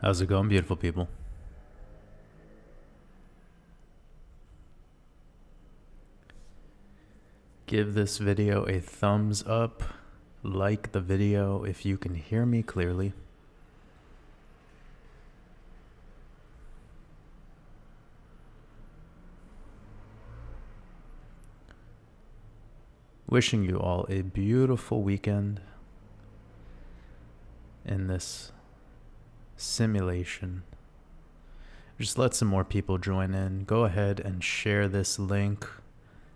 How's it going, beautiful people? Give this video a thumbs up, like the video if you can hear me clearly. Wishing you all a beautiful weekend in this simulation. Just let some more people join in. Go ahead and share this link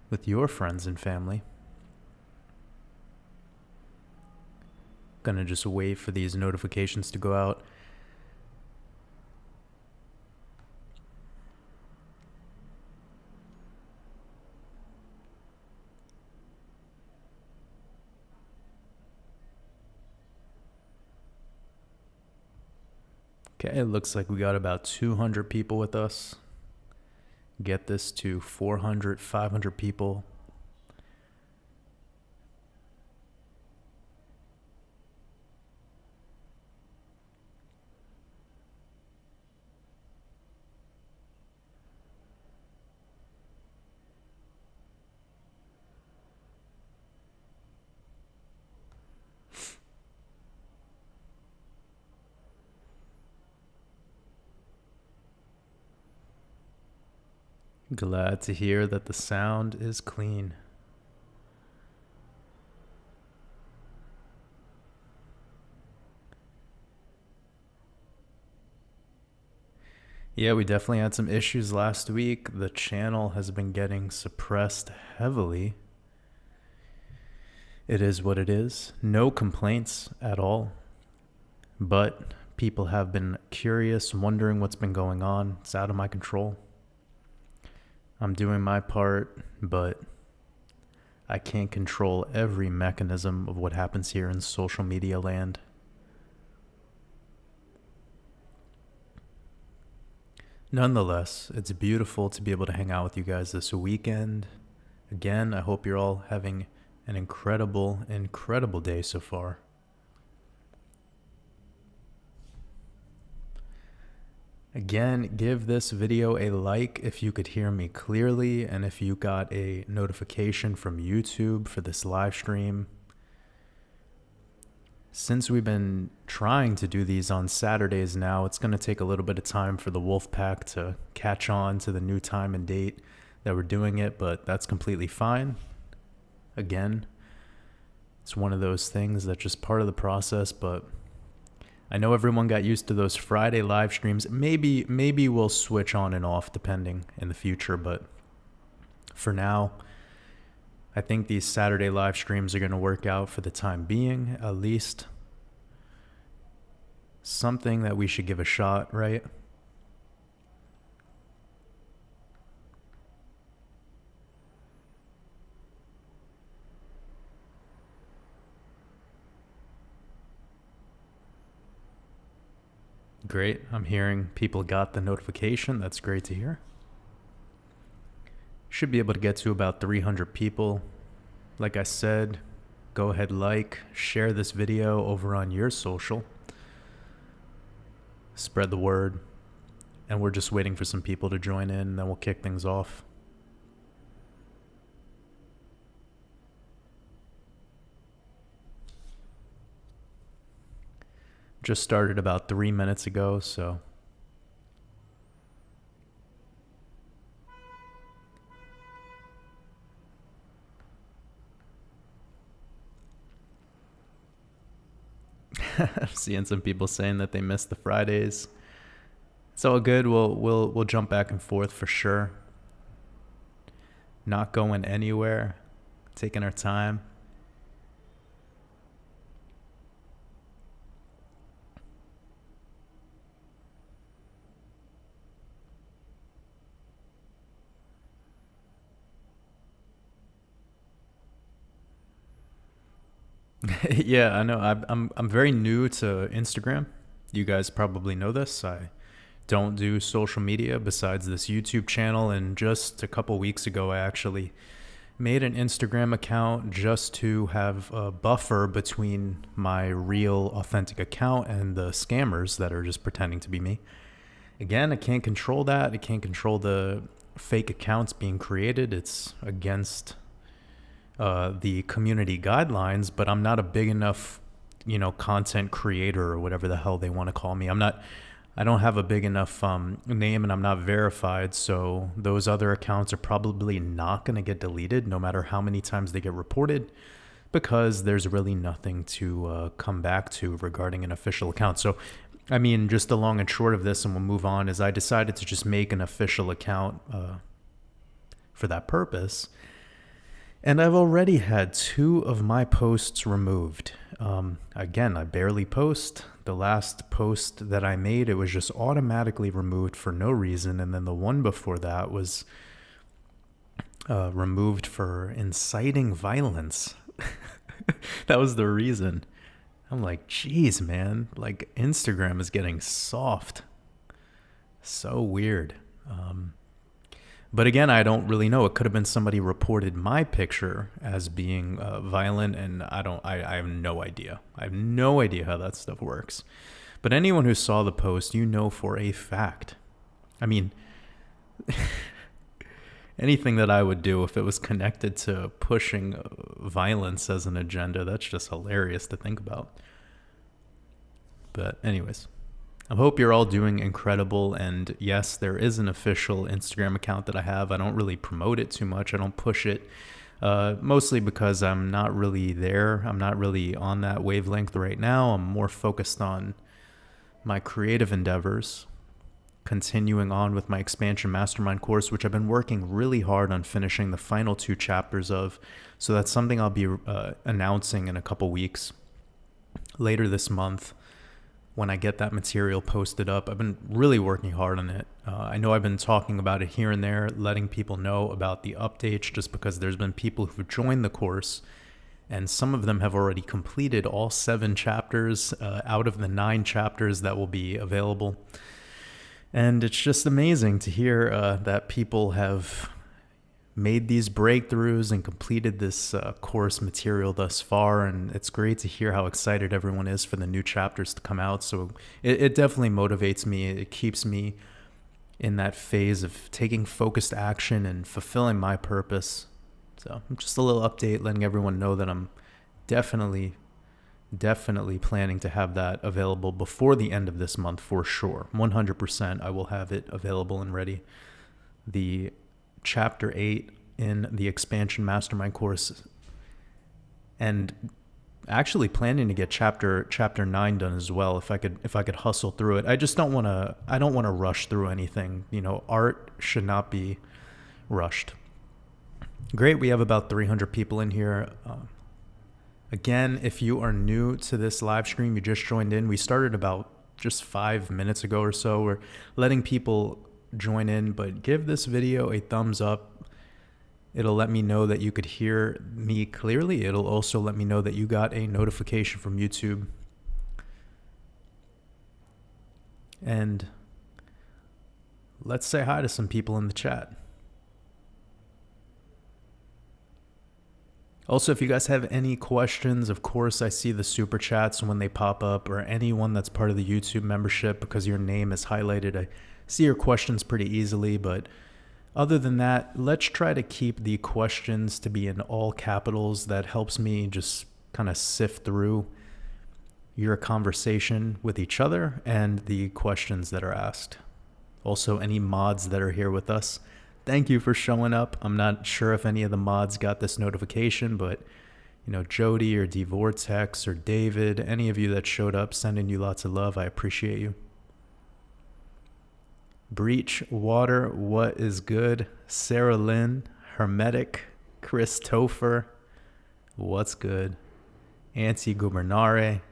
with your friends and family. Gonna just wait for these notifications to go out. Okay, it looks like we got about 200 people with us. Get this to 400, 500 people. Glad to hear that the sound is clean. Yeah, we definitely had some issues last week. The channel has been getting suppressed heavily. It is what it is. No complaints at all. But people have been curious, wondering what's been going on. It's out of my control. I'm doing my part, but I can't control every mechanism of what happens here in social media land. Nonetheless, it's beautiful to be able to hang out with you guys this weekend. Again, I hope you're all having an incredible, incredible day so far. Again, give this video a like if you could hear me clearly and if you got a notification from YouTube for this live stream. Since we've been trying to do these on Saturdays now, it's going to take a little bit of time for the wolf pack to catch on to the new time and date that we're doing it, but that's completely fine. Again, it's one of those things that's just part of the process, but I know everyone got used to those Friday live streams. Maybe we'll switch on and off depending in the future, but for now, I think these Saturday live streams are going to work out for the time being, at least. Something that we should give a shot, right? Great. I'm hearing people got the notification. That's great to hear. Should be able to get to about 300 people. Like I said, go ahead, share this video over on your social. Spread the word. And we're just waiting for some people to join in, and then we'll kick things off. Just started about 3 minutes ago, so I'm seeing some people saying that they missed the Fridays. It's all good. We'll jump back and forth for sure. Not going anywhere. Taking our time. Yeah, I know. I'm very new to Instagram. You guys probably know this. I don't do social media besides this YouTube channel, and just a couple weeks ago I actually made an Instagram account just to have a buffer between my real authentic account and the scammers that are just pretending to be me. Again, I can't control that. I can't control the fake accounts being created. It's against the community guidelines, but I'm not a big enough, content creator or whatever the hell they want to call me. I don't have a big enough name, and I'm not verified. So those other accounts are probably not going to get deleted no matter how many times they get reported, because there's really nothing to come back to regarding an official account. So, just the long and short of this, and we'll move on, is I decided to just make an official account for that purpose. And I've already had 2 of my posts removed. Again, I barely post. The last post that I made, it was just automatically removed for no reason. And then the one before that was removed for inciting violence. That was the reason. I'm like, geez, man, like Instagram is getting soft. So weird. But again, I don't really know. It could have been somebody reported my picture as being violent, and I have no idea. I have no idea how that stuff works. But anyone who saw the post, for a fact. Anything that I would do if it was connected to pushing violence as an agenda, that's just hilarious to think about. But anyways, I hope you're all doing incredible. And yes, there is an official Instagram account that I have. I don't really promote it too much. I don't push it, mostly because I'm not really there. I'm not really on that wavelength right now. I'm more focused on my creative endeavors, continuing on with my expansion mastermind course, which I've been working really hard on finishing the final 2 chapters of. So that's something I'll be announcing in a couple weeks later this month. When I get that material posted up, I've been really working hard on it. I know I've been talking about it here and there, letting people know about the updates, just because there's been people who've joined the course, and some of them have already completed all 7 chapters out of the 9 chapters that will be available. And it's just amazing to hear that people have made these breakthroughs and completed this course material thus far. And it's great to hear how excited everyone is for the new chapters to come out. So it definitely motivates me. It keeps me in that phase of taking focused action and fulfilling my purpose. So just a little update, letting everyone know that I'm definitely planning to have that available before the end of this month for sure. 100% I will have it available and ready. The Chapter 8 in the Expansion Mastermind course, and actually planning to get chapter 9 done as well if I could hustle through it. I just don't want to rush through anything. Art should not be rushed. Great, we have about 300 people in here. Again, if you are new to this live stream, you just joined in, we started about just 5 minutes ago or so. We're letting people join in, but give this video a thumbs up. It'll let me know that you could hear me clearly. It'll also let me know that you got a notification from YouTube. And let's say hi to some people in the chat. Also, if you guys have any questions, of course, I see the super chats when they pop up, or anyone that's part of the YouTube membership, because your name is highlighted, I see your questions pretty easily. But other than that, let's try to keep the questions to be in all capitals. That helps me just kind of sift through your conversation with each other and the questions that are asked. Also, any mods that are here with us, thank you for showing up. I'm not sure if any of the mods got this notification, but Jody or DVortex or David, any of you that showed up, sending you lots of love. I appreciate you. Breach Water, what is good? Sarah Lynn, Hermetic, Chris Topher, what's good? Anti Gubernare,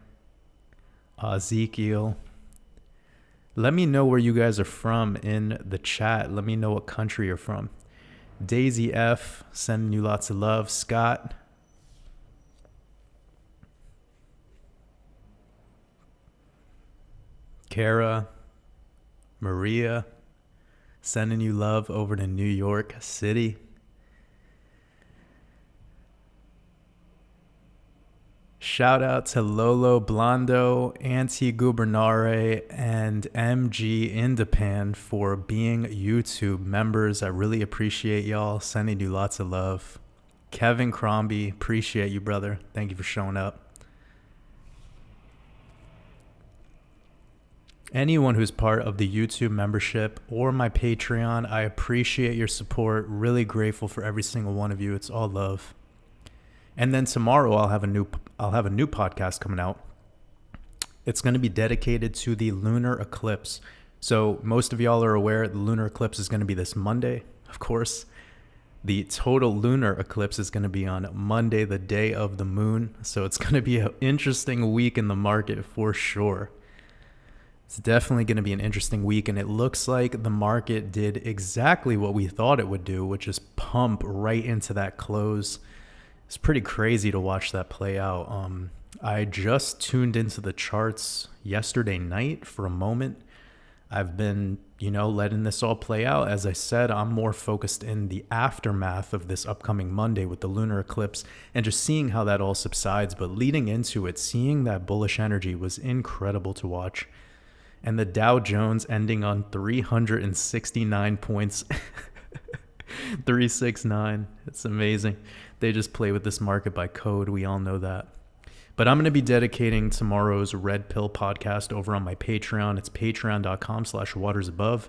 Ezekiel. Let me know where you guys are from in the chat. Let me know what country you're from. Daisy F, sending you lots of love. Scott. Kara. Maria, sending you love over to New York City. Shout out to Lolo Blondo, Anti Gubernare, and MG Indepan for being YouTube members. I really appreciate y'all. Sending you lots of love. Kevin Crombie, appreciate you, brother. Thank you for showing up. Anyone who's part of the YouTube membership or my Patreon, I appreciate your support. Really grateful for every single one of you. It's all love. And then tomorrow I'll have a new podcast coming out. It's going to be dedicated to the lunar eclipse. So most of y'all are aware the lunar eclipse is going to be this Monday, of course. The total lunar eclipse is going to be on Monday, the day of the moon. So it's going to be an interesting week in the market for sure. It's definitely going to be an interesting week, and it looks like the market did exactly what we thought it would do, which is pump right into that close. It's pretty crazy to watch that play out. I just tuned into the charts yesterday night for a moment. I've been, letting this all play out. As I said, I'm more focused in the aftermath of this upcoming Monday with the lunar eclipse and just seeing how that all subsides. But leading into it, seeing that bullish energy was incredible to watch. And the Dow Jones ending on 369 points. 369. It's amazing. They just play with this market by code. We all know that. But I'm going to be dedicating tomorrow's Red Pill podcast over on my Patreon. It's patreon.com/watersabove.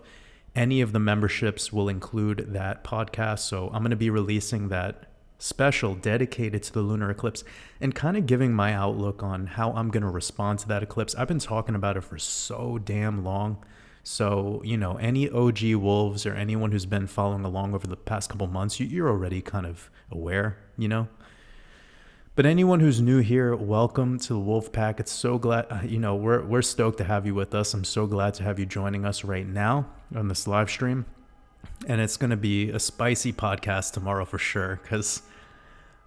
Any of the memberships will include that podcast. So I'm going to be releasing that special dedicated to the lunar eclipse and kind of giving my outlook on how I'm going to respond to that eclipse. I've been talking about it for so damn long. So, any OG wolves or anyone who's been following along over the past couple months, you're already kind of aware, But anyone who's new here, welcome to the Wolf Pack. It's so glad, we're stoked to have you with us. I'm so glad to have you joining us right now on this live stream. And it's going to be a spicy podcast tomorrow for sure, because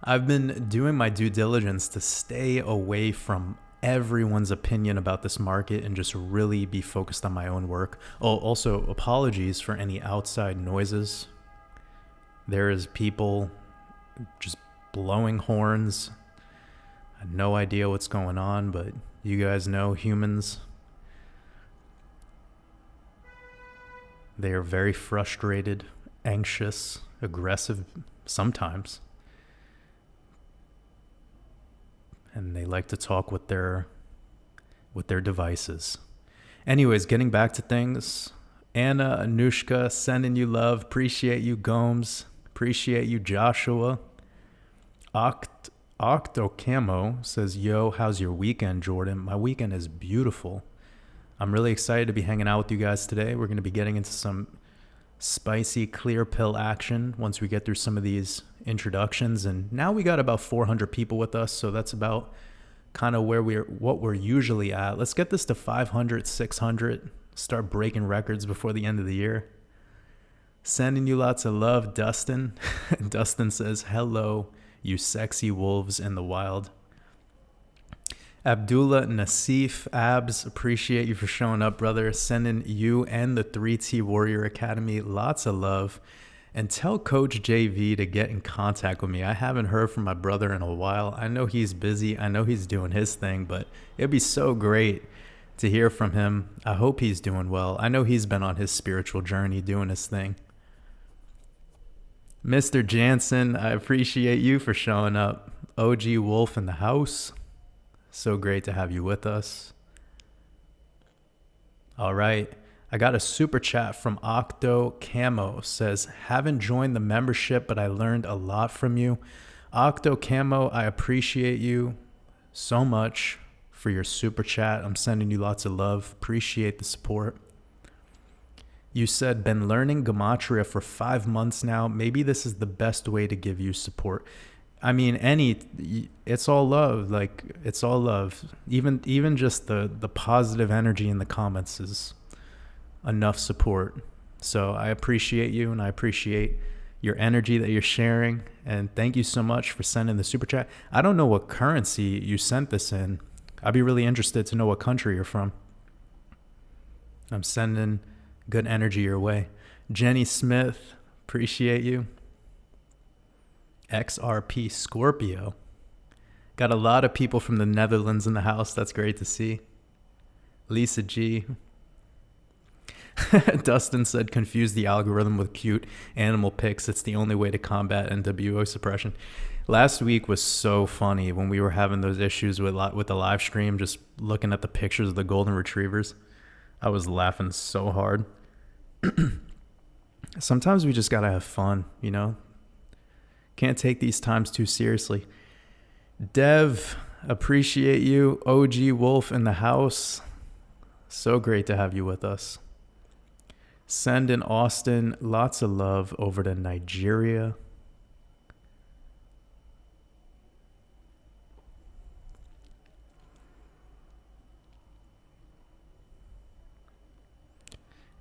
I've been doing my due diligence to stay away from everyone's opinion about this market and just really be focused on my own work. Oh, also, apologies for any outside noises. There is people just blowing horns. I have no idea what's going on, but you guys know humans. They are very frustrated, anxious, aggressive sometimes. And they like to talk with their devices. Anyways, getting back to things. Anna, Anushka, sending you love. Appreciate you, Gomes. Appreciate you, Joshua. Octocamo says, yo, how's your weekend, Jordan? My weekend is beautiful. I'm really excited to be hanging out with you guys today. We're going to be getting into some spicy clear pill action once we get through some of these introductions. And now we got about 400 people with us, so that's about kind of what we're usually at. Let's get this to 500, 600, start breaking records before the end of the year. Sending you lots of love, Dustin. Dustin says, hello, you sexy wolves in the wild. Abdullah Nasif Abs, appreciate you for showing up, brother. Sending you and the 3T Warrior Academy lots of love. And tell Coach JV to get in contact with me. I haven't heard from my brother in a while. I know he's busy. I know he's doing his thing, but it'd be so great to hear from him. I hope he's doing well. I know he's been on his spiritual journey doing his thing. Mr. Jansen, I appreciate you for showing up. OG Wolf in the house. So great to have you with us. All right. I got a super chat from Octo Camo. Says, haven't joined the membership, but I learned a lot from you. Octo Camo, I appreciate you so much for your super chat. I'm sending you lots of love. Appreciate the support. You said, been learning Gematria for 5 months now. Maybe this is the best way to give you support. I mean, it's all love. Like, it's all love. Even just the positive energy in the comments is enough support. So I appreciate you, and I appreciate your energy that you're sharing. And thank you so much for sending the super chat. I don't know what currency you sent this in. I'd be really interested to know what country you're from. I'm sending good energy your way. Jenny Smith, appreciate you. XRP Scorpio. Got a lot of people from the Netherlands in the house. That's great to see. Lisa G. Dustin said, confuse the algorithm with cute animal pics. It's the only way to combat NWO suppression. Last week was so funny when we were having those issues with the live stream, just looking at the pictures of the golden retrievers. I was laughing so hard. Sometimes we just gotta have fun, you know? Can't take these times too seriously. Dev, appreciate you. OG Wolf in the house. So great to have you with us. Send in Austin, lots of love over to Nigeria.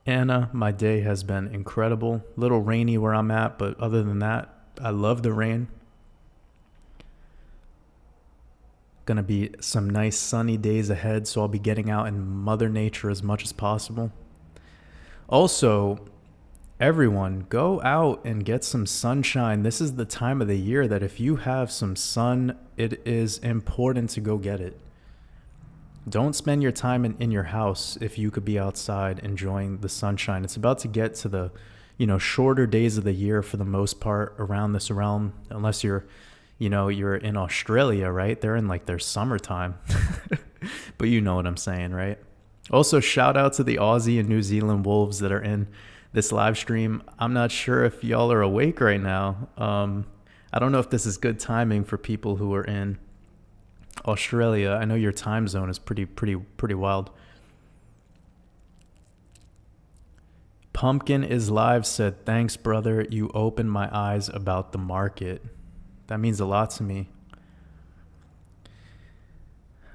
Anna, my day has been incredible. Little rainy where I'm at, but other than that, I love the rain. Gonna be some nice sunny days ahead, so I'll be getting out in Mother Nature as much as possible. Also, everyone, go out and get some sunshine. This is the time of the year that if you have some sun, it is important to go get it. Don't spend your time in your house if you could be outside enjoying the sunshine. It's about to get to the, shorter days of the year for the most part around this realm, unless you're in Australia, right? They're in like their summertime. But you know what I'm saying, right? Also, shout out to the Aussie and New Zealand Wolves that are in this live stream. I'm not sure if y'all are awake right now. I don't know if this is good timing for people who are in Australia. I know your time zone is pretty wild. Pumpkin is live said, thanks, brother. You opened my eyes about the market. That means a lot to me.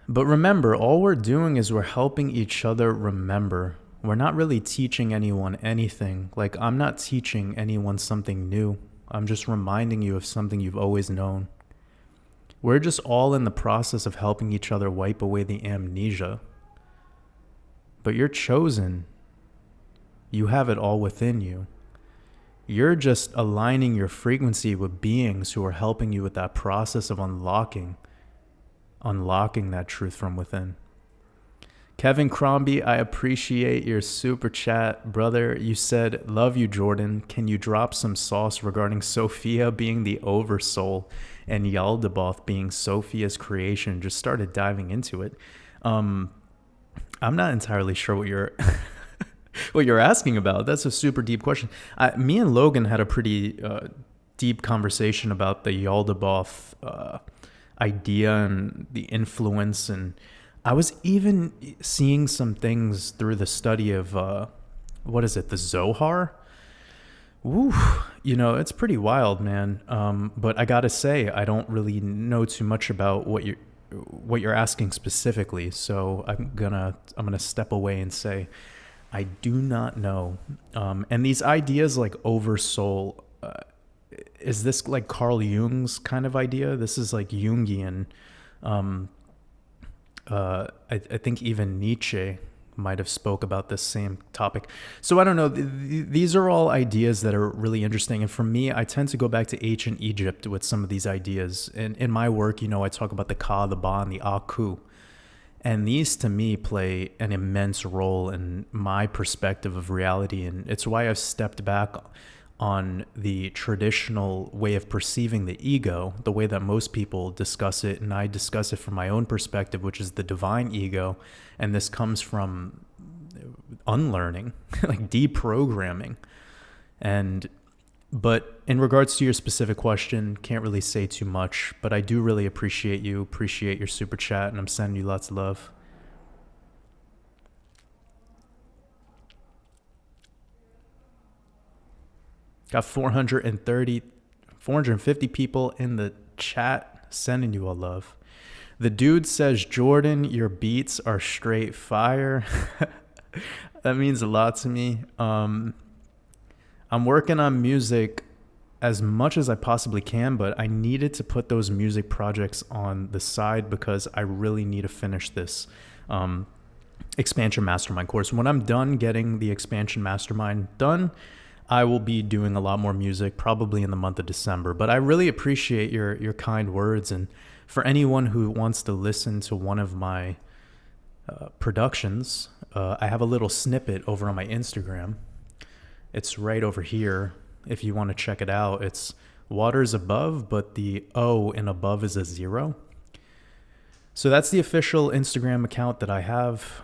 But remember, all we're doing is we're helping each other remember. We're not really teaching anyone anything. Like, I'm not teaching anyone something new. I'm just reminding you of something you've always known. We're just all in the process of helping each other wipe away the amnesia. But you're chosen. You have it all within you. You're just aligning your frequency with beings who are helping you with that process of unlocking that truth from within. Kevin Crombie, I appreciate your super chat, brother. You said, love you, Jordan. Can you drop some sauce regarding Sophia being the oversoul and Yaldabaoth being Sophia's creation? Just started diving into it. I'm not entirely sure what you're what you're asking about. That's a super deep question. Me and Logan had a pretty deep conversation about the Yaldabaoth idea and the influence, and I was even seeing some things through the study of the Zohar. Woo, it's pretty wild, man. But I gotta say, I don't really know too much about what you're asking specifically, so I'm gonna step away and say I do not know. And these ideas like oversoul, is this like Carl Jung's kind of idea? This is like Jungian. I think even Nietzsche might have spoke about this same topic. So I don't know. These are all ideas that are really interesting. And for me, I tend to go back to ancient Egypt with some of these ideas. And in my work, I talk about the Ka, the Ba, and the Aku. And these, to me, play an immense role in my perspective of reality. And it's why I've stepped back on the traditional way of perceiving the ego, the way that most people discuss it. And I discuss it from my own perspective, which is the divine ego. And this comes from unlearning, like deprogramming. But in regards to your specific question, can't really say too much, but I do really appreciate your super chat, and I'm sending you lots of love. Got 450 people in the chat, sending you all love. The dude says, Jordan, your beats are straight fire. That means a lot to me. I'm working on music as much as I possibly can, but I needed to put those music projects on the side because I really need to finish this expansion mastermind course. When I'm done getting the expansion mastermind done, I will be doing a lot more music, probably in the month of December. But I really appreciate your kind words. And For anyone who wants to listen to one of my productions, I have a little snippet over on my Instagram. It's right over here. If you want to check it out, it's waters above, but the O in above is a 0. So that's the official Instagram account that I have.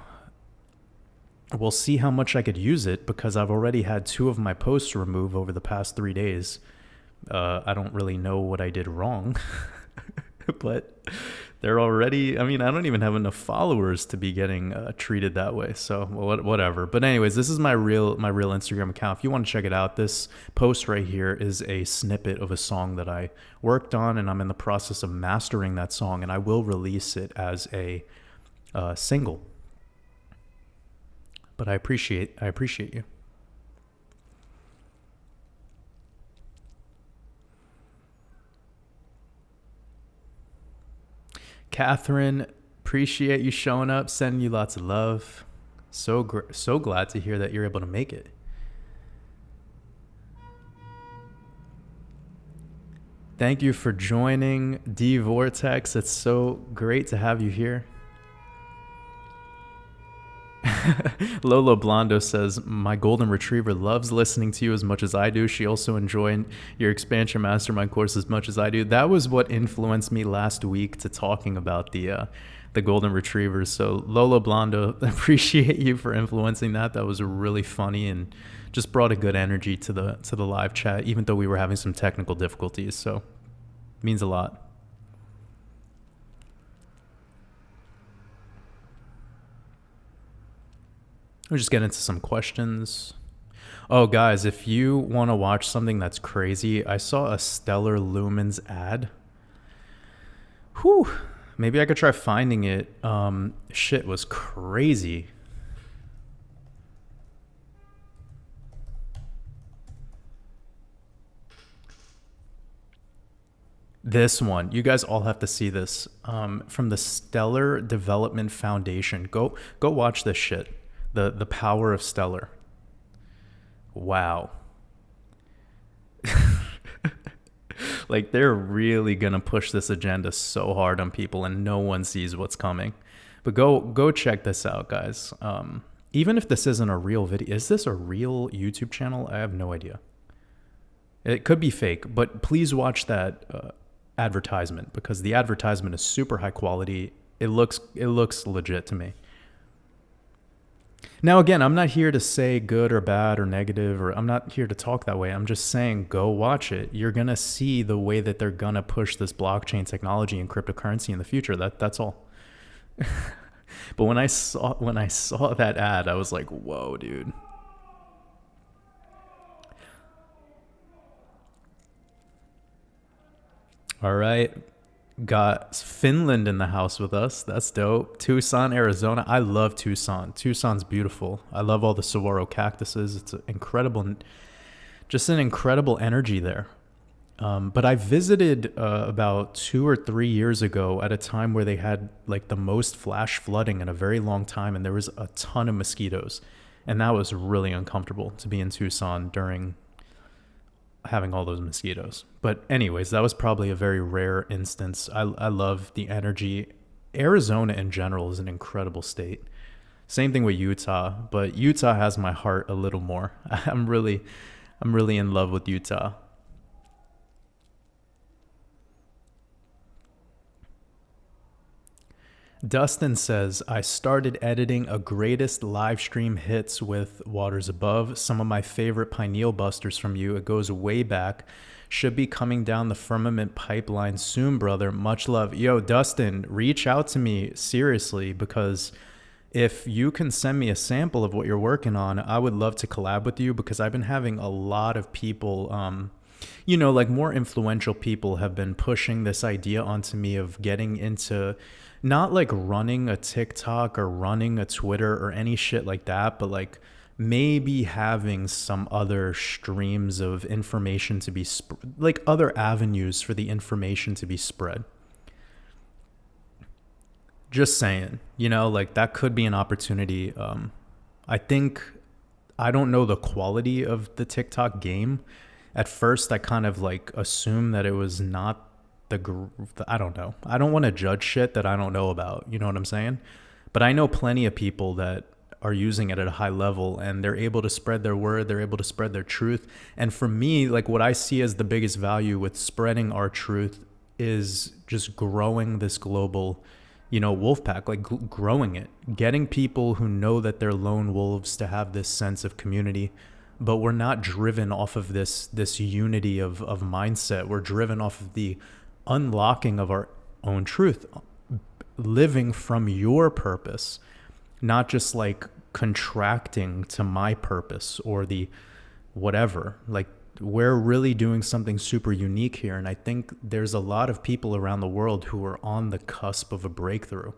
We'll see how much I could use it because I've already had 2 of my posts removed over the past 3 days. I don't really know what I did wrong, but they're already, I mean, I don't even have enough followers to be getting treated that way. So whatever. But anyways, this is my real Instagram account. If you want to check it out, this post right here is a snippet of a song that I worked on, and I'm in the process of mastering that song, and I will release it as a single. But I appreciate you. Catherine, appreciate you showing up, sending you lots of love. So glad to hear that you're able to make it. Thank you for joining, D Vortex. It's so great to have you here. Lola Blondo says, my golden retriever loves listening to you as much as I do. She also enjoyed your expansion mastermind course as much as I do. That was what influenced me last week to talking about the golden retrievers. So Lola Blondo, appreciate you for influencing that. That was really funny and just brought a good energy to the live chat, even though we were having some technical difficulties. So it means a lot. We'll just get into some questions. Oh, guys, if you want to watch something that's crazy, I saw a Stellar Lumens ad. Whew. Maybe I could try finding it. Shit was crazy. This one, you guys all have to see this. From the Stellar Development Foundation. Go watch this shit. The power of Stellar. Wow. Like, they're really gonna push this agenda so hard on people, and no one sees what's coming. But go check this out, guys. Even if this isn't a real video, is this a real YouTube channel? I have no idea. It could be fake, but please watch that advertisement, because the advertisement is super high quality. It looks legit to me. Now, again, I'm not here to say good or bad or negative, or I'm not here to talk that way. I'm just saying, go watch it. You're going to see the way that they're going to push this blockchain technology and cryptocurrency in the future. That's all. But when I saw that ad, I was like, whoa, dude. All right. Got Finland in the house with us. That's dope. Tucson, Arizona. I love Tucson. Tucson's beautiful. I love all the saguaro cactuses. It's an incredible energy there. But I visited about 2 or 3 years ago at a time where they had like the most flash flooding in a very long time, and there was a ton of mosquitoes, and that was really uncomfortable to be in Tucson during having all those mosquitoes. But anyways, that was probably a very rare instance. I love the energy. Arizona in general is an incredible state. Same thing with Utah, but Utah has my heart a little more. I'm really in love with Utah. Dustin says, I started editing a greatest live stream hits with Waters Above. Some of my favorite pineal busters from you. It goes way back. Should be coming down the firmament pipeline soon, brother. Much love. Yo, Dustin, reach out to me seriously, because if you can send me a sample of what you're working on, I would love to collab with you, because I've been having a lot of people, like more influential people have been pushing this idea onto me of getting into not like running a TikTok or running a Twitter or any shit like that, but like maybe having some other streams of information to be like other avenues for the information to be spread. Just saying, like that could be an opportunity. I don't know the quality of the TikTok game. At first, I kind of like assumed that it was not I don't know. I don't want to judge shit that I don't know about. You know what I'm saying? But I know plenty of people that are using it at a high level, and they're able to spread their word. They're able to spread their truth. And for me, like, what I see as the biggest value with spreading our truth is just growing this global, wolf pack, like growing it, getting people who know that they're lone wolves to have this sense of community. But we're not driven off of this unity of mindset. We're driven off of the unlocking of our own truth, living from your purpose, not just like contracting to my purpose or the whatever. Like, we're really doing something super unique here. And I think there's a lot of people around the world who are on the cusp of a breakthrough.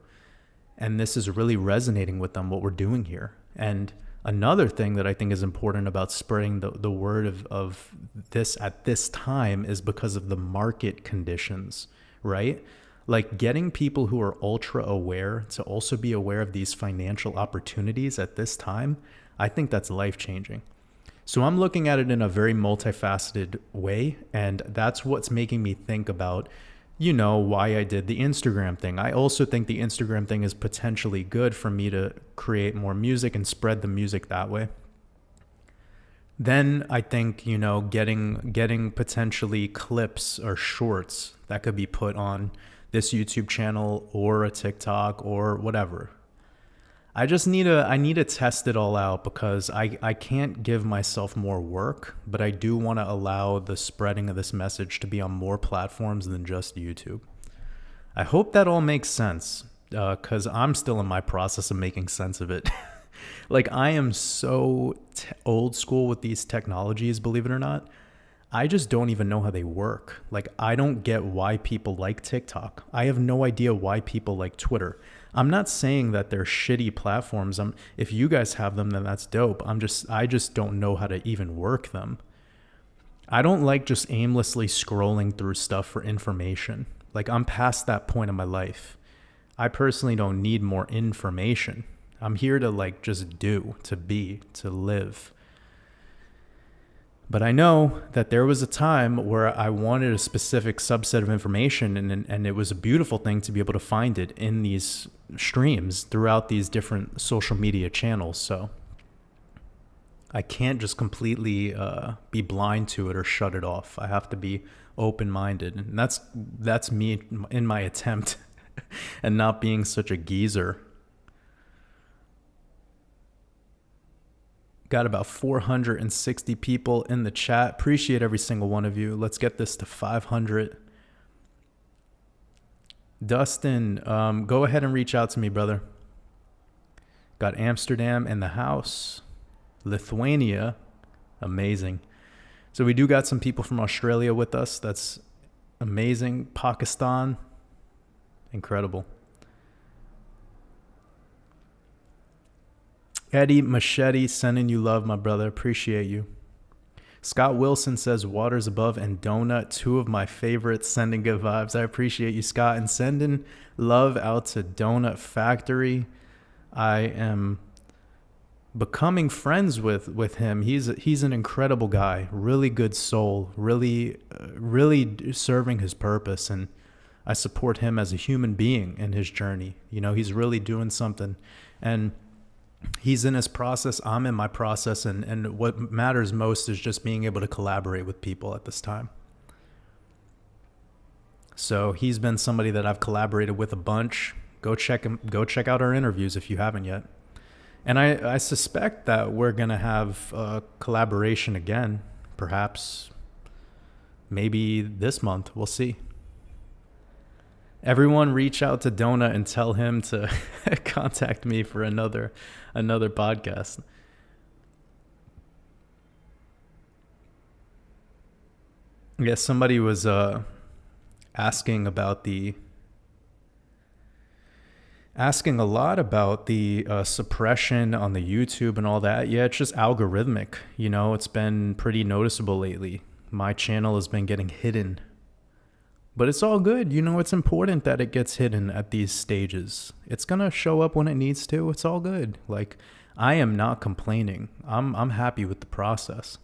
And this is really resonating with them, what we're doing here. And another thing that I think is important about spreading the word of this at this time is because of the market conditions, right? Like, getting people who are ultra aware to also be aware of these financial opportunities at this time, I think that's life-changing. So I'm looking at it in a very multifaceted way, and that's what's making me think about, why I did the Instagram thing. I also think the Instagram thing is potentially good for me to create more music and spread the music that way. Then I think, getting potentially clips or shorts that could be put on this YouTube channel or a TikTok or whatever. I need to test it all out, because I can't give myself more work, but I do want to allow the spreading of this message to be on more platforms than just YouTube. I hope that all makes sense, because I'm still in my process of making sense of it. Like, I am so old school with these technologies, believe it or not. I just don't even know how they work. Like, I don't get why people like TikTok. I have no idea why people like Twitter. I'm not saying that they're shitty platforms. If you guys have them, then that's dope. I just don't know how to even work them. I don't like just aimlessly scrolling through stuff for information. Like, I'm past that point in my life. I personally don't need more information. I'm here to just do, to be, to live. But I know that there was a time where I wanted a specific subset of information, and it was a beautiful thing to be able to find it in these streams throughout these different social media channels. So I can't just completely be blind to it or shut it off. I have to be open-minded, and that's me in my attempt and not being such a geezer. Got about 460 people in the chat. Appreciate every single one of you. Let's get this to 500. Dustin, go ahead and reach out to me, brother. Got Amsterdam in the house. Lithuania. Amazing. So we do got some people from Australia with us. That's amazing. Pakistan. Incredible. Eddie Machete, sending you love, my brother. Appreciate you. Scott Wilson says Waters Above and Donut, two of my favorites. Sending good vibes. I appreciate you, Scott. And sending love out to Donut Factory. I am becoming friends with him. He's an incredible guy. Really good soul. Really serving his purpose. And I support him as a human being in his journey. He's really doing something. And he's in his process. I'm in my process. And what matters most is just being able to collaborate with people at this time. So he's been somebody that I've collaborated with a bunch. Go check out our interviews if you haven't yet. And I suspect that we're going to have a collaboration again, perhaps maybe this month. We'll see. Everyone reach out to Donut and tell him to contact me for another podcast. Yeah, somebody was asking a lot about the suppression on the YouTube and all that. Yeah, it's just algorithmic. It's been pretty noticeable lately. My channel has been getting hidden. But it's all good. It's important that it gets hidden at these stages. It's going to show up when it needs to. It's all good. Like, I am not complaining. I'm happy with the process.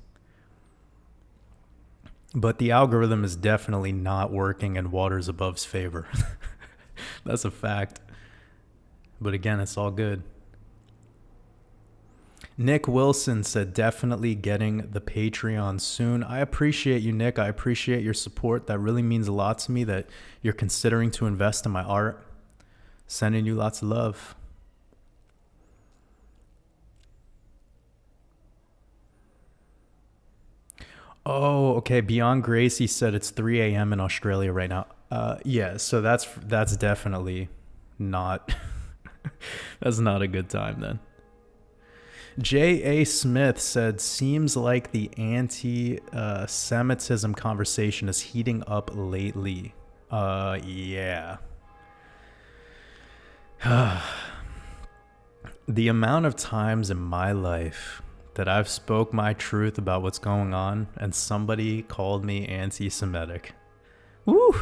But the algorithm is definitely not working in Waters Above's favor. That's a fact. But again, it's all good. Nick Wilson said, definitely getting the Patreon soon. I appreciate you, Nick. I appreciate your support. That really means a lot to me that you're considering to invest in my art. Sending you lots of love. Oh, okay. Beyond Gracie said it's 3 a.m. in Australia right now. Yeah, so that's definitely not that's not a good time then. J.A. Smith said, seems like the anti-Semitism conversation is heating up lately. Yeah. The amount of times in my life that I've spoke my truth about what's going on and somebody called me anti-Semitic. Woo!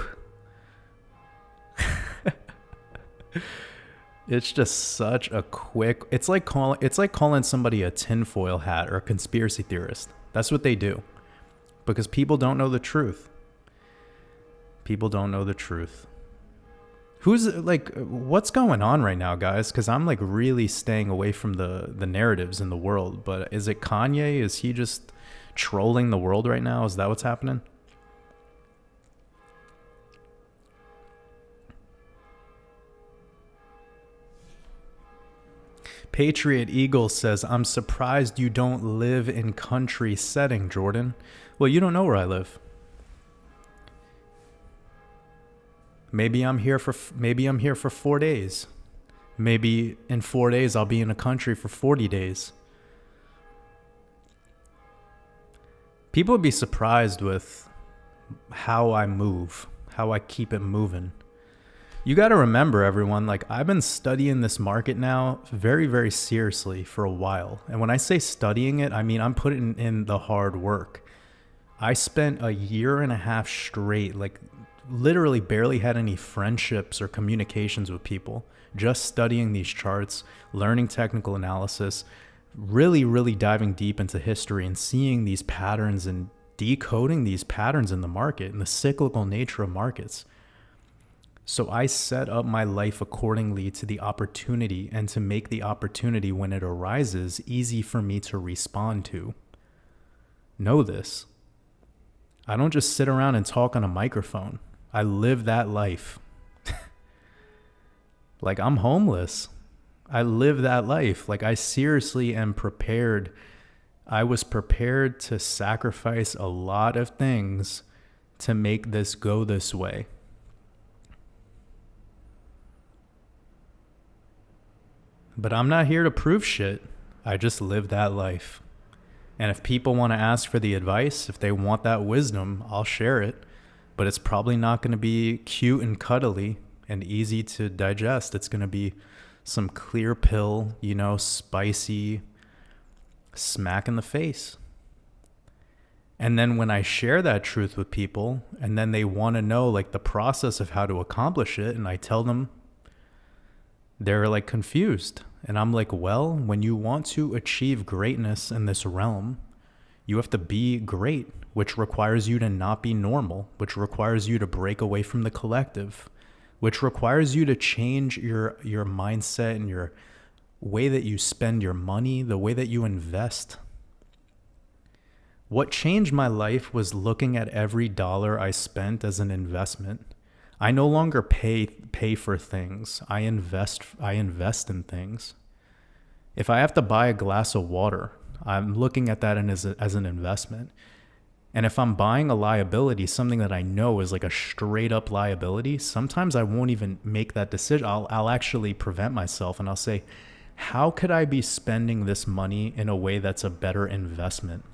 It's just such a quick, it's like calling somebody a tinfoil hat or a conspiracy theorist. That's what they do. Because people don't know the truth. People don't know the truth. What's going on right now, guys? Because I'm like really staying away from the narratives in the world. But is it Kanye? Is he just trolling the world right now? Is that what's happening? Patriot Eagle says, I'm surprised you don't live in country setting, Jordan. Well, you don't know where I live. Maybe I'm here for 4 days. Maybe in 4 days I'll be in a country for 40 days. People would be surprised with how I move, how I keep it moving. You got to remember, everyone, like I've been studying this market now very, very seriously for a while. And when I say studying it, I mean I'm putting in the hard work. I spent a year and a half straight, like literally barely had any friendships or communications with people, just studying these charts, learning technical analysis, really, really diving deep into history and seeing these patterns and decoding these patterns in the market and the cyclical nature of markets. So I set up my life accordingly to the opportunity and to make the opportunity when it arises easy for me to respond to. Know this. I don't just sit around and talk on a microphone. I live that life. Like I'm homeless. I live that life. Like I seriously am prepared. I was prepared to sacrifice a lot of things to make this go this way. But I'm not here to prove shit. I just live that life. And if people want to ask for the advice, if they want that wisdom, I'll share it. But it's probably not going to be cute and cuddly and easy to digest. It's going to be some clear pill, spicy smack in the face. And then when I share that truth with people and then they want to know like the process of how to accomplish it, and I tell them, they're like confused. And I'm like, well, when you want to achieve greatness in this realm, you have to be great, which requires you to not be normal, which requires you to break away from the collective, which requires you to change your mindset and your way that you spend your money, the way that you invest. What changed my life was looking at every dollar I spent as an investment. I no longer pay for things. I invest in things. If I have to buy a glass of water, I'm looking at that as an investment. And if I'm buying a liability, something that I know is like a straight up liability, sometimes I won't even make that decision. I'll actually prevent myself and I'll say, how could I be spending this money in a way that's a better investment?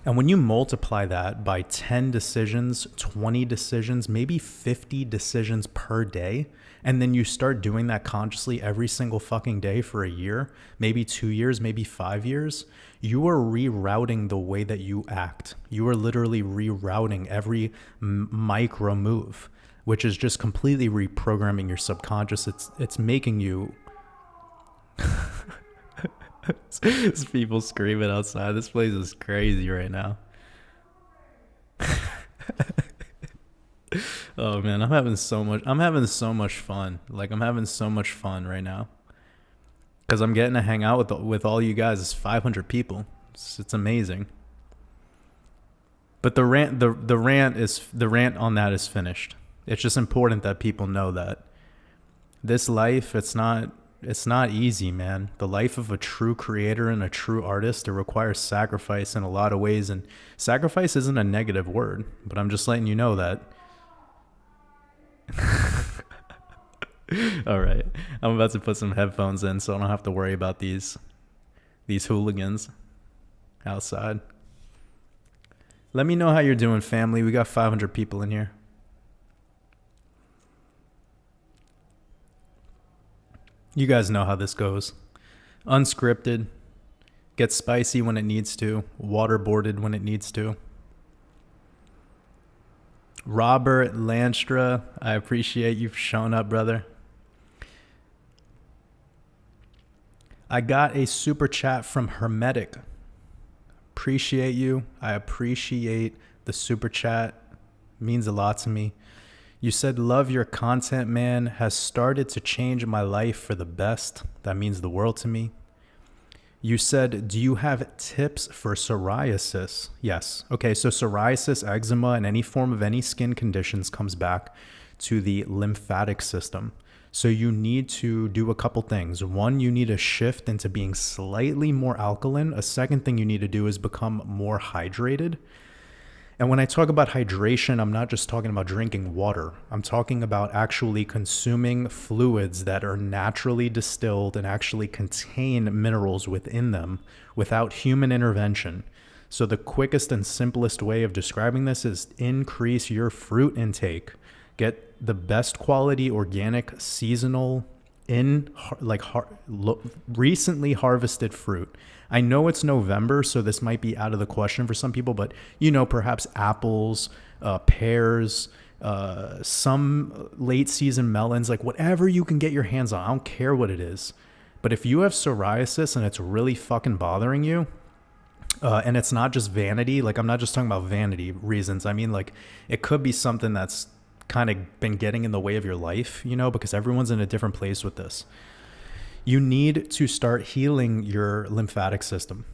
And when you multiply that by 10 decisions, 20 decisions, maybe 50 decisions per day, and then you start doing that consciously every single fucking day for a year, maybe 2 years, maybe 5 years, you are rerouting the way that you act. You are literally rerouting every micro move, which is just completely reprogramming your subconscious. It's making you... There's people screaming outside. This place is crazy right now. Oh man, I'm having so much fun. Like I'm having so much fun right now because I'm getting to hang out with all you guys. It's 500 people. It's amazing. But the rant on that is finished. It's just important that people know that this life, it's not easy, man. The life of a true creator and a true artist, it requires sacrifice in a lot of ways, and sacrifice isn't a negative word, but I'm just letting you know that. All right. I'm about to put some headphones in so I don't have to worry about these hooligans outside. Let me know how you're doing, family. We got 500 people in here. You guys know how this goes. Unscripted, gets spicy when it needs to, waterboarded when it needs to. Robert Lanstra, I appreciate you for showing up, brother. I got a super chat from Hermetic. Appreciate you. I appreciate the super chat. Means a lot to me. You said, love your content, man. Has started to change my life for the best. That means the world to me. You said, do you have tips for psoriasis? Yes. Okay, so psoriasis, eczema, and any form of any skin conditions comes back to the lymphatic system. So you need to do a couple things. One, you need to shift into being slightly more alkaline. A second thing you need to do is become more hydrated. And when I talk about hydration, I'm not just talking about drinking water. I'm talking about actually consuming fluids that are naturally distilled and actually contain minerals within them without human intervention. So the quickest and simplest way of describing this is increase your fruit intake. Get the best quality organic seasonal recently harvested fruit. I know it's November, so this might be out of the question for some people, but perhaps apples, pears, some late season melons, like whatever you can get your hands on. I don't care what it is. But if you have psoriasis and it's really fucking bothering you, and it's not just vanity, like I'm not just talking about vanity reasons. I mean, like it could be something that's kind of been getting in the way of your life, because everyone's in a different place with this. You need to start healing your lymphatic system.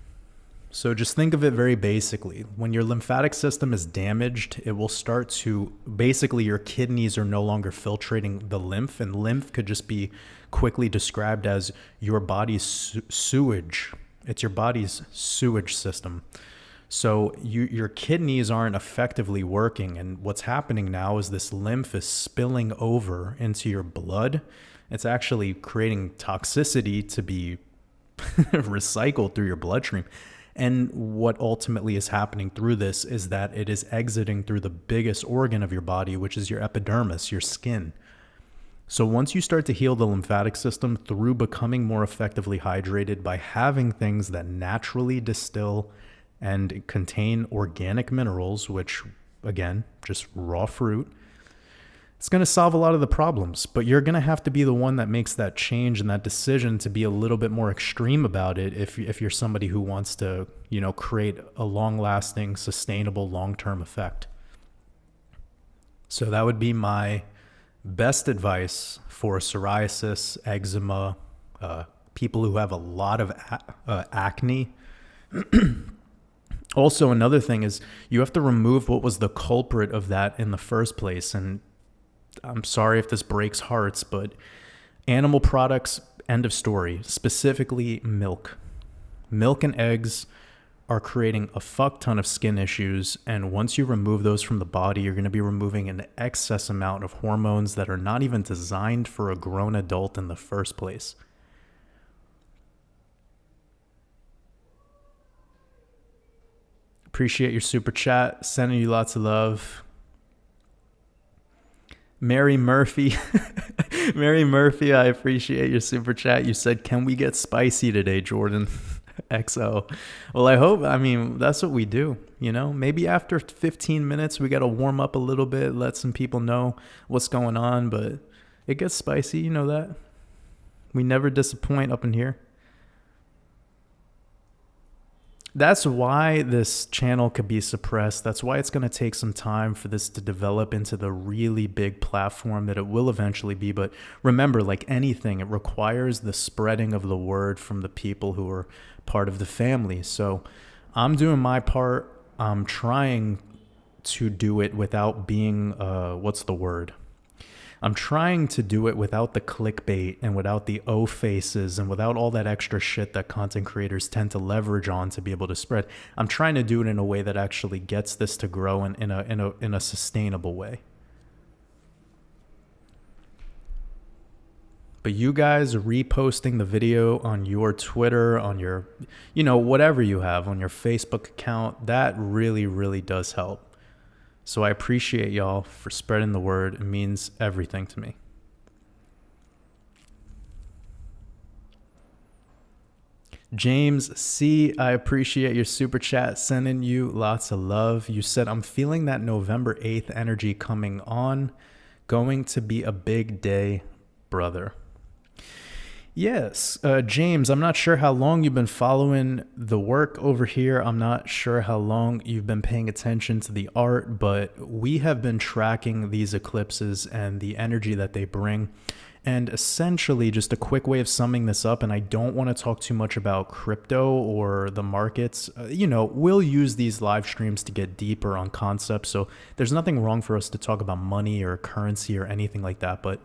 So just think of it very basically. When your lymphatic system is damaged, it will start to, basically your kidneys are no longer filtrating the lymph, and lymph could just be quickly described as your body's sewage. It's your body's sewage system. So your kidneys aren't effectively working, and what's happening now is this lymph is spilling over into your blood. It's actually creating toxicity to be recycled through your bloodstream. And what ultimately is happening through this is that it is exiting through the biggest organ of your body, which is your epidermis, your skin. So once you start to heal the lymphatic system through becoming more effectively hydrated by having things that naturally distill and contain organic minerals, which again, just raw fruit, it's going to solve a lot of the problems. But you're going to have to be the one that makes that change and that decision to be a little bit more extreme about it if you're somebody who wants to, create a long-lasting, sustainable, long-term effect. So that would be my best advice for psoriasis, eczema, people who have a lot of acne. Also, another thing is you have to remove what was the culprit of that in the first place. And I'm sorry if this breaks hearts, but animal products, end of story, specifically milk. Milk and eggs are creating a fuck ton of skin issues. And once you remove those from the body, you're going to be removing an excess amount of hormones that are not even designed for a grown adult in the first place. Appreciate your super chat. Sending you lots of love. Mary Murphy. Mary Murphy, I appreciate your super chat. You said, can we get spicy today, Jordan? XO. Well, that's what we do. Maybe after 15 minutes, we got to warm up a little bit, let some people know what's going on, but it gets spicy. You know that. We never disappoint up in here. That's why this channel could be suppressed. That's why it's going to take some time for this to develop into the really big platform that it will eventually be. But remember, like anything, it requires the spreading of the word from the people who are part of the family. So I'm doing my part. I'm trying to do it without being, what's the word? I'm trying to do it without the clickbait and without the O faces and without all that extra shit that content creators tend to leverage on to be able to spread. I'm trying to do it in a way that actually gets this to grow in a sustainable way. But you guys reposting the video on your Twitter, on your, whatever you have, on your Facebook account, that really, really does help. So I appreciate y'all for spreading the word. It means everything to me. James C., I appreciate your super chat, sending you lots of love. You said, I'm feeling that November 8th energy coming on. Going to be a big day, brother. Yes, James, I'm not sure how long you've been following the work over here. I'm not sure how long you've been paying attention to the art, but we have been tracking these eclipses and the energy that they bring. And essentially, just a quick way of summing this up, and I don't want to talk too much about crypto or the markets. We'll use these live streams to get deeper on concepts. So there's nothing wrong for us to talk about money or currency or anything like that, but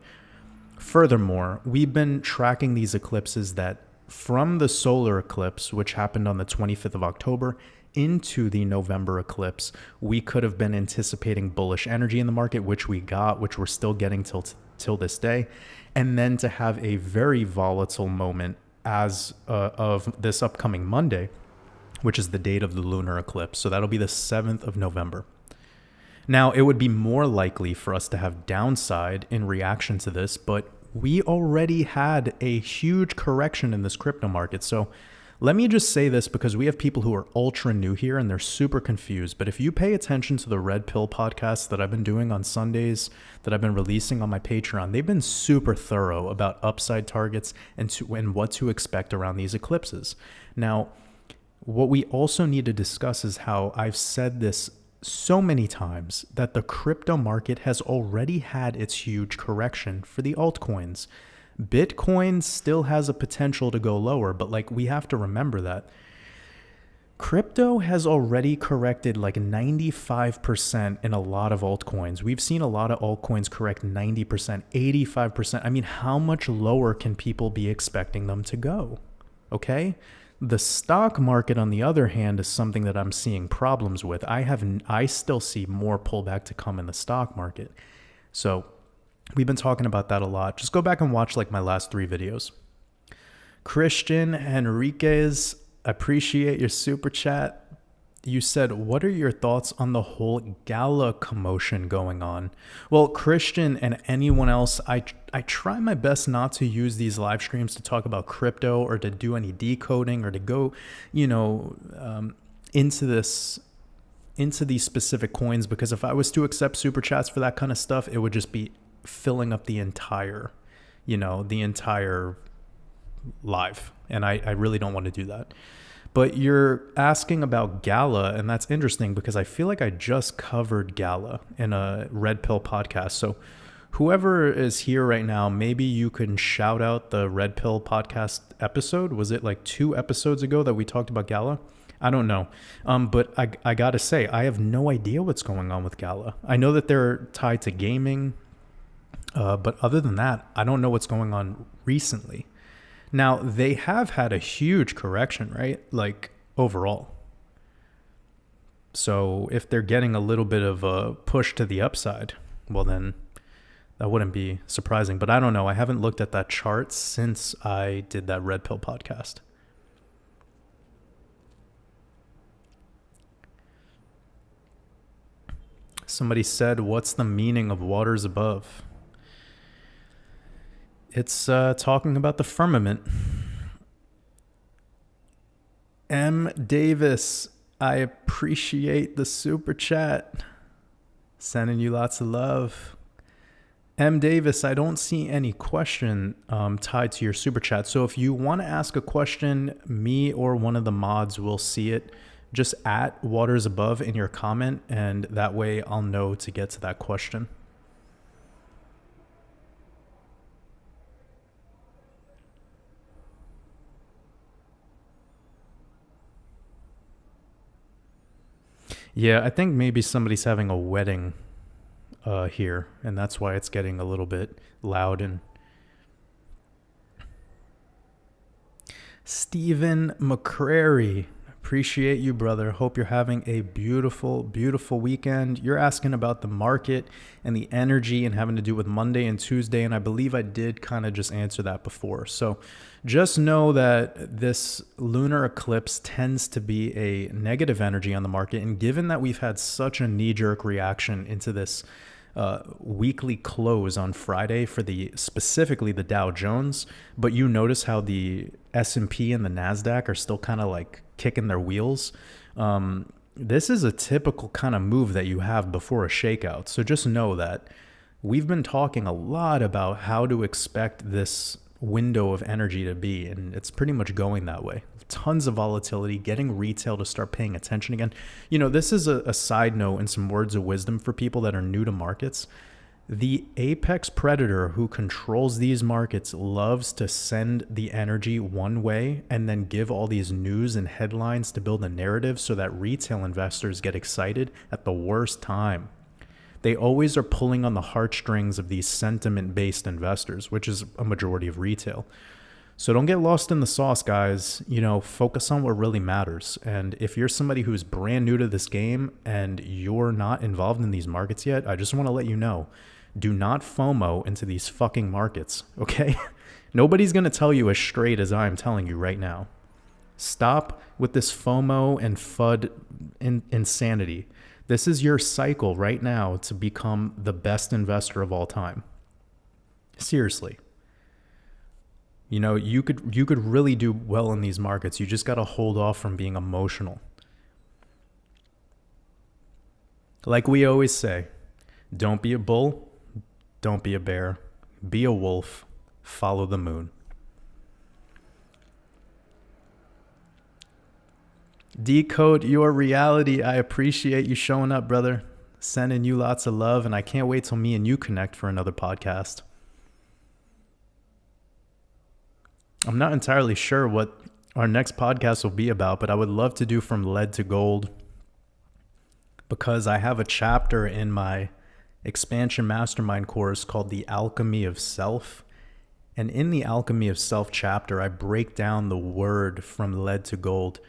furthermore, we've been tracking these eclipses that from the solar eclipse, which happened on the 25th of October, into the November eclipse, we could have been anticipating bullish energy in the market, which we got, which we're still getting till this day. And then to have a very volatile moment as of this upcoming Monday, which is the date of the lunar eclipse. So that'll be the 7th of November. Now, it would be more likely for us to have downside in reaction to this, but we already had a huge correction in this crypto market. So let me just say this because we have people who are ultra new here and they're super confused. But if you pay attention to the Red Pill podcasts that I've been doing on Sundays, that I've been releasing on my Patreon, they've been super thorough about upside targets and what to expect around these eclipses. Now, what we also need to discuss is how I've said this so many times that the crypto market has already had its huge correction for the altcoins. Bitcoin still has a potential to go lower, but we have to remember that crypto has already corrected 95% in a lot of altcoins. We've seen a lot of altcoins correct 90%, 85%. I mean, how much lower can people be expecting them to go? Okay? The stock market, on the other hand, is something that I'm seeing problems with. I still see more pullback to come in the stock market. So we've been talking about that a lot. Just go back and watch my last 3 videos. Christian Henriquez, appreciate your super chat. You said, what are your thoughts on the whole gala commotion going on? Well, Christian and anyone else, I try my best not to use these live streams to talk about crypto or to do any decoding or to go, into these specific coins, because if I was to accept super chats for that kind of stuff, it would just be filling up the entire live. And I really don't want to do that. But you're asking about Gala, and that's interesting because I feel like I just covered Gala in a Red Pill podcast. So whoever is here right now, maybe you can shout out the Red Pill podcast episode. Was it 2 episodes ago that we talked about Gala? I don't know. But I got to say, I have no idea what's going on with Gala. I know that they're tied to gaming. But other than that, I don't know what's going on recently. Now, they have had a huge correction, right? Overall. So if they're getting a little bit of a push to the upside, well then that wouldn't be surprising. But I don't know. I haven't looked at that chart since I did that Red Pill podcast. Somebody said, what's the meaning of waters above? It's talking about the firmament. M. Davis, I appreciate the super chat. Sending you lots of love. M. Davis, I don't see any question tied to your super chat. So if you want to ask a question, me or one of the mods will see it. Just at Waters Above in your comment, and that way I'll know to get to that question. Yeah, I think maybe somebody's having a wedding here, and that's why it's getting a little bit loud. And Stephen McCrary, appreciate you, brother. Hope you're having a beautiful, beautiful weekend. You're asking about the market and the energy and having to do with Monday and Tuesday, and I believe I did kind of just answer that before. So just know that this lunar eclipse tends to be a negative energy on the market, and given that we've had such a knee-jerk reaction into this weekly close on Friday for specifically the Dow Jones, but you notice how the S&P and the NASDAQ are still kind of like kicking their wheels. This is a typical kind of move that you have before a shakeout. So just know that we've been talking a lot about how to expect this window of energy to be, and it's pretty much going that way. Tons of volatility, getting retail to start paying attention again. You know, this is a side note and some words of wisdom for people that are new to markets. The apex predator who controls these markets loves to send the energy one way and then give all these news and headlines to build a narrative so that retail investors get excited at the worst time. They always are pulling on the heartstrings of these sentiment-based investors, which is a majority of retail. So don't get lost in the sauce, guys. You know, focus on what really matters. And if you're somebody who's brand new to this game and you're not involved in these markets yet, I just want to let you know, do not FOMO into these fucking markets, okay? Nobody's going to tell you as straight as I'm telling you right now. Stop with this FOMO and FUD insanity. This is your cycle right now to become the best investor of all time. Seriously. You know, you could really do well in these markets. You just got to hold off from being emotional. Like we always say, don't be a bull, don't be a bear, be a wolf, follow the moon. Decode your reality. I appreciate you showing up, brother. Sending you lots of love, and I can't wait till me and you connect for another podcast. I'm not entirely sure what our next podcast will be about, but I would love to do from lead to gold, because I have a chapter in my expansion mastermind course called The Alchemy of Self. And in the Alchemy of Self chapter, I break down the word from lead to gold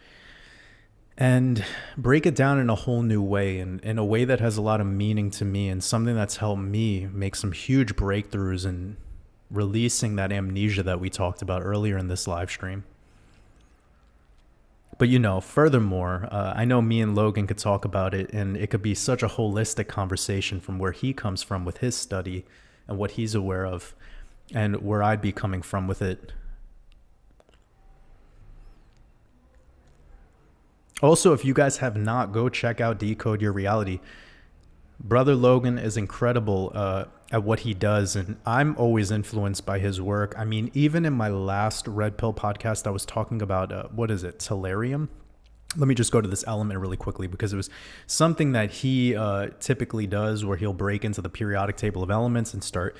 and break it down in a whole new way, and in a way that has a lot of meaning to me, and something that's helped me make some huge breakthroughs in releasing that amnesia that we talked about earlier in this live stream. But you know, furthermore, I know me and Logan could talk about it, and it could be such a holistic conversation from where he comes from with his study and what he's aware of, and where I'd be coming from with it. Also, if you guys have not, go check out Decode Your Reality. Brother Logan is incredible at what he does, and I'm always influenced by his work. I mean, even in my last Red Pill podcast, I was talking about, Tellurium? Let me just go to this element really quickly, because it was something that he typically does, where he'll break into the periodic table of elements and start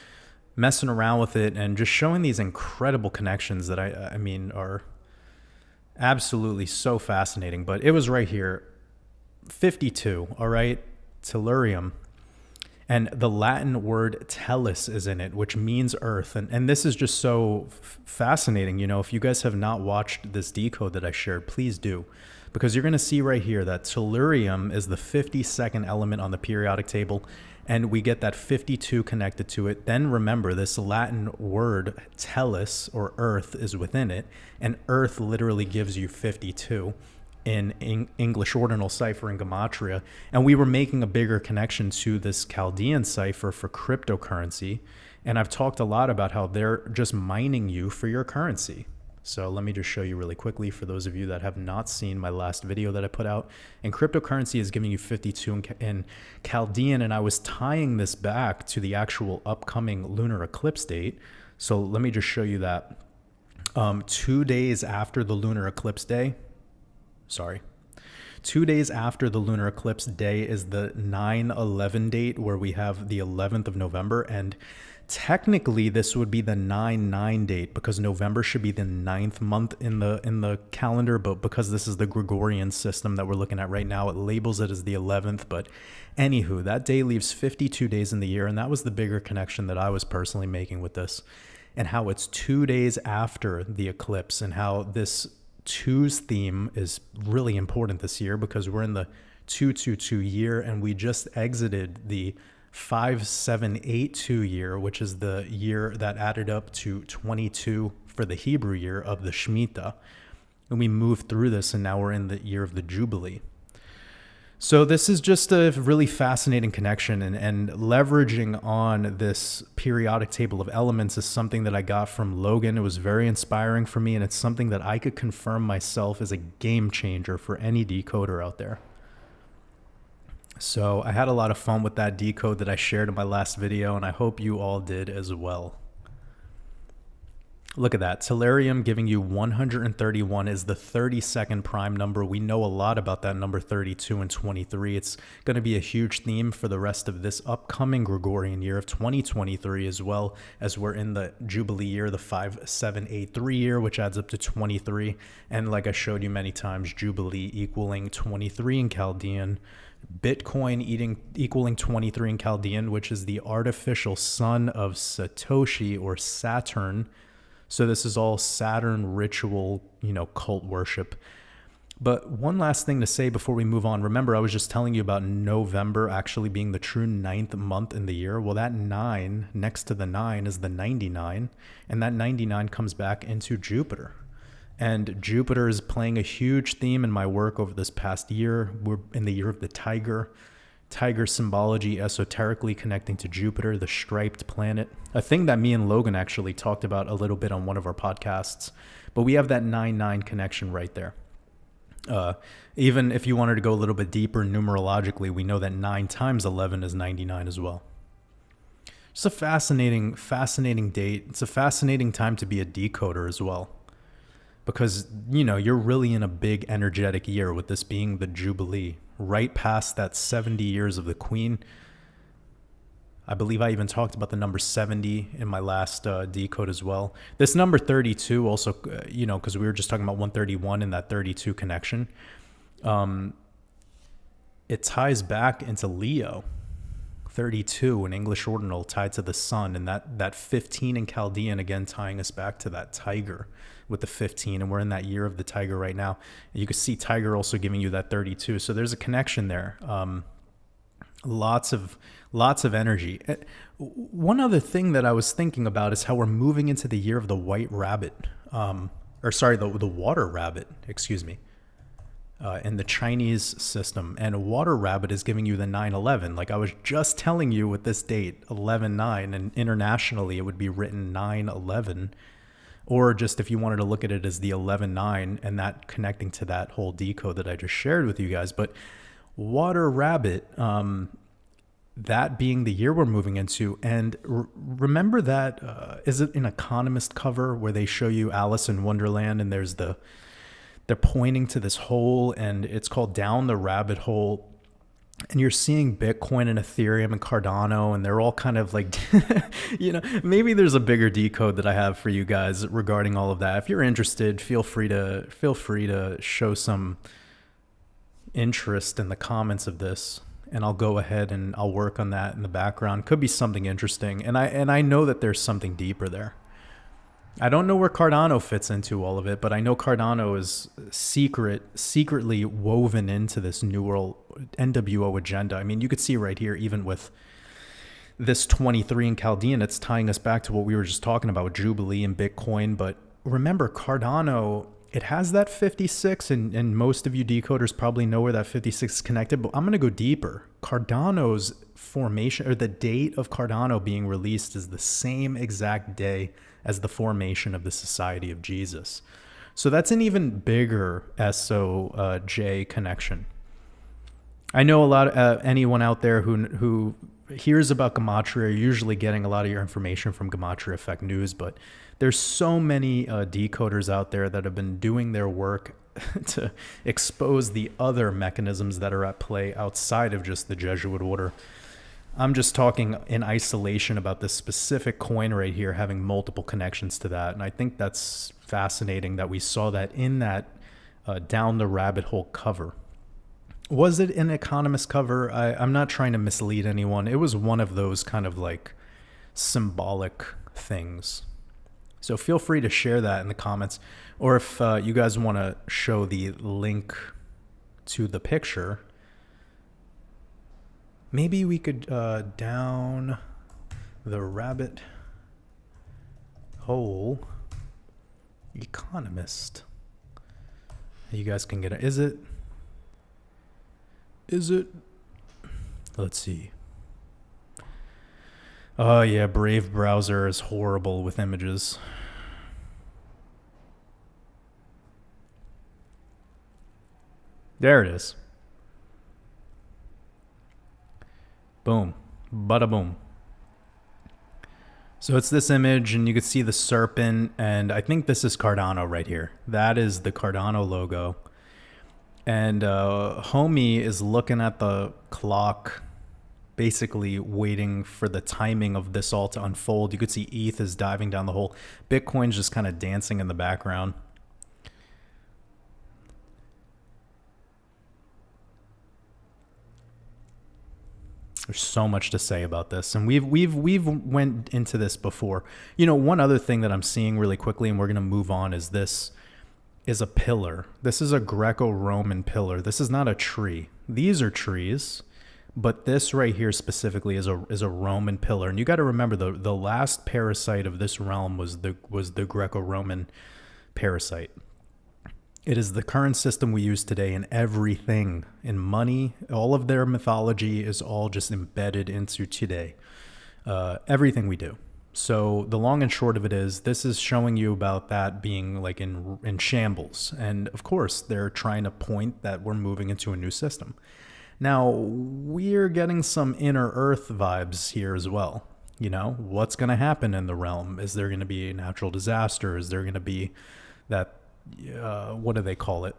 messing around with it and just showing these incredible connections that I mean are absolutely so fascinating. But it was right here, 52, all right? Tellurium. And the Latin word tellus is in it, which means earth. And this is just so fascinating. You know, if you guys have not watched this decode that I shared, please do. Because you're going to see right here that tellurium is the 52nd element on the periodic table. And we get that 52 connected to it. Then remember, this Latin word tellus, or earth, is within it. And earth literally gives you 52. In English ordinal cipher in Gematria. And we were making a bigger connection to this Chaldean cipher for cryptocurrency. And I've talked a lot about how they're just mining you for your currency. So let me just show you really quickly for those of you that have not seen my last video that I put out. And cryptocurrency is giving you 52 in Chaldean, and I was tying this back to the actual upcoming lunar eclipse date. So let me just show you that. 2 days after the lunar eclipse day, 2 days after the lunar eclipse day is the 9/11 date, where we have the 11th of November. And technically this would be the 9/9 date, because November should be the 9th month in the calendar, but because this is the Gregorian system that we're looking at right now, it labels it as the 11th. But anywho, that day leaves 52 days in the year, and that was the bigger connection that I was personally making with this, and how it's 2 days after the eclipse, and how this two's theme is really important this year, because we're in the 222 year, and we just exited the 5782 year, which is the year that added up to 22 for the Hebrew year of the Shemitah. And we moved through this, and now we're in the year of the Jubilee. So this is just a really fascinating connection, and leveraging on this periodic table of elements is something that I got from Logan. It was very inspiring for me, and it's something that I could confirm myself as a game changer for any decoder out there. So I had a lot of fun with that decode that I shared in my last video, and I hope you all did as well. Look at that. Tellurium giving you 131 is the 32nd prime number. We know a lot about that number 32 and 23. It's going to be a huge theme for the rest of this upcoming Gregorian year of 2023, as well as we're in the Jubilee year, the 5783 year, which adds up to 23. And like I showed you many times, Jubilee equaling 23 in Chaldean. Bitcoin equaling 23 in Chaldean, which is the artificial son of Satoshi, or Saturn. So this is all Saturn ritual, cult worship. But one last thing to say before we move on. Remember, I was just telling you about November actually being the true 9th month in the year. Well, that 9 next to the 9 is the 99. And that 99 comes back into Jupiter. And Jupiter is playing a huge theme in my work over this past year. We're in the year of the tiger. Tiger symbology esoterically connecting to Jupiter, the striped planet. A thing that me and Logan actually talked about a little bit on one of our podcasts. But we have that 9/9 connection right there. Even if you wanted to go a little bit deeper numerologically, we know that 9 times 11 is 99 as well. It's a fascinating date. It's a fascinating time to be a decoder as well. Because, you're really in a big energetic year with this being the Jubilee, right past that 70 years of the Queen. I believe I even talked about the number 70 in my last decode as well. This number 32 also, because we were just talking about 131 and that 32 connection. It ties back into Leo. 32, an English ordinal tied to the sun, and that 15 in Chaldean, again tying us back to that tiger with the 15, and we're in that year of the tiger right now. And you can see tiger also giving you that 32, so there's a connection there. Lots of energy. One other thing that I was thinking about is how we're moving into the year of the white rabbit, the water rabbit, excuse me. In the Chinese system, and water rabbit is giving you the 9/11. Like I was just telling you with this date, 11/9, and internationally it would be written 9/11, or just if you wanted to look at it as the 11/9, and that connecting to that whole decode that I just shared with you guys. But water rabbit, that being the year we're moving into, and remember that is it an Economist cover where they show you Alice in Wonderland, and they're pointing to this hole, and it's called Down the Rabbit Hole. And you're seeing Bitcoin and Ethereum and Cardano, and they're all kind of like, maybe there's a bigger decode that I have for you guys regarding all of that. If you're interested, feel free to show some interest in the comments of this, and I'll go ahead and I'll work on that in the background. Could be something interesting. And I know that there's something deeper there. I don't know where Cardano fits into all of it, but I know Cardano is secretly woven into this New World NWO agenda. I mean, you could see right here, even with this 23 in Chaldean, it's tying us back to what we were just talking about with Jubilee and Bitcoin. But remember, Cardano it has that 56, and most of you decoders probably know where that 56 is connected, but I'm going to go deeper. Cardano's formation, or the date of Cardano being released, is the same exact day as the formation of the Society of Jesus. So that's an even bigger SOJ connection. I know a lot of anyone out there who hears about Gematria, you're usually getting a lot of your information from Gematria Effect News, but there's so many decoders out there that have been doing their work to expose the other mechanisms that are at play outside of just the Jesuit order. I'm just talking in isolation about this specific coin right here having multiple connections to that. And I think that's fascinating that we saw that in that Down the Rabbit Hole cover. Was it an Economist cover? I'm not trying to mislead anyone. It was one of those kind of like symbolic things. So feel free to share that in the comments. Or if you guys want to show the link to the picture, maybe we could Down the Rabbit Hole Economist. You guys can get it. Is it? Let's see. Oh yeah, Brave browser is horrible with images. There it is. Boom. Bada boom. So it's this image, and you can see the serpent, and I think this is Cardano right here. That is the Cardano logo. And homie is looking at the clock, basically waiting for the timing of this all to unfold. You could see ETH is diving down the hole. Bitcoin's just kind of dancing in the background. There's so much to say about this, and we've went into this before. You know, one other thing that I'm seeing really quickly, and we're gonna move on, is this is a pillar. This is a Greco-Roman pillar. This is not a tree. These are trees, but this right here specifically is a Roman pillar. And you got to remember the last parasite of this realm was the Greco-Roman parasite. It is the current system we use today in everything, in money. All of their mythology is all just embedded into today. Everything we do. So the long and short of it is, this is showing you about that being like in shambles. And of course, they're trying to point that we're moving into a new system. Now, we're getting some inner earth vibes here as well. You know, what's going to happen in the realm? Is there going to be a natural disaster? Is there going to be that, what do they call it?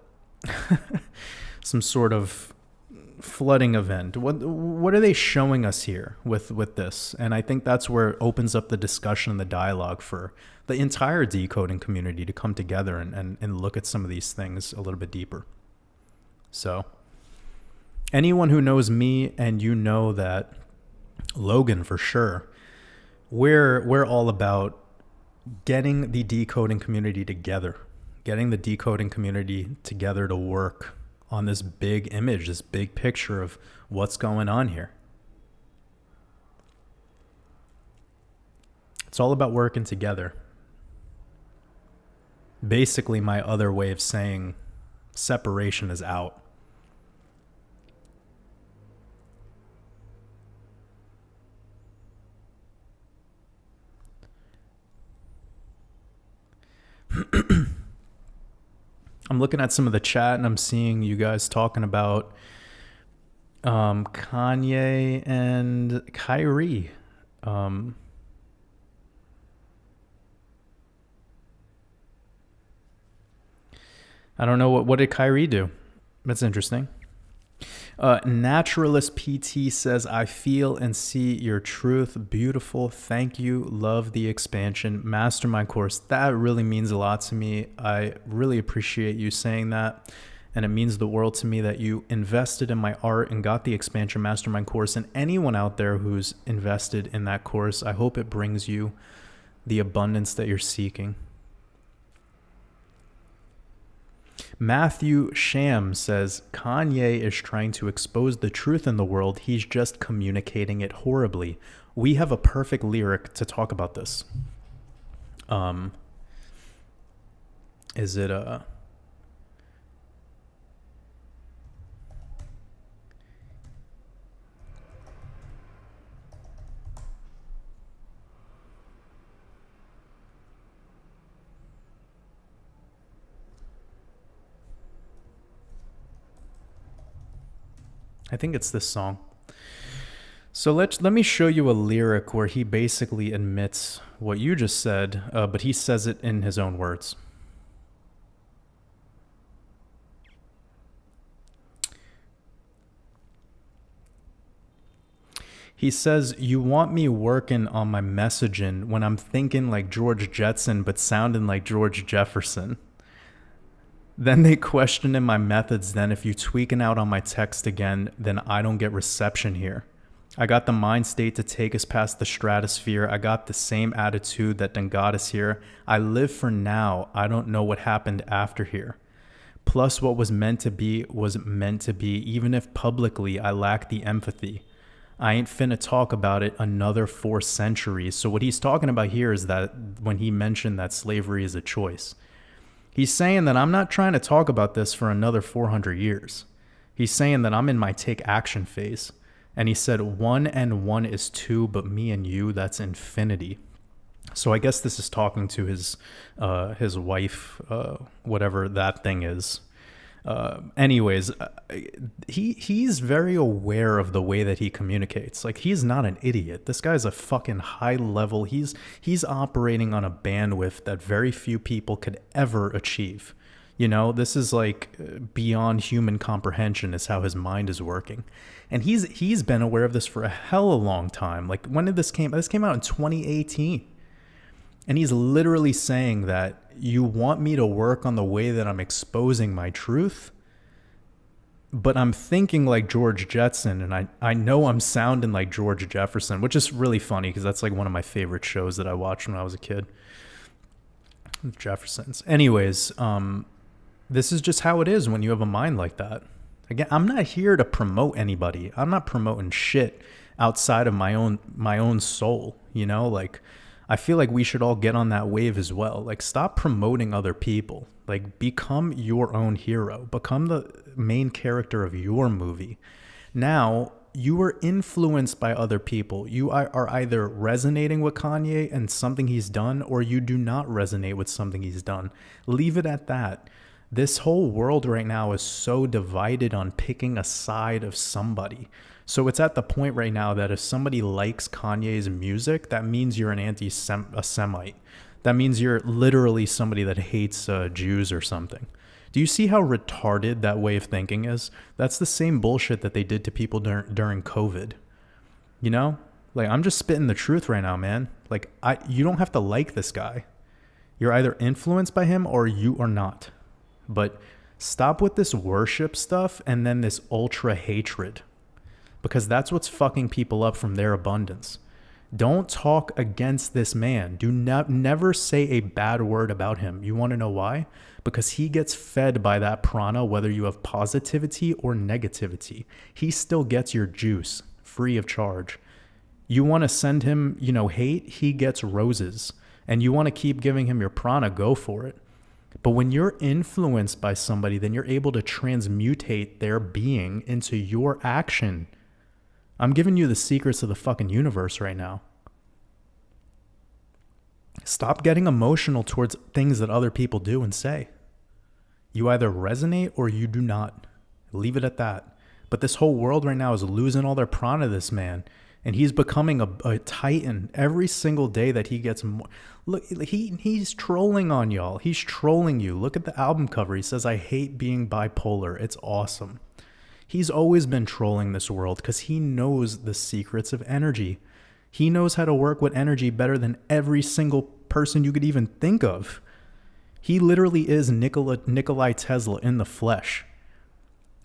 Some sort of flooding event. What are they showing us here with this? And I think that's where it opens up the discussion and the dialogue for the entire decoding community to come together and look at some of these things a little bit deeper. So anyone who knows me, and you know that Logan for sure, we're all about getting the decoding community together, getting the decoding community together to work on this big image, this big picture of what's going on here. It's all about working together. Basically, my other way of saying separation is out. I'm looking at some of the chat, and I'm seeing you guys talking about Kanye and Kyrie. I don't know, what did Kyrie do? That's interesting. Naturalist PT says, I feel and see your truth. Beautiful. Thank you. Love the expansion. Mastermind Course. That really means a lot to me. I really appreciate you saying that. And it means the world to me that you invested in my art and got the expansion Mastermind Course. And anyone out there who's invested in that course, I hope it brings you the abundance that you're seeking. Matthew Sham says, Kanye is trying to expose the truth in the world. He's just communicating it horribly. We have a perfect lyric to talk about this. Is it I think it's this song. So let me show you a lyric where he basically admits what you just said, but he says it in his own words. He says, "You want me working on my messaging when I'm thinking like George Jetson but sounding like George Jefferson. Then they questioning my methods. Then if you tweaking out on my text again, then I don't get reception here. I got the mind state to take us past the stratosphere. I got the same attitude that done got us here. I live for now. I don't know what happened after here. Plus what was meant to be, even if publicly I lack the empathy. I ain't finna talk about it another 4 centuries." So what he's talking about here is that when he mentioned that slavery is a choice, he's saying that I'm not trying to talk about this for another 400 years. He's saying that I'm in my take action phase. And he said 1 and 1 is 2, but me and you, that's infinity. So I guess this is talking to his wife, whatever that thing is. Anyways, he's very aware of the way that he communicates. Like, he's not an idiot. This guy's a fucking high level. He's operating on a bandwidth that very few people could ever achieve. You know, this is like beyond human comprehension is how his mind is working. And he's been aware of this for a hell of a long time. Like, when did this came? This came out in 2018. And he's literally saying that you want me to work on the way that I'm exposing my truth, but I'm thinking like George Jetson, and I know I'm sounding like George Jefferson, which is really funny because that's like one of my favorite shows that I watched when I was a kid. Jeffersons. Anyways, this is just how it is when you have a mind like that. Again, I'm not here to promote anybody. I'm not promoting shit outside of my own soul, you know? Like, I feel like we should all get on that wave as well. Like, stop promoting other people. Like, become your own hero. Become the main character of your movie. Now, you are influenced by other people. You are either resonating with Kanye and something he's done, or you do not resonate with something he's done. Leave it at that. This whole world right now is so divided on picking a side of somebody. So it's at the point right now that if somebody likes Kanye's music, that means you're an anti-Semite. That means you're literally somebody that hates Jews or something. Do you see how retarded that way of thinking is? That's the same bullshit that they did to people during COVID. You know? Like, I'm just spitting the truth right now, man. Like, you don't have to like this guy. You're either influenced by him or you are not. But stop with this worship stuff and then this ultra hatred, because that's what's fucking people up from their abundance. Don't talk against this man. Do not never say a bad word about him. You want to know why? Because he gets fed by that prana, whether you have positivity or negativity. He still gets your juice free of charge. You want to send him, hate, he gets roses. And you want to keep giving him your prana, go for it. But when you're influenced by somebody, then you're able to transmutate their being into your action. I'm giving you the secrets of the fucking universe right now. Stop getting emotional towards things that other people do and say. You either resonate or you do not. Leave it at that. But this whole world right now is losing all their prana, this man. And he's becoming a titan every single day that he gets more. Look, he's trolling on y'all. He's trolling you. Look at the album cover. He says, "I hate being bipolar." It's awesome. He's always been trolling this world because he knows the secrets of energy. He knows how to work with energy better than every single person you could even think of. He literally is Nikolai Tesla in the flesh.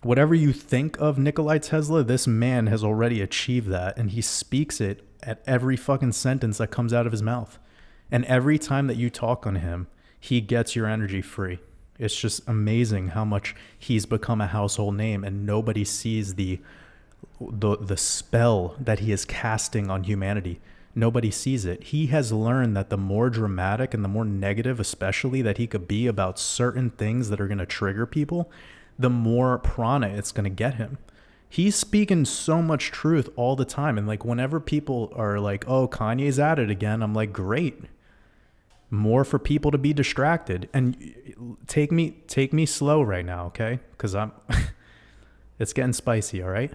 Whatever you think of Nikolai Tesla, this man has already achieved that, and he speaks it at every fucking sentence that comes out of his mouth. And every time that you talk on him, he gets your energy free. It's just amazing how much he's become a household name, and nobody sees the spell that he is casting on humanity. Nobody sees it. He has learned that the more dramatic and the more negative, especially, that he could be about certain things that are going to trigger people, the more prana it's going to get him. He's speaking so much truth all the time. And like, whenever people are like, "Oh, Kanye's at it again," I'm like, great. More for people to be distracted. And take me slow right now, okay? Because it's getting spicy, all right?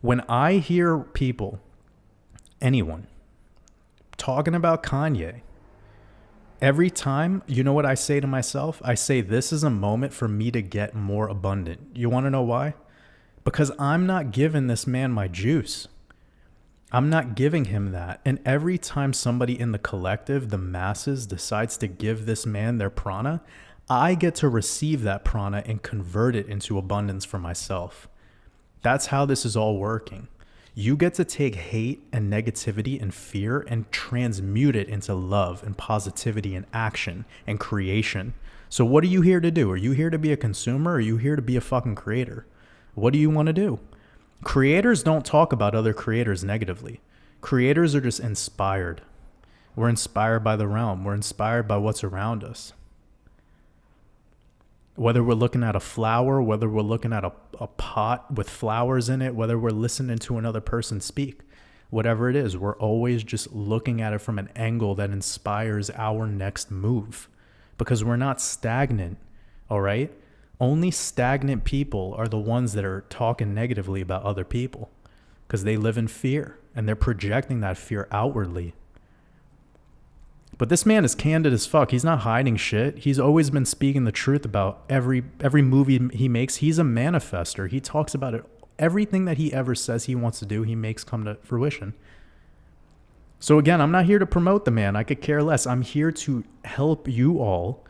When I hear people, anyone, talking about Kanye, every time, you know what I say to myself? I say, this is a moment for me to get more abundant. You want to know why? Because I'm not giving this man my juice. I'm not giving him that. And every time somebody in the collective, the masses, decides to give this man their prana, I get to receive that prana and convert it into abundance for myself. That's how this is all working. You get to take hate and negativity and fear and transmute it into love and positivity and action and creation. So what are you here to do? Are you here to be a consumer or are you here to be a fucking creator? What do you want to do? Creators don't talk about other creators negatively. Creators are just inspired. We're inspired by the realm. We're inspired by what's around us. Whether we're looking at a flower, whether we're looking at a pot with flowers in it, whether we're listening to another person speak, whatever it is, we're always just looking at it from an angle that inspires our next move, because we're not stagnant, all right? Only stagnant people are the ones that are talking negatively about other people because they live in fear and they're projecting that fear outwardly. But this man is candid as fuck. He's not hiding shit. He's always been speaking the truth about every movie he makes. He's a manifester. He talks about it. Everything that he ever says he wants to do, he makes come to fruition. So again, I'm not here to promote the man. I could care less. I'm here to help you all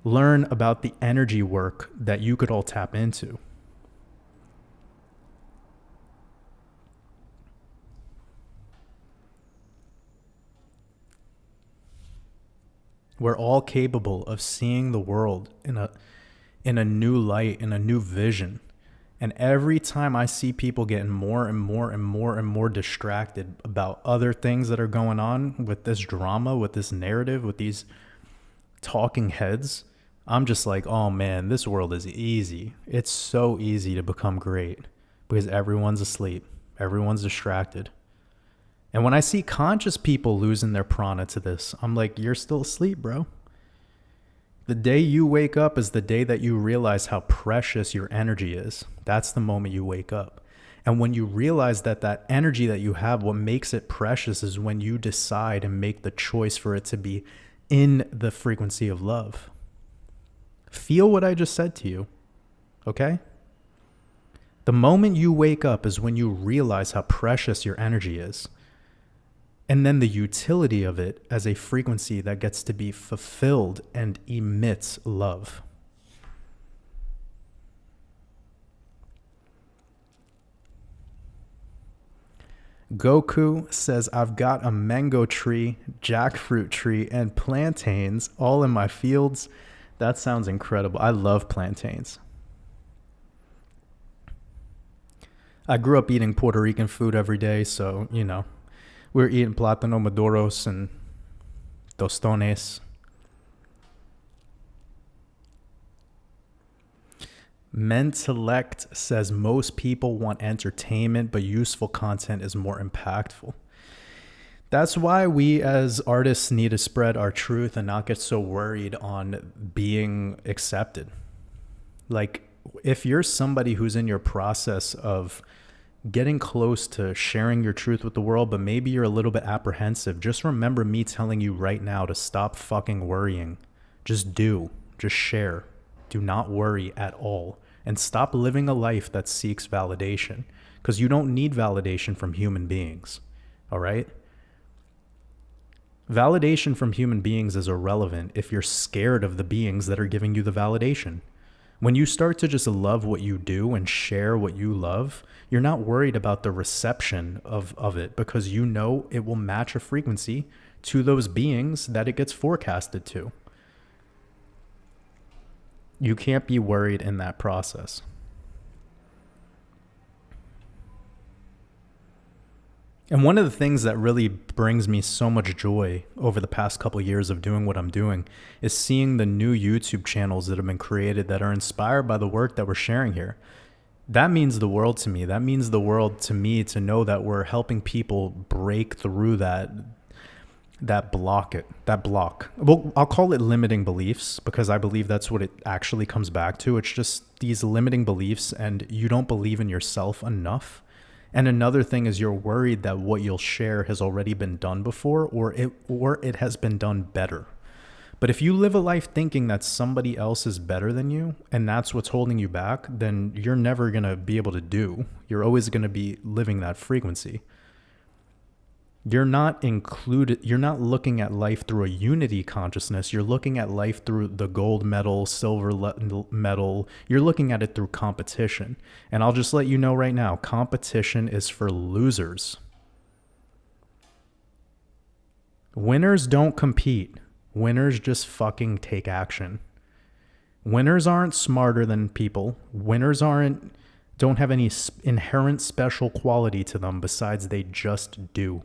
learn about the energy work that you could all tap into. We're all capable of seeing the world in a new light, in a new vision. And every time I see people getting more and more distracted about other things that are going on with this drama, with this narrative, with these talking heads, I'm just like, oh man, this world is easy. It's so easy to become great because everyone's asleep. Everyone's distracted. And when I see conscious people losing their prana to this, I'm like, you're still asleep, bro. The day you wake up is the day that you realize how precious your energy is. That's the moment you wake up. And when you realize that that energy that you have, what makes it precious is when you decide and make the choice for it to be in the frequency of love. Feel what I just said to you, okay? The moment you wake up is when you realize how precious your energy is. And then the utility of it as a frequency that gets to be fulfilled and emits love. Goku says, I've got a mango tree, jackfruit tree, and plantains all in my fields. That sounds incredible. I love plantains. I grew up eating Puerto Rican food every day, so, you know. We're eating plátano maduros and tostones. Mentellect says most people want entertainment, but useful content is more impactful. That's why we as artists need to spread our truth and not get so worried on being accepted. Like, if you're somebody who's in your process of getting close to sharing your truth with the world, but maybe you're a little bit apprehensive, just remember me telling you right now to stop fucking worrying. Just share. Do not worry at all. And stop living a life that seeks validation, because you don't need validation from human beings. All right? Validation from human beings is irrelevant if you're scared of the beings that are giving you the validation. When you start to just love what you do and share what you love, you're not worried about the reception of it, because you know it will match a frequency to those beings that it gets forecasted to. You can't be worried in that process. And one of the things that really brings me so much joy over the past couple of years of doing what I'm doing is seeing the new YouTube channels that have been created that are inspired by the work that we're sharing here. That means the world to me. That means the world to me to know that we're helping people break through that block. Well, I'll call it limiting beliefs, because I believe that's what it actually comes back to. It's just these limiting beliefs, and you don't believe in yourself enough. And another thing is you're worried that what you'll share has already been done before, or it has been done better. But if you live a life thinking that somebody else is better than you and that's what's holding you back, then you're never going to be able to do. You're always going to be living that frequency. You're not looking at life through a unity consciousness. You're looking at life through the gold medal, silver medal. You're looking at it through competition. And I'll just let you know right now, competition is for losers. Winners don't compete. Winners just fucking take action. Winners aren't smarter than people. Winners don't have any inherent special quality to them besides they just do.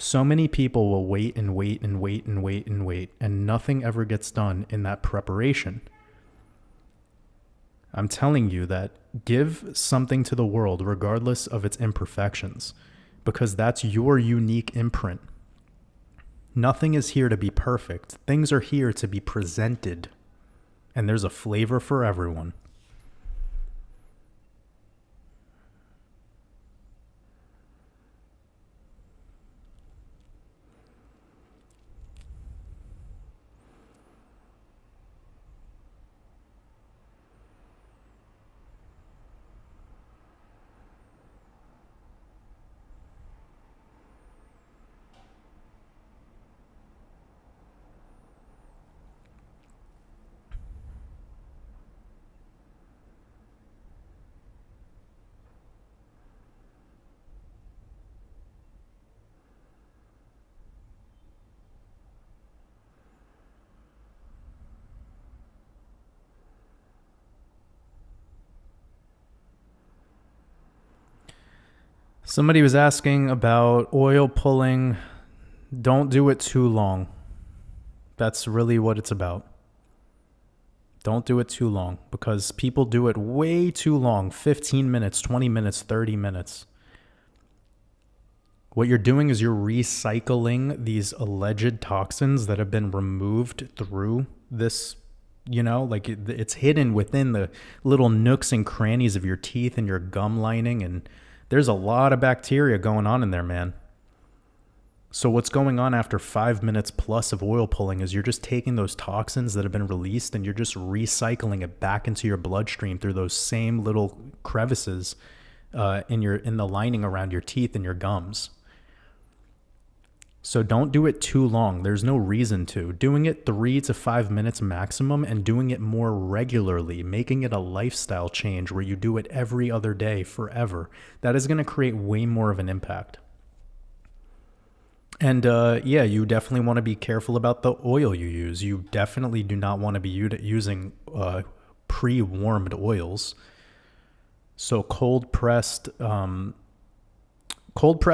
So many people will wait and wait and wait and wait and wait, and nothing ever gets done in that preparation. I'm telling you that give something to the world regardless of its imperfections, because that's your unique imprint. Nothing is here to be perfect. Things are here to be presented, and there's a flavor for everyone. Somebody was asking about oil pulling. Don't do it too long. That's really what it's about. Don't do it too long, because people do it way too long. 15 minutes, 20 minutes, 30 minutes. What you're doing is you're recycling these alleged toxins that have been removed through this, like it's hidden within the little nooks and crannies of your teeth and your gum lining, and there's a lot of bacteria going on in there, man. So what's going on after 5 minutes plus of oil pulling is you're just taking those toxins that have been released and you're just recycling it back into your bloodstream through those same little crevices in the lining around your teeth and your gums. So don't do it too long. There's no reason to. Doing it 3 to 5 minutes maximum and doing it more regularly, making it a lifestyle change where you do it every other day forever, that is going to create way more of an impact. And you definitely want to be careful about the oil you use. You definitely do not want to be using pre-warmed oils. So cold pressed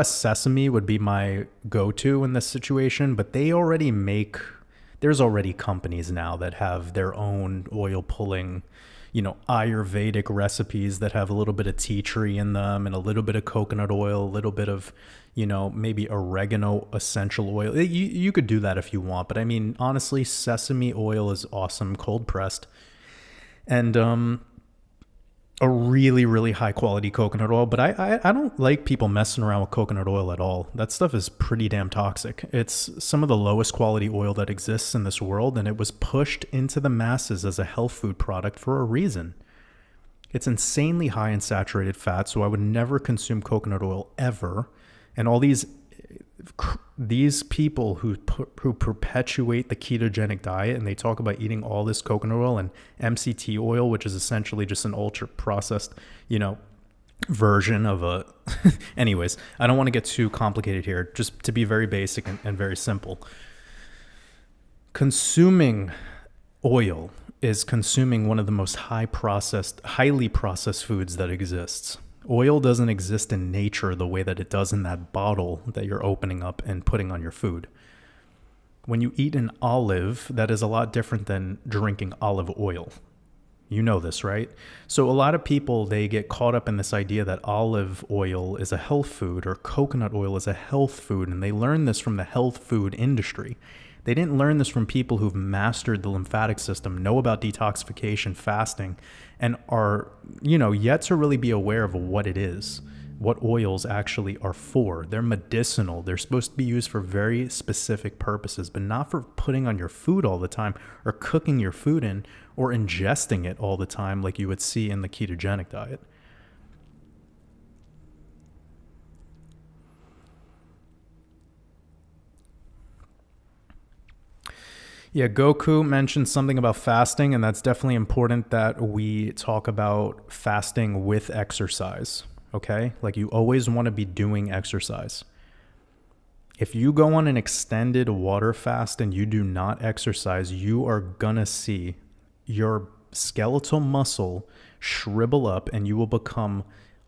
sesame would be my go-to in this situation, but there's already companies now that have their own oil pulling, Ayurvedic recipes that have a little bit of tea tree in them and a little bit of coconut oil, a little bit of, maybe oregano essential oil. You could do that if you want, but I mean, honestly, sesame oil is awesome, cold pressed. And, a really, really high quality coconut oil, but I don't like people messing around with coconut oil at all. That stuff is pretty damn toxic. It's some of the lowest quality oil that exists in this world, and it was pushed into the masses as a health food product for a reason. It's insanely high in saturated fat, so I would never consume coconut oil ever. And all these people who perpetuate the ketogenic diet, and they talk about eating all this coconut oil and MCT oil, which is essentially just an ultra processed, version of a anyways, I don't want to get too complicated here, just to be very basic and very simple. Consuming oil is consuming one of the most highly processed foods that exists. Oil doesn't exist in nature the way that it does in that bottle that you're opening up and putting on your food. When you eat an olive, that is a lot different than drinking olive oil. You know this, right? So a lot of people, they get caught up in this idea that olive oil is a health food or coconut oil is a health food, and they learn this from the health food industry. They didn't learn this from people who've mastered the lymphatic system, know about detoxification, fasting, and are, yet to really be aware of what it is, what oils actually are for. They're medicinal. They're supposed to be used for very specific purposes, but not for putting on your food all the time or cooking your food in or ingesting it all the time like you would see in the ketogenic diet. Yeah, Goku mentioned something about fasting, and that's definitely important that we talk about fasting with exercise, okay? Like, you always want to be doing exercise. If you go on an extended water fast and you do not exercise, you are gonna see your skeletal muscle shrivel up and you will become,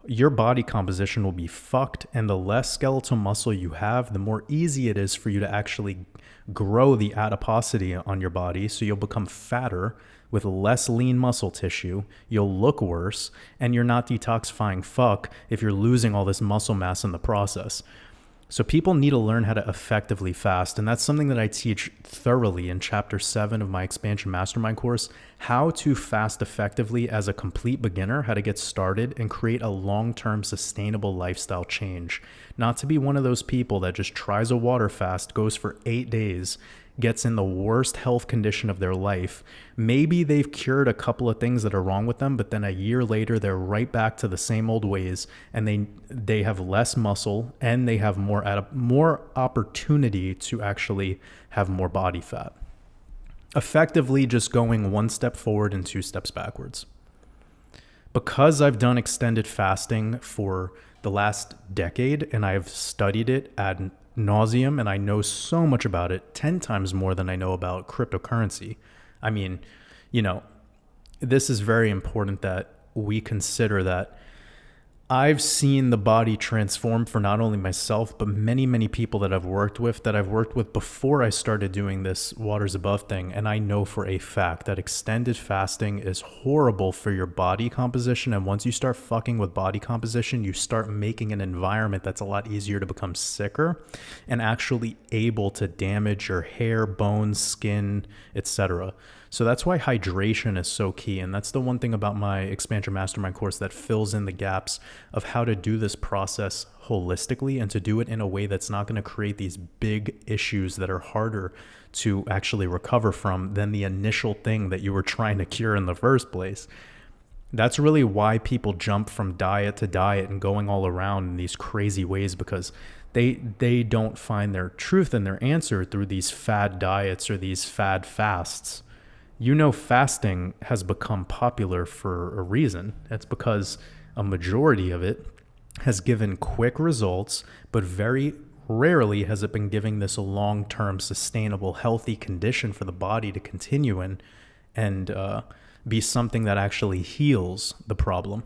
your body composition will be fucked, and the less skeletal muscle you have, the more easy it is for you to actually grow the adiposity on your body. So you'll become fatter with less lean muscle tissue. You'll look worse, and you're not detoxifying fuck if you're losing all this muscle mass in the process. So people need to learn how to effectively fast, and that's something that I teach thoroughly in Chapter 7 of my Expansion Mastermind course, how to fast effectively as a complete beginner, how to get started and create a long-term sustainable lifestyle change. Not to be one of those people that just tries a water fast, goes for 8 days, gets in the worst health condition of their life. Maybe they've cured a couple of things that are wrong with them, but then a year later, they're right back to the same old ways, and they have less muscle, and they have more opportunity to actually have more body fat. Effectively just going 1 step forward and 2 steps backwards. Because I've done extended fasting for the last decade, and I've studied it ad nauseum, and I know so much about it, 10 times more than I know about cryptocurrency. I mean, this is very important that we consider that I've seen the body transform for not only myself, but many, many people that I've worked with before I started doing this waters above thing. And I know for a fact that extended fasting is horrible for your body composition. And once you start fucking with body composition, you start making an environment that's a lot easier to become sicker and actually able to damage your hair, bones, skin, etc. So that's why hydration is so key. And that's the one thing about my Expansion Mastermind course that fills in the gaps of how to do this process holistically and to do it in a way that's not going to create these big issues that are harder to actually recover from than the initial thing that you were trying to cure in the first place. That's really why people jump from diet to diet and going all around in these crazy ways, because they don't find their truth and their answer through these fad diets or these fad fasts. Fasting has become popular for a reason. It's because a majority of it has given quick results, but very rarely has it been giving this a long-term, sustainable, healthy condition for the body to continue in and be something that actually heals the problem.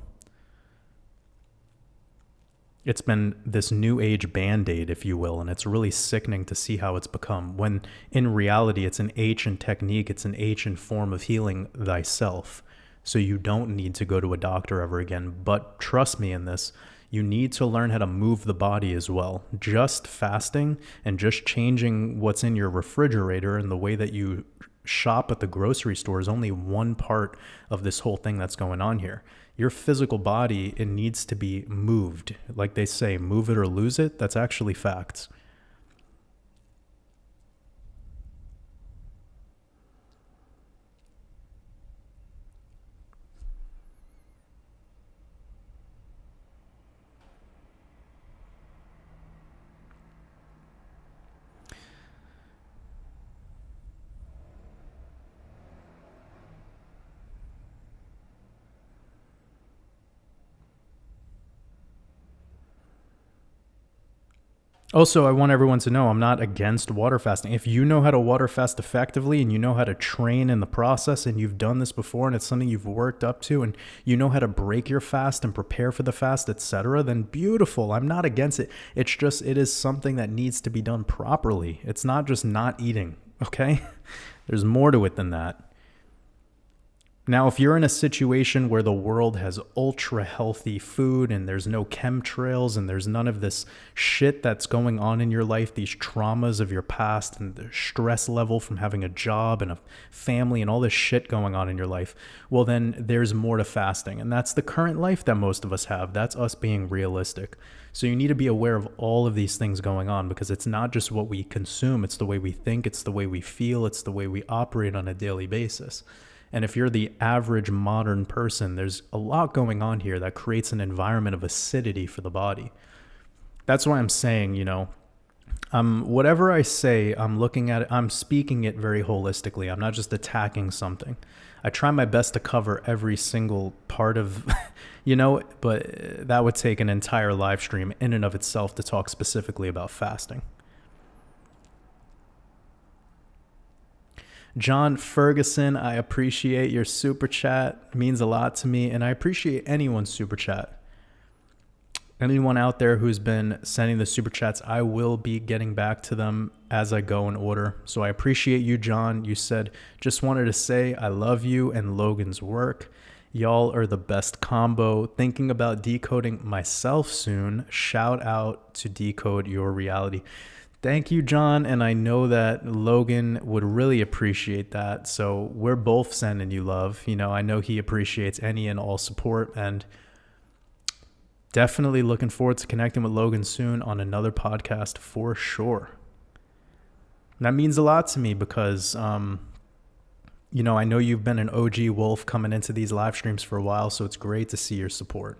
It's been this new age band-aid, if you will, and it's really sickening to see how it's become, when in reality it's an ancient technique, it's an ancient form of healing thyself. So you don't need to go to a doctor ever again. But trust me in this, you need to learn how to move the body as well. Just fasting and just changing what's in your refrigerator and the way that you shop at the grocery store is only one part of this whole thing that's going on here. Your physical body, it needs to be moved. Like they say, move it or lose it. That's actually facts. Also, I want everyone to know I'm not against water fasting. If you know how to water fast effectively and you know how to train in the process and you've done this before and it's something you've worked up to and you know how to break your fast and prepare for the fast, etc., then beautiful. I'm not against it. It's just, it is something that needs to be done properly. It's not just not eating, okay? There's more to it than that. Now, if you're in a situation where the world has ultra healthy food and there's no chemtrails and there's none of this shit that's going on in your life, these traumas of your past and the stress level from having a job and a family and all this shit going on in your life, well, then there's more to fasting. And that's the current life that most of us have. That's us being realistic. So you need to be aware of all of these things going on, because it's not just what we consume. It's the way we think. It's the way we feel. It's the way we operate on a daily basis. And if you're the average modern person, there's a lot going on here that creates an environment of acidity for the body. That's why I'm saying, whatever I say, I'm looking at it, I'm speaking it very holistically. I'm not just attacking something. I try my best to cover every single part of, but that would take an entire live stream in and of itself to talk specifically about fasting. John Ferguson, I appreciate your super chat. It means a lot to me, and I appreciate anyone's super chat. Anyone out there who's been sending the super chats, I will be getting back to them as I go in order. So I appreciate you, John. You said, just wanted to say I love you and Logan's work. Y'all are the best combo. Thinking about decoding myself soon. Shout out to Decode Your Reality. Thank you, John, and I know that Logan would really appreciate that. So we're both sending you love. I know he appreciates any and all support, and definitely looking forward to connecting with Logan soon on another podcast for sure. That means a lot to me because, I know you've been an OG Wolf coming into these live streams for a while, so it's great to see your support.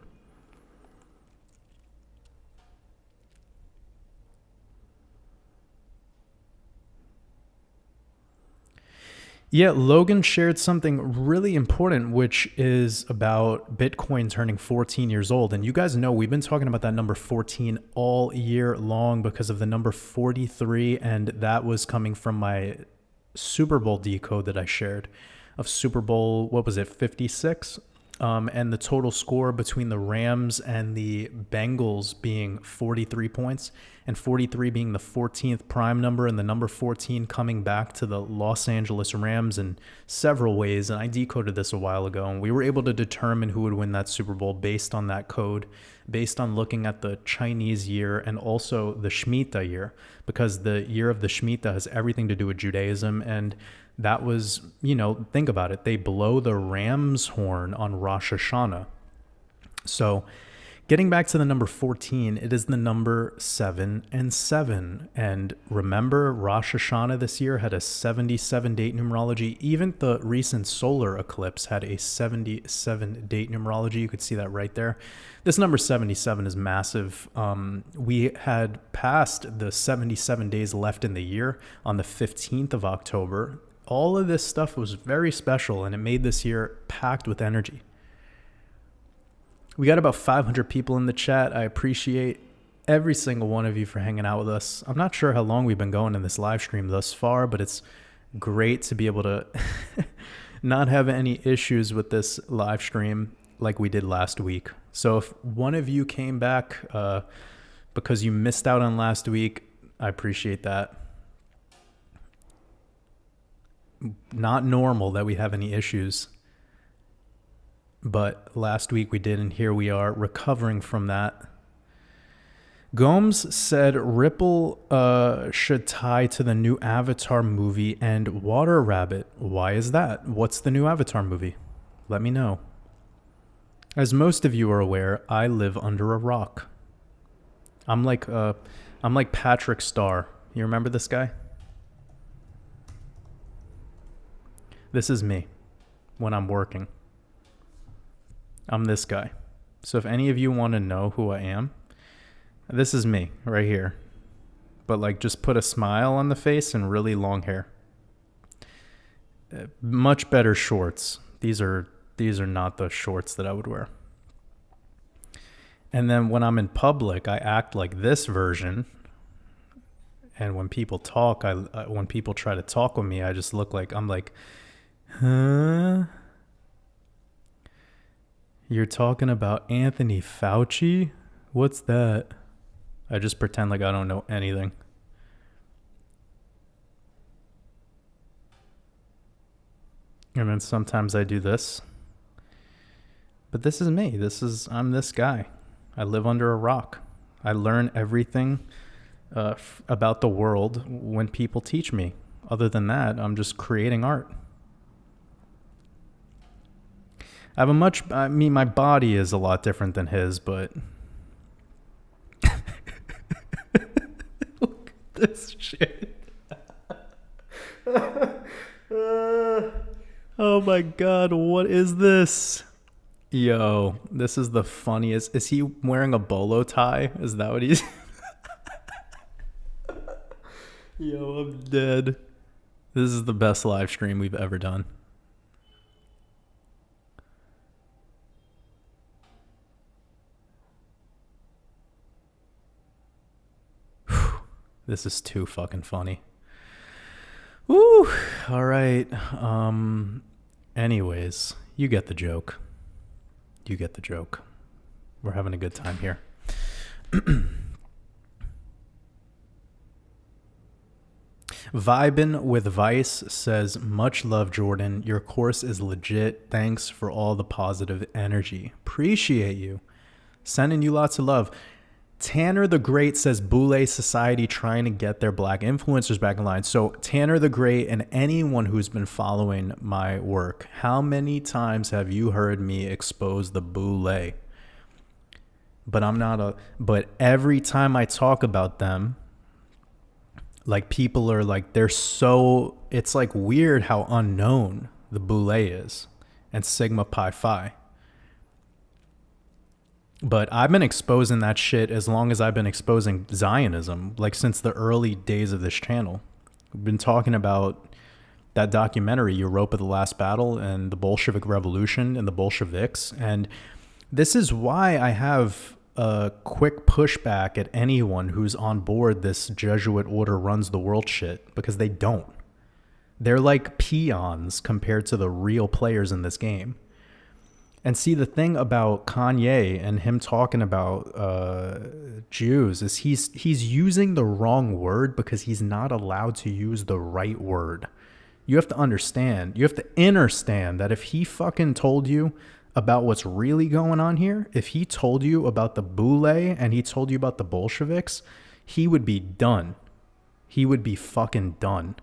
Yeah, Logan shared something really important, which is about Bitcoin turning 14 years old. And you guys know we've been talking about that number 14 all year long because of the number 43. And that was coming from my Super Bowl decode that I shared of Super Bowl, 56? And the total score between the Rams and the Bengals being 43 points, and 43 being the 14th prime number, and the number 14 coming back to the Los Angeles Rams in several ways. And I decoded this a while ago, and we were able to determine who would win that Super Bowl based on that code, based on looking at the Chinese year and also the Shemitah year, because the year of the Shemitah has everything to do with Judaism. And that was, think about it. They blow the ram's horn on Rosh Hashanah. So getting back to the number 14, it is the number 7 and 7. And remember, Rosh Hashanah this year had a 77 date numerology. Even the recent solar eclipse had a 77 date numerology. You could see that right there. This number 77 is massive. We had passed the 77 days left in the year on the 15th of October. All of this stuff was very special, and it made this year packed with energy. We got about 500 people in the chat. I appreciate every single one of you for hanging out with us. I'm not sure how long we've been going in this live stream thus far, but it's great to be able to not have any issues with this live stream like we did last week. So if one of you came back because you missed out on last week, I appreciate that. Not normal that we have any issues, but last week we did, and here we are recovering from that. Gomes said Ripple should tie to the new Avatar movie and Water Rabbit. Why is that? What's the new Avatar movie? Let me know. As most of you are aware, I live under a rock. I'm like Patrick Starr. You remember this guy? This is me when I'm working. I'm this guy. So if any of you want to know who I am, this is me right here. But just put a smile on the face and really long hair. Much better shorts. These are not the shorts that I would wear. And then when I'm in public, I act like this version. And when people talk, when people try to talk with me, I just look like I'm like, huh? You're talking about Anthony Fauci? What's that? I just pretend like I don't know anything. And then sometimes I do this. But this is me. I'm this guy. I live under a rock. I learn everything about the world when people teach me. Other than that, I'm just creating art. My body is a lot different than his, but look at this shit. Oh my God, what is this? Yo, this is the funniest. Is he wearing a bolo tie? Is that what he's... Yo, I'm dead. This is the best live stream we've ever done. This is too fucking funny. Woo! All right. Anyways, you get the joke. You get the joke. We're having a good time here. Vibin' with Vice says, much love, Jordan. Your course is legit. Thanks for all the positive energy. Appreciate you. Sending you lots of love. Tanner the Great says, Boule Society trying to get their black influencers back in line. So Tanner the Great and anyone who's been following my work, how many times have you heard me expose the Boule? But every time I talk about them, like people are like, it's like weird how unknown the Boule is and Sigma Pi Phi. But I've been exposing that shit as long as I've been exposing Zionism, like since the early days of this channel. We've been talking about that documentary, Europa, the Last Battle, and the Bolshevik Revolution and the Bolsheviks. And this is why I have a quick pushback at anyone who's on board this Jesuit order runs the world shit, because they don't. They're like peons compared to the real players in this game. And see, the thing about Kanye and him talking about Jews is he's using the wrong word because he's not allowed to use the right word. You have to understand, you have to understand that if he fucking told you about what's really going on here, if he told you about the Boule and he told you about the Bolsheviks, he would be done. He would be fucking done.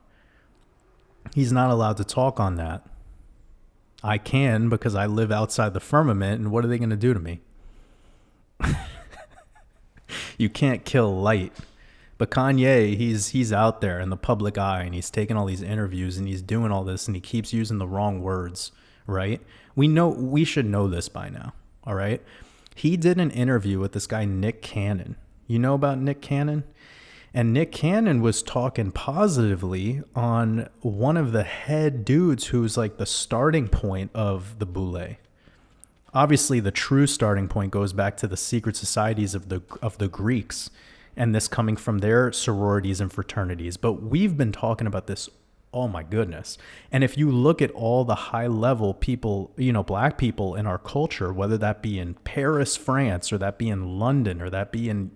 He's not allowed to talk on that. I can, because I live outside the firmament, and what are they going to do to me? You can't kill light. But Kanye, he's out there in the public eye, and he's taking all these interviews, and he's doing all this, and he keeps using the wrong words, right? We should know this by now, all right? He did an interview with this guy, Nick Cannon. You know about Nick Cannon? And Nick Cannon was talking positively on one of the head dudes who's like the starting point of the Boule. Obviously, the true starting point goes back to the secret societies of the Greeks, and this coming from their sororities and fraternities. But we've been talking about this, oh my goodness. And if you look at all the high-level people, black people in our culture, whether that be in Paris, France, or that be in London, or that be in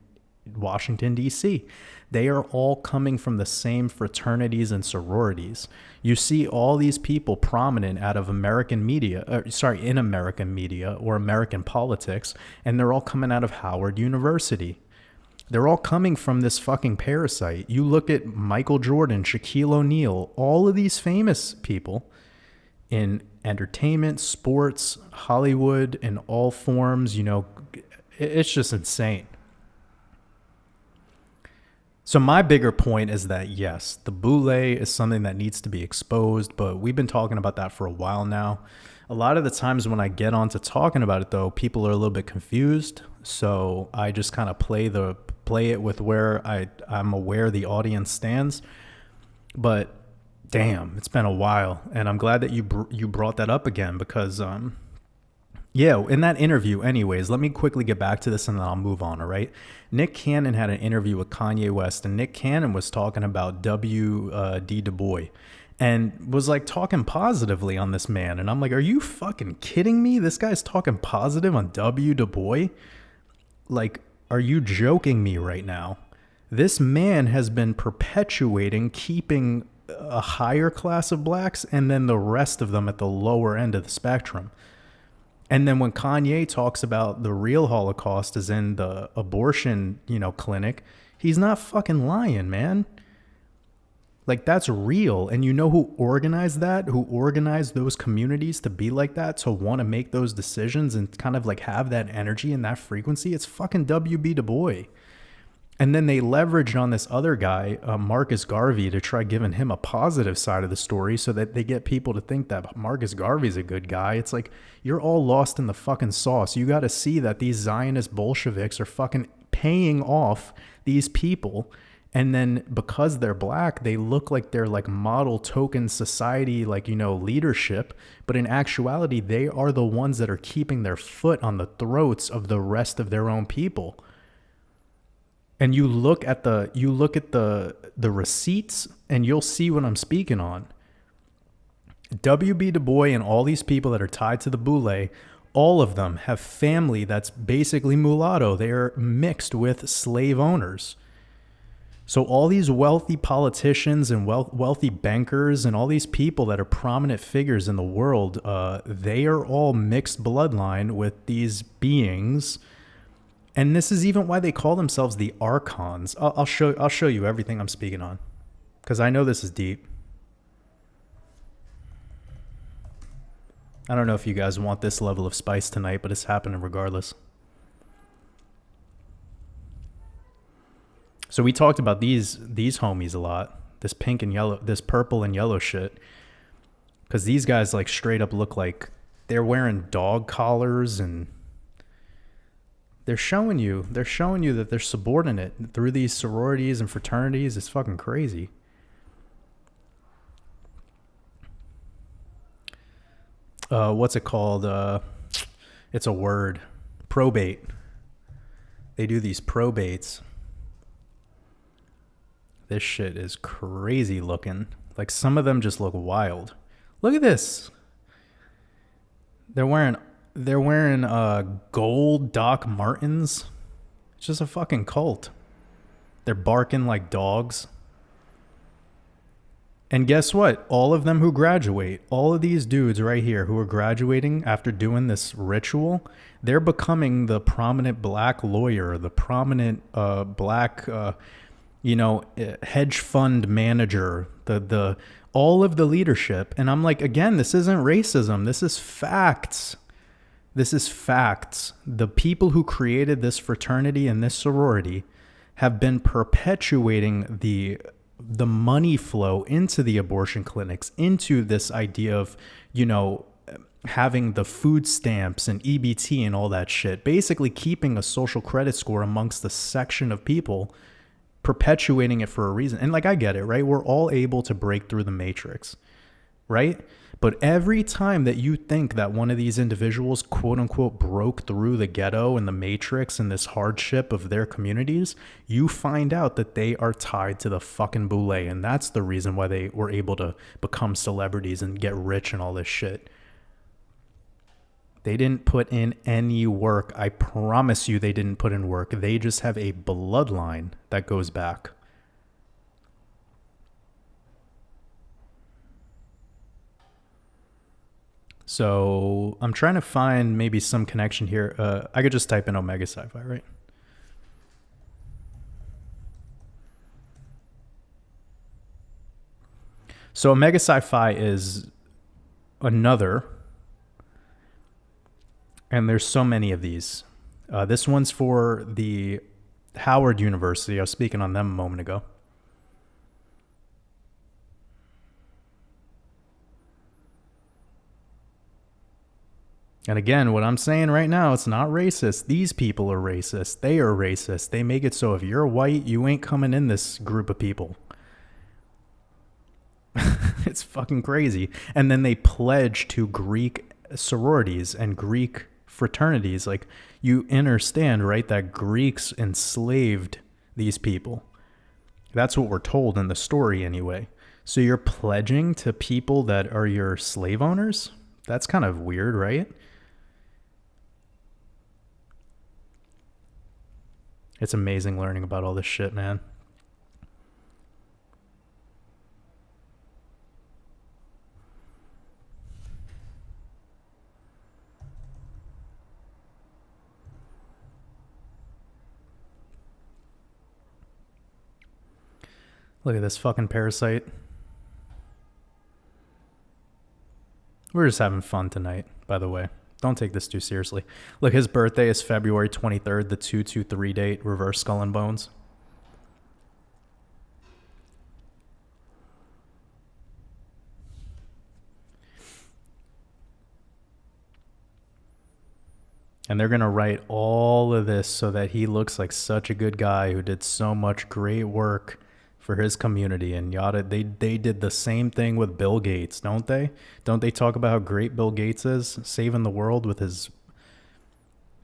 Washington, D.C., they are all coming from the same fraternities and sororities. You see all these people prominent out of American media, in American media or American politics, and they're all coming out of Howard University. They're all coming from this fucking parasite. You look at Michael Jordan, Shaquille O'Neal, all of these famous people in entertainment, sports, Hollywood, in all forms, it's just insane. So my bigger point is that, yes, the Boule is something that needs to be exposed, but we've been talking about that for a while now. A lot of the times when I get on to talking about it, though, people are a little bit confused. So I just kind of play it with where I'm aware the audience stands. But damn, it's been a while. And I'm glad that you brought that up again because, in that interview, anyways, let me quickly get back to this and then I'll move on, all right? Nick Cannon had an interview with Kanye West, and Nick Cannon was talking about W.D. Du Bois and was like talking positively on this man. And I'm like, are you fucking kidding me? This guy's talking positive on W. Du Bois? Like, are you joking me right now? This man has been perpetuating, keeping a higher class of blacks, and then the rest of them at the lower end of the spectrum. And then when Kanye talks about the real Holocaust is in the abortion, clinic, he's not fucking lying, man. Like, that's real. And you know who organized that? Who organized those communities to be like that, to want to make those decisions and kind of like have that energy and that frequency? It's fucking W.B. Du Bois. And then they leveraged on this other guy, Marcus Garvey, to try giving him a positive side of the story so that they get people to think that Marcus Garvey's a good guy. It's like, you're all lost in the fucking sauce. You got to see that these Zionist Bolsheviks are fucking paying off these people. And then because they're black, they look like they're like model token society, like, leadership. But in actuality, they are the ones that are keeping their foot on the throats of the rest of their own people. And you look at the receipts, and you'll see what I'm speaking on. W.B. Du Bois and all these people that are tied to the Boule, all of them have family that's basically mulatto. They are mixed with slave owners. So all these wealthy politicians and wealthy bankers and all these people that are prominent figures in the world, they are all mixed bloodline with these beings. And this is even why they call themselves the Archons. I'll show you everything I'm speaking on, because I know this is deep. I don't know if you guys want this level of spice tonight, but it's happening regardless. So we talked about these homies a lot. This pink and yellow, this purple and yellow shit, because these guys like straight up look like they're wearing dog collars, and they're showing you that they're subordinate through these sororities and fraternities. It's fucking crazy. What's it called? It's a word. Probate. They do these probates. This shit is crazy looking. Like, some of them just look wild. Look at this. They're wearing gold Doc Martens. It's just a fucking cult. They're barking like dogs. And guess what? All of them who graduate, all of these dudes right here who are graduating after doing this ritual, they're becoming the prominent black lawyer, the prominent black, hedge fund manager, the all of the leadership. And I'm like, again, this isn't racism. This is facts. This is facts. The people who created this fraternity and this sorority have been perpetuating the money flow into the abortion clinics, into this idea of, having the food stamps and EBT and all that shit, basically keeping a social credit score amongst the section of people, perpetuating it for a reason. And like, I get it, right? We're all able to break through the matrix, right? But every time that you think that one of these individuals, quote unquote, broke through the ghetto and the matrix and this hardship of their communities, you find out that they are tied to the fucking boule. And that's the reason why they were able to become celebrities and get rich and all this shit. They didn't put in any work. I promise you they didn't put in work. They just have a bloodline that goes back. So I'm trying to find maybe some connection here. I could just type in Omega Sci-Fi, right? So Omega Sci-Fi is another, and there's so many of these. This one's for the Howard University. I was speaking on them a moment ago. And again, what I'm saying right now, it's not racist. These people are racist. They are racist. They make it so if you're white, you ain't coming in this group of people. It's fucking crazy. And then they pledge to Greek sororities and Greek fraternities. Like, you understand, right, that Greeks enslaved these people. That's what we're told in the story anyway. So you're pledging to people that are your slave owners? That's kind of weird, right? It's amazing learning about all this shit, man. Look at this fucking parasite. We're just having fun tonight, by the way. Don't take this too seriously. Look, his birthday is February 23rd, the 223 date, reverse skull and bones. And they're going to write all of this so that he looks like such a good guy who did so much great work for his community and yada. They did the same thing with Bill Gates, don't they? Don't they talk about how great Bill Gates is, saving the world with his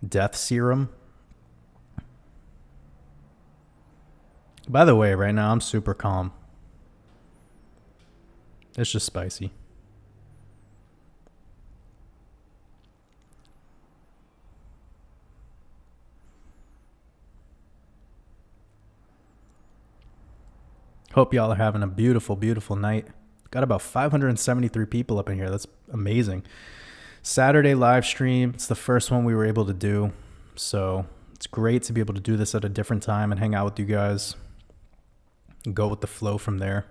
death serum? By the way, right now I'm super calm. It's just spicy. Hope y'all are having a beautiful, beautiful night. Got about 573 people up in here. That's amazing. Saturday live stream. It's the first one we were able to do. So it's great to be able to do this at a different time and hang out with you guys. And go with the flow from there.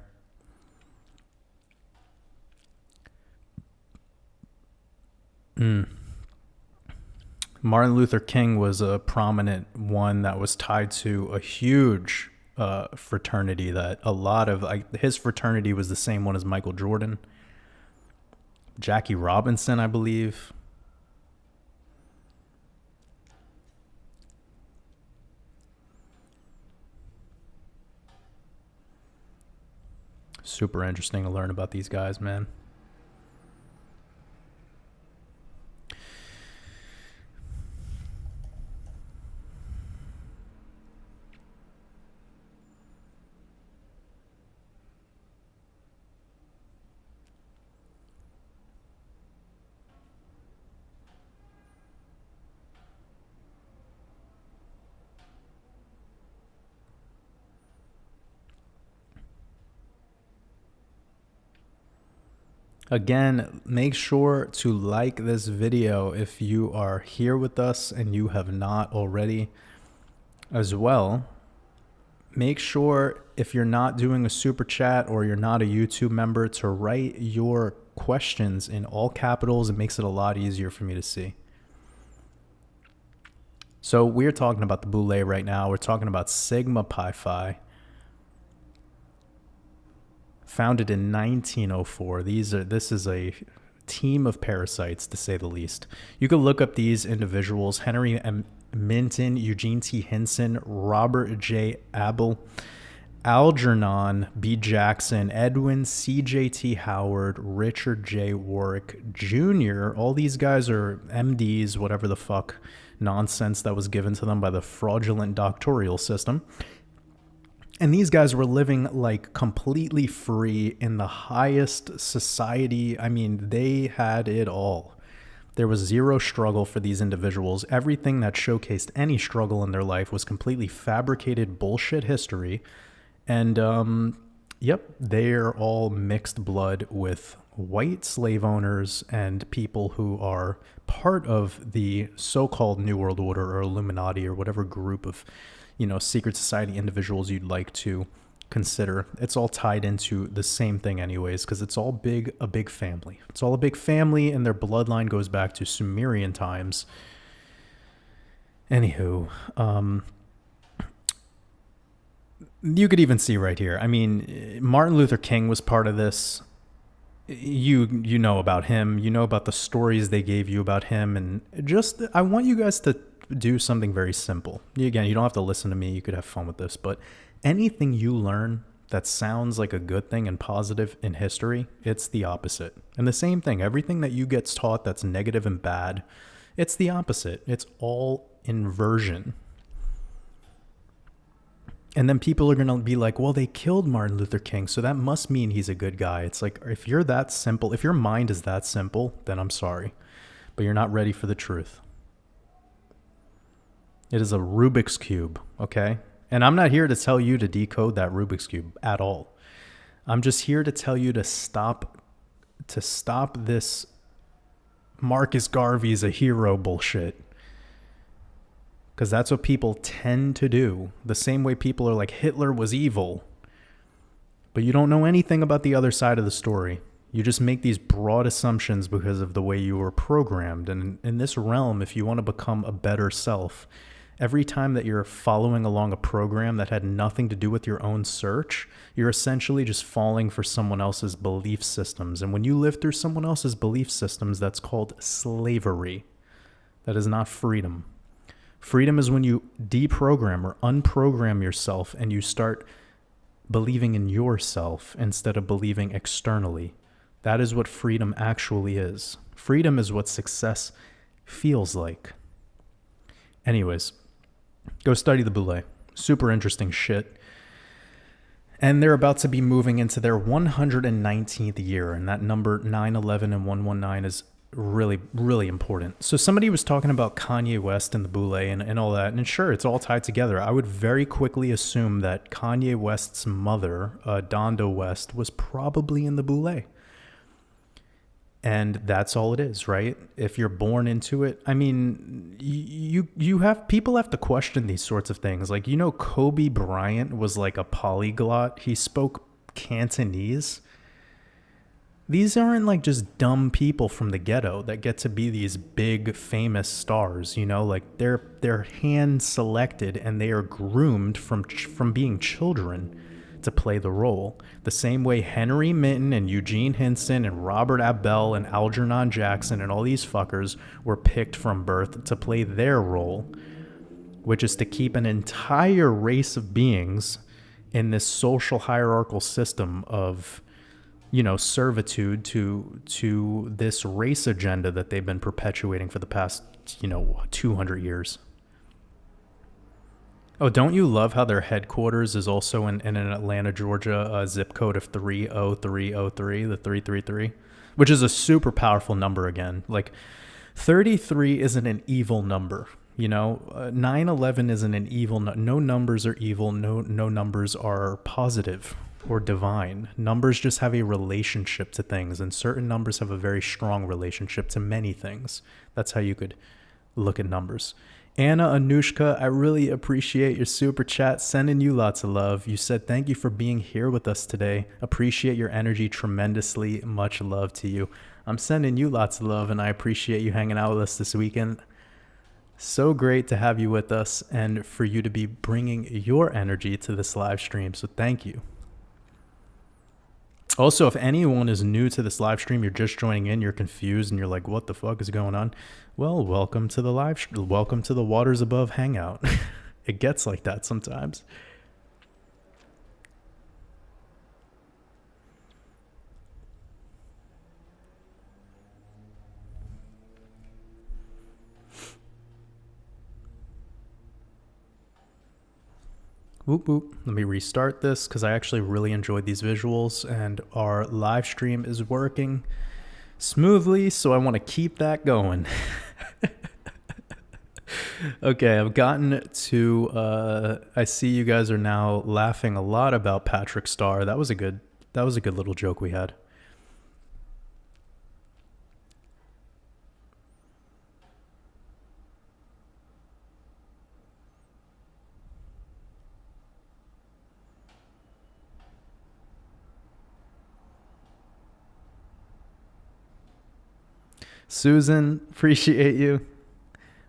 Martin Luther King was a prominent one that was tied to a huge fraternity that a lot of his fraternity was the same one as Michael Jordan, Jackie Robinson, I believe. Super interesting to learn about these guys, man. Again, make sure to like this video if you are here with us and you have not already as well. Make sure, if you're not doing a super chat or you're not a YouTube member, to write your questions in all capitals. It makes it a lot easier for me to see. So we're talking about the Boule right now. We're talking about Sigma Pi Phi. Founded in 1904. This is a team of parasites, to say the least. You can look up these individuals: Henry M. Minton, Eugene T. Hinson, Robert J. Abel, Algernon B. Jackson, Edwin C.J. T. Howard, Richard J. Warwick Jr. All these guys are MDs, whatever the fuck nonsense that was given to them by the fraudulent doctoral system. And these guys were living like completely free in the highest society. I mean, they had it all. There was zero struggle for these individuals. Everything that showcased any struggle in their life was completely fabricated bullshit history. And, yep, they're all mixed blood with white slave owners and people who are part of the so-called New World Order or Illuminati or whatever group of, secret society individuals you'd like to consider. It's all tied into the same thing anyways, because it's all a big family. It's all a big family, and their bloodline goes back to Sumerian times. Anywho, you could even see right here. I mean, Martin Luther King was part of this. You know about him. You know about the stories they gave you about him. And just, I want you guys to do something very simple. Again, you don't have to listen to me. You could have fun with this. But anything you learn that sounds like a good thing and positive in history, it's the opposite. And the same thing, everything that you get taught that's negative and bad, it's the opposite. It's all inversion. And then people are going to be like, well, they killed Martin Luther King, so that must mean he's a good guy. It's like, if you're that simple, if your mind is that simple, then I'm sorry, but you're not ready for the truth. It is a Rubik's Cube, okay? And I'm not here to tell you to decode that Rubik's Cube at all. I'm just here to tell you to stop this Marcus Garvey's a hero bullshit. Because that's what people tend to do. The same way people are like, Hitler was evil. but you don't know anything about the other side of the story. You just make these broad assumptions because of the way you were programmed. And in this realm, if you want to become a better self, every time that you're following along a program that had nothing to do with your own search, you're essentially just falling for someone else's belief systems. And when you live through someone else's belief systems, that's called slavery. That is not freedom. Freedom is when you deprogram or unprogram yourself and you start believing in yourself instead of believing externally. That is what freedom actually is. Freedom is what success feels like. Anyways, go study the Boule. Super interesting shit. And they're about to be moving into their 119th year. And that number 911 and 119 is really, really important. So somebody was talking about Kanye West and the Boule and all that. And sure, it's all tied together. I would very quickly assume that Kanye West's mother, Donda West, was probably in the Boule. And that's all it is, right? If you're born into it, I mean, people have to question these sorts of things. Like, Kobe Bryant was like a polyglot. He spoke Cantonese. These aren't like just dumb people from the ghetto that get to be these big famous stars, like they're hand selected and they are groomed from being children to play the role. The same way Henry Minton and Eugene Hinson and Robert Abel and Algernon Jackson and all these fuckers were picked from birth to play their role, which is to keep an entire race of beings in this social hierarchical system of, servitude to this race agenda that they've been perpetuating for the past, 200 years. Oh, don't you love how their headquarters is also in an Atlanta, Georgia zip code of 30303, the 333, which is a super powerful number again. Like 33 isn't an evil number, 911 isn't an evil. No numbers are evil. No numbers are positive or divine. Numbers just have a relationship to things, and certain numbers have a very strong relationship to many things. That's how you could look at numbers. Anna Anushka, I really appreciate your super chat. Sending you lots of love. You said thank you for being here with us today. Appreciate your energy tremendously. Much love to you. I'm sending you lots of love, and I appreciate you hanging out with us this weekend. So great to have you with us and for you to be bringing your energy to this live stream. So thank you. Also, if anyone is new to this live stream, you're just joining in, you're confused, and you're like, what the fuck is going on? Well, welcome to the welcome to the Waters Above hangout. It gets like that sometimes. Whoop whoop. Let me restart this because I actually really enjoyed these visuals and our live stream is working smoothly, so I want to keep that going. Okay, I've gotten to I see you guys are now laughing a lot about Patrick Starr. That was a good little joke we had. Susan, appreciate you.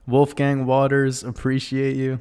Wolfgang Waters, appreciate you.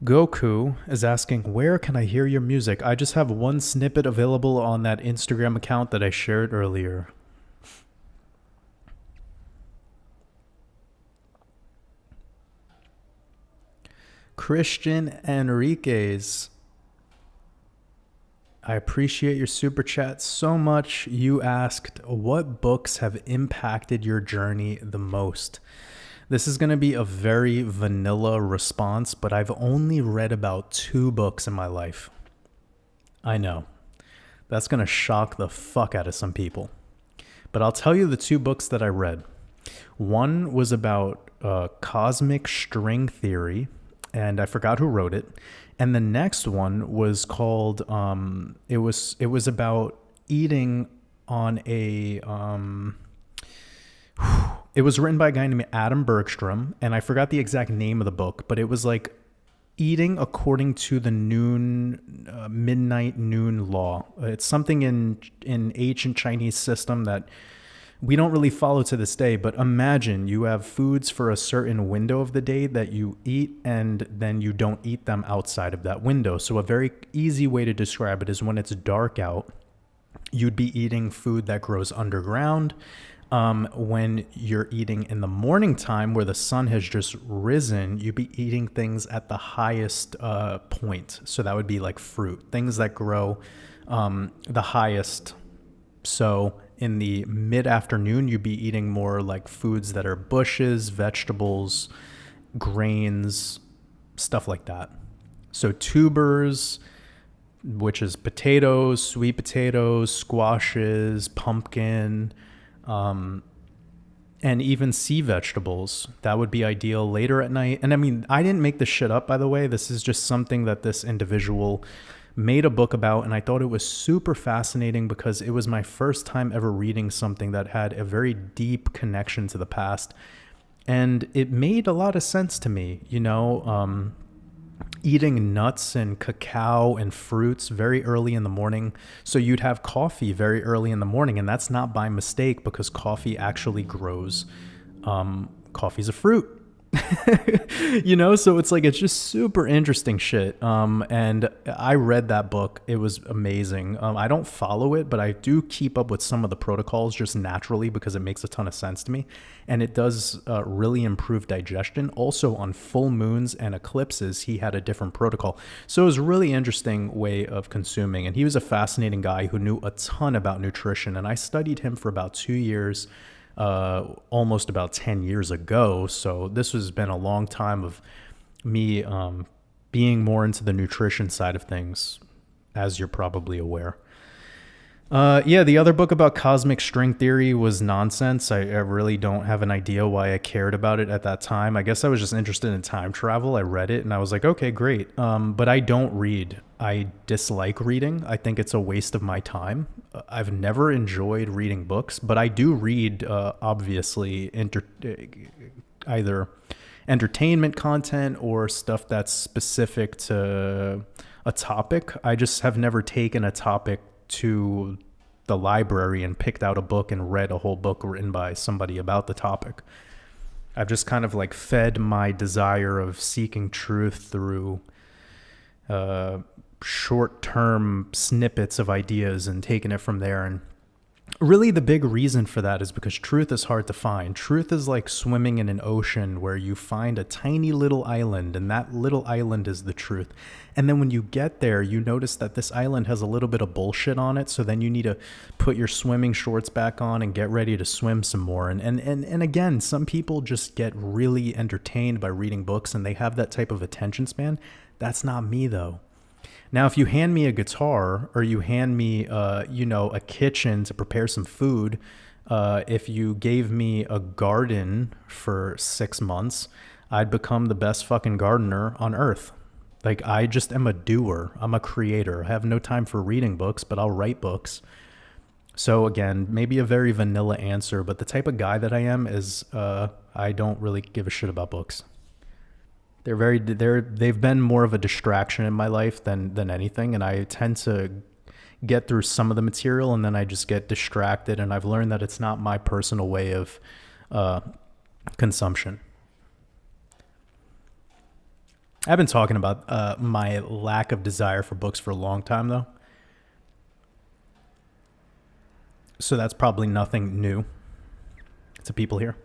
Goku is asking, where can I hear your music? I just have one snippet available on that Instagram account that I shared earlier. Christian Enriquez, I appreciate your super chat so much. You asked, what books have impacted your journey the most? This is going to be a very vanilla response, but I've only read about 2 books in my life. I know. That's going to shock the fuck out of some people. But I'll tell you the 2 books that I read. One was about cosmic string theory, and I forgot who wrote it. And the next one was called it was about eating on a it was written by a guy named Adam Bergstrom, and I forgot the exact name of the book, but it was like eating according to the midnight noon law. It's something in ancient Chinese system that we don't really follow to this day, but imagine you have foods for a certain window of the day that you eat, and then you don't eat them outside of that window. So a very easy way to describe it is when it's dark out, you'd be eating food that grows underground. When you're eating in the morning time where the sun has just risen, you'd be eating things at the highest point. So that would be like fruit, things that grow the highest. So in the mid-afternoon, you'd be eating more like foods that are bushes, vegetables, grains, stuff like that. So tubers, which is potatoes, sweet potatoes, squashes, pumpkin, and even sea vegetables. That would be ideal later at night. And I mean, I didn't make this shit up, by the way. This is just something that this individual made a book about, and I thought it was super fascinating because it was my first time ever reading something that had a very deep connection to the past. And it made a lot of sense to me, eating nuts and cacao and fruits very early in the morning. So you'd have coffee very early in the morning, and that's not by mistake because coffee actually grows. Coffee's a fruit. So it's just super interesting shit. And I read that book. It was amazing. I don't follow it, but I do keep up with some of the protocols just naturally because it makes a ton of sense to me. And it does really improve digestion. Also on full moons and eclipses, he had a different protocol. So it was a really interesting way of consuming. And he was a fascinating guy who knew a ton about nutrition. And I studied him for about 2 years. Almost about 10 years ago. So this has been a long time of me being more into the nutrition side of things, as you're probably aware. The other book about cosmic string theory was nonsense. I really don't have an idea why I cared about it at that time. I guess I was just interested in time travel. I read it and I was like, okay, great. But I don't read. I dislike reading. I think it's a waste of my time. I've never enjoyed reading books, but I do read, obviously, either entertainment content or stuff that's specific to a topic. I just have never taken a topic to the library and picked out a book and read a whole book written by somebody about the topic. I've just kind of like fed my desire of seeking truth through short-term snippets of ideas and taking it from there. And really the big reason for that is because truth is hard to find. Truth is like swimming in an ocean where you find a tiny little island, and that little island is the truth. And then when you get there, you notice that this island has a little bit of bullshit on it. So then you need to put your swimming shorts back on and get ready to swim some more. And again, some people just get really entertained by reading books and they have that type of attention span. That's not me though. Now, if you hand me a guitar or you hand me, a kitchen to prepare some food, if you gave me a garden for 6 months, I'd become the best fucking gardener on earth. Like, I just am a doer. I'm a creator. I have no time for reading books, but I'll write books. So again, maybe a very vanilla answer, but the type of guy that I am is I don't really give a shit about books. They've been more of a distraction in my life than anything, and I tend to get through some of the material and then I just get distracted, and I've learned that it's not my personal way of consumption. I've been talking about my lack of desire for books for a long time though, so that's probably nothing new to people here.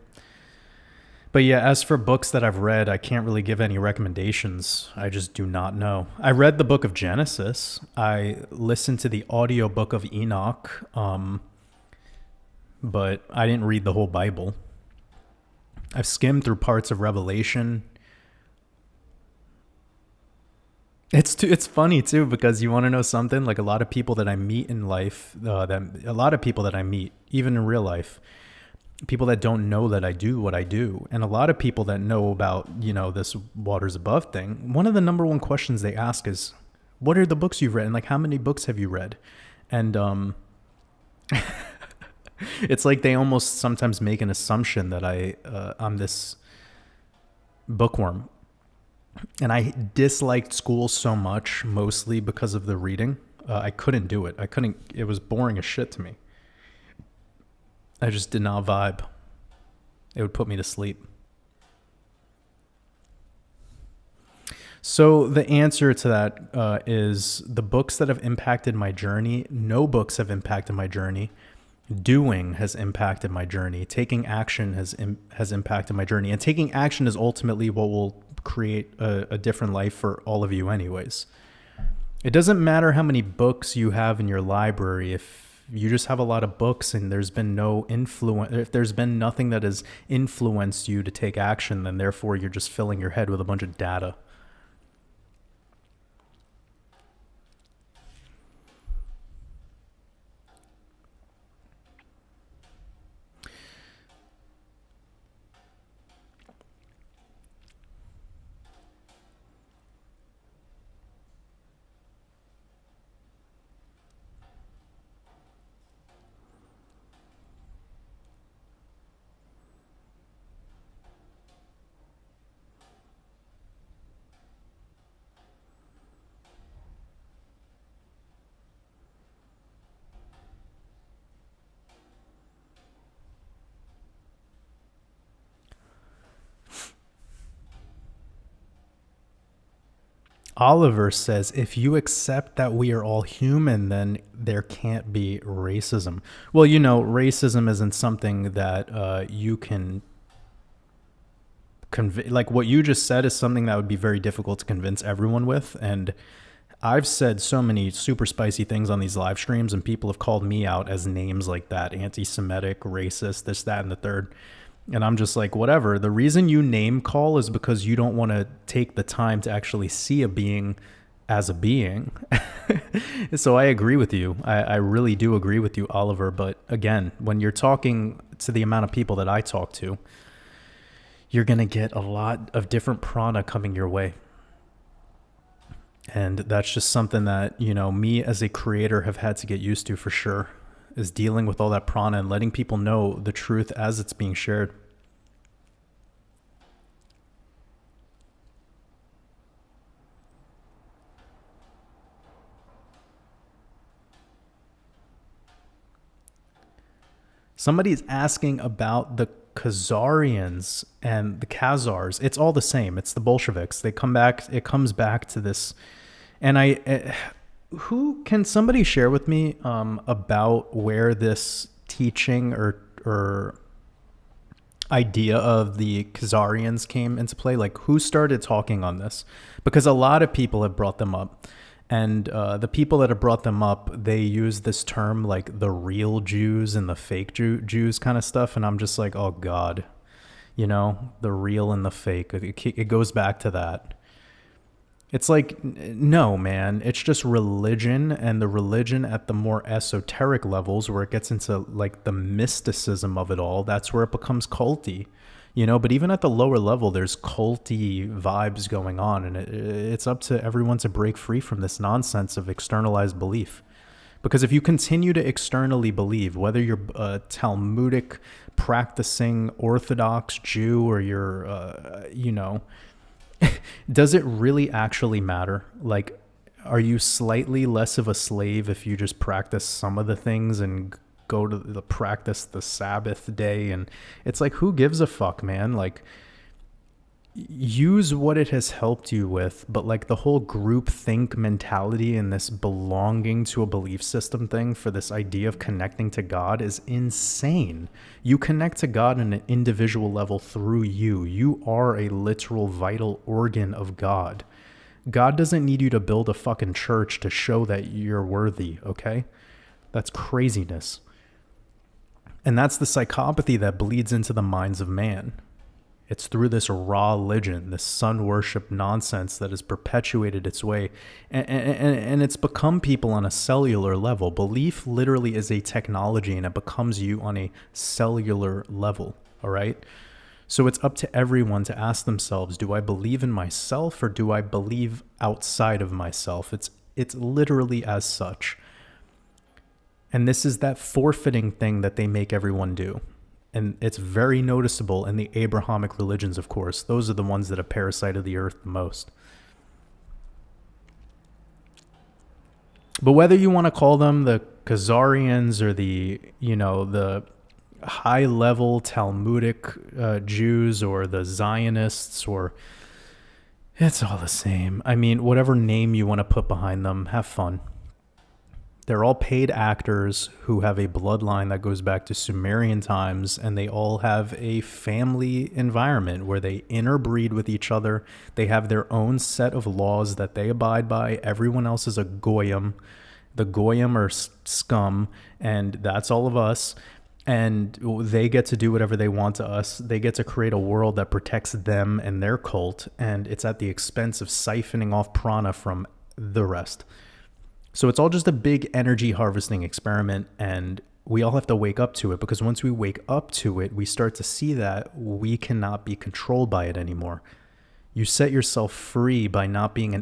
But yeah, as for books that I've read, I can't really give any recommendations. I just do not know. I read the book of Genesis. I listened to the audiobook of Enoch, but I didn't read the whole Bible. I've skimmed through parts of Revelation. It's funny too, because you want to know something? Like, a lot of people that I meet in life, a lot of people that I meet, even in real life, people that don't know that I do what I do. And a lot of people that know about, this waters above thing, one of the number one questions they ask is, what are the books you've read? And like, how many books have you read? And it's like they almost sometimes make an assumption that I'm this bookworm. And I disliked school so much, mostly because of the reading. I couldn't do it. It was boring as shit to me. I just did not vibe. It would put me to sleep. So the answer to that is the books that have impacted my journey. No books have impacted my journey. Doing has impacted my journey. Taking action has impacted my journey. And taking action is ultimately what will create a different life for all of you anyways. It doesn't matter how many books you have in your library. If you just have a lot of books and there's been no influence, if there's been nothing that has influenced you to take action, then therefore you're just filling your head with a bunch of data. Oliver says, if you accept that we are all human, then there can't be racism. Well, racism isn't something that you can like what you just said is something that would be very difficult to convince everyone with. And I've said so many super spicy things on these live streams, and people have called me out as names like that: anti-Semitic, racist, this, that, and the third. And I'm just like, whatever. The reason you name call is because you don't want to take the time to actually see a being as a being. So I agree with you. I really do agree with you, Oliver. But again, when you're talking to the amount of people that I talk to, you're going to get a lot of different prana coming your way. And that's just something that, me as a creator have had to get used to for sure, is dealing with all that prana and letting people know the truth as it's being shared. Somebody's asking about the Khazarians and the Khazars. It's all the same. It's the Bolsheviks. It comes back to this. And who can somebody share with me about where this teaching or idea of the Khazarians came into play? Like, who started talking on this? Because a lot of people have brought them up. And the people that have brought them up, they use this term like the real Jews and the fake Jews kind of stuff. And I'm just like, oh God, the real and the fake. It goes back to that. It's like, no, man, it's just religion, and the religion at the more esoteric levels where it gets into like the mysticism of it all. That's where it becomes culty. But even at the lower level, there's culty vibes going on, and it's up to everyone to break free from this nonsense of externalized belief. Because if you continue to externally believe, whether you're a Talmudic practicing Orthodox Jew or you're, does it really actually matter? Like, are you slightly less of a slave if you just practice some of the things and go to the practice the Sabbath day? And it's like, who gives a fuck, man? Like, use what it has helped you with, but like the whole group think mentality and this belonging to a belief system thing for this idea of connecting to God is insane. You connect to God on an individual level through you. You are a literal vital organ of God. God doesn't need you to build a fucking church to show that you're worthy, okay? That's craziness. And that's the psychopathy that bleeds into the minds of man. It's through this raw religion, this sun worship nonsense that has perpetuated its way. And it's become people on a cellular level. Belief literally is a technology, and it becomes you on a cellular level. All right. So it's up to everyone to ask themselves, do I believe in myself or do I believe outside of myself? It's literally as such. And this is that forfeiting thing that they make everyone do. And it's very noticeable in the Abrahamic religions, of course. Those are the ones that have parasited the earth the most. But whether you want to call them the Khazarians or the high-level Talmudic Jews or the Zionists, or it's all the same. I mean, whatever name you want to put behind them, have fun. They're all paid actors who have a bloodline that goes back to Sumerian times, and they all have a family environment where they interbreed with each other. They have their own set of laws that they abide by. Everyone else is a goyim. The goyim are scum, and that's all of us. And they get to do whatever they want to us. They get to create a world that protects them and their cult, and it's at the expense of siphoning off prana from the rest. So it's all just a big energy harvesting experiment, and we all have to wake up to it, because once we wake up to it, we start to see that we cannot be controlled by it anymore. You set yourself free by not being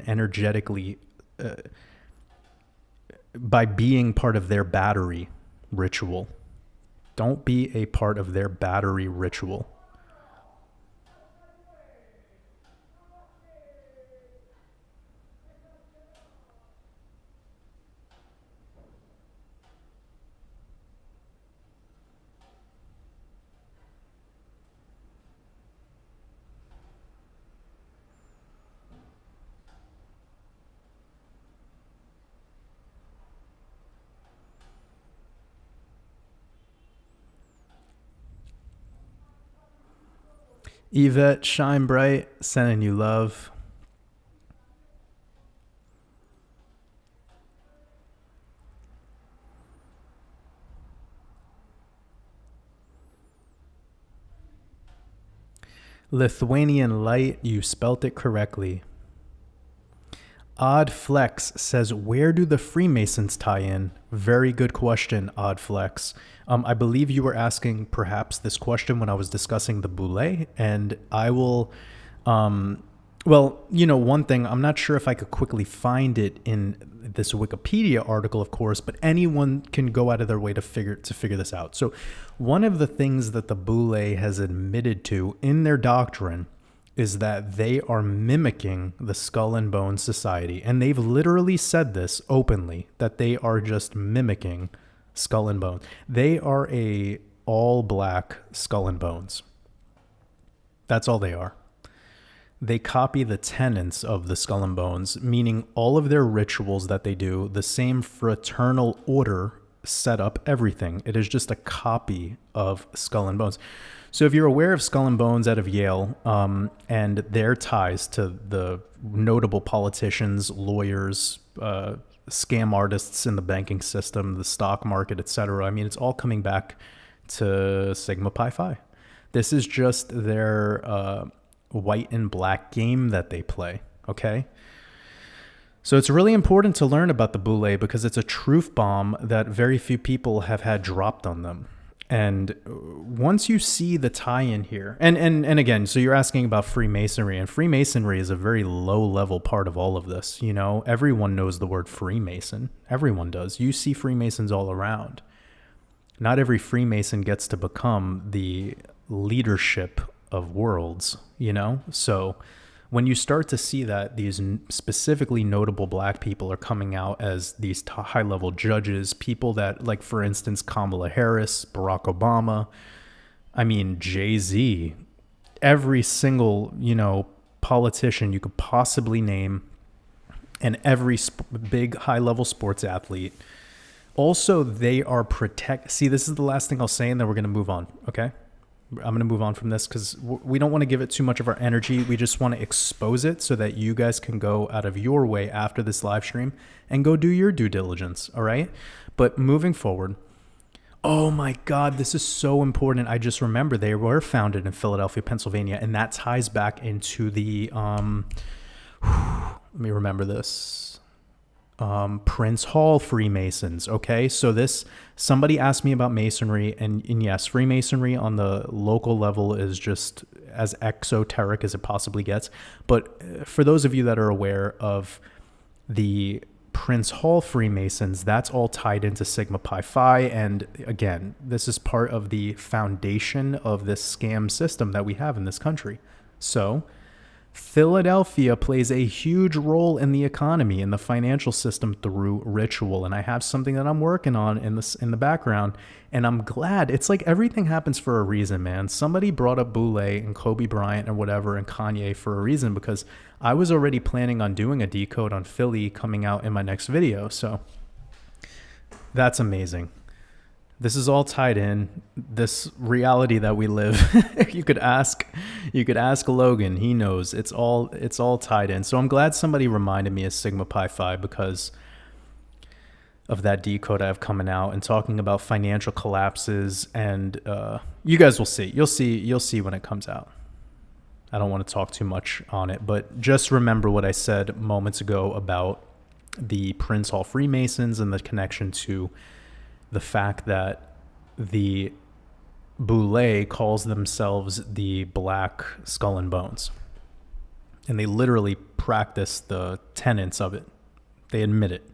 by being part of their battery ritual. Don't be a part of their battery ritual. Yvette, shine bright, sending you love. Lithuanian Light, you spelt it correctly. Odd Flex says, where do the Freemasons tie in? Very good question, Odd Flex. I believe you were asking perhaps this question when I was discussing the Boule, and I will, one thing, I'm not sure if I could quickly find it in this Wikipedia article, of course, but anyone can go out of their way to figure this out. So one of the things that the Boule has admitted to in their doctrine is that they are mimicking the Skull and Bones Society. And they've literally said this openly, that they are just mimicking Skull and Bones. They are a all-black Skull and Bones. That's all they are. They copy the tenets of the Skull and Bones, meaning all of their rituals that they do, the same fraternal order set up everything. It is just a copy of Skull and Bones. So if you're aware of Skull and Bones out of Yale, and their ties to the notable politicians, lawyers, scam artists in the banking system, the stock market, etc., I mean, it's all coming back to Sigma Pi Phi. This is just their white and black game that they play, okay? So it's really important to learn about the Boule, because it's a truth bomb that very few people have had dropped on them. And once you see the tie-in here, and again, so you're asking about Freemasonry, and Freemasonry is a very low-level part of all of this. You know, everyone knows the word Freemason. Everyone does. You see Freemasons all around. Not every Freemason gets to become the leadership of worlds, you know? So when you start to see that these specifically notable black people are coming out as these high-level judges, people that, like, for instance, Kamala Harris, Barack Obama, I mean, Jay-Z, every single, politician you could possibly name, and every big high-level sports athlete. Also, they are See, this is the last thing I'll say, and then we're going to move on, okay? I'm going to move on from this because we don't want to give it too much of our energy. We just want to expose it so that you guys can go out of your way after this live stream and go do your due diligence, all right? But moving forward, Oh my God, this is so important. I just remember they were founded in Philadelphia, Pennsylvania, and that ties back into the, let me remember this, Prince Hall Freemasons. Okay, so somebody asked me about Masonry, and yes, Freemasonry on the local level is just as exoteric as it possibly gets. But for those of you that are aware of the Prince Hall Freemasons, that's all tied into Sigma Pi Phi. And again, this is part of the foundation of this scam system that we have in this country. So Philadelphia plays a huge role in the economy, in the financial system through ritual. And I have something that I'm working on in the background. And I'm glad. It's like everything happens for a reason, man. Somebody brought up Boule and Kobe Bryant and whatever and Kanye for a reason, because I was already planning on doing a decode on Philly coming out in my next video. So that's amazing. This is all tied in. This reality that we live. you could ask Logan. He knows. It's all tied in. So I'm glad somebody reminded me of Sigma Pi Phi, because of that decode I have coming out and talking about financial collapses. And you guys will see. You'll see when it comes out. I don't want to talk too much on it, but just remember what I said moments ago about the Prince Hall Freemasons and the connection to the fact that the Boule calls themselves the Black Skull and Bones. And they literally practice the tenets of it. They admit it.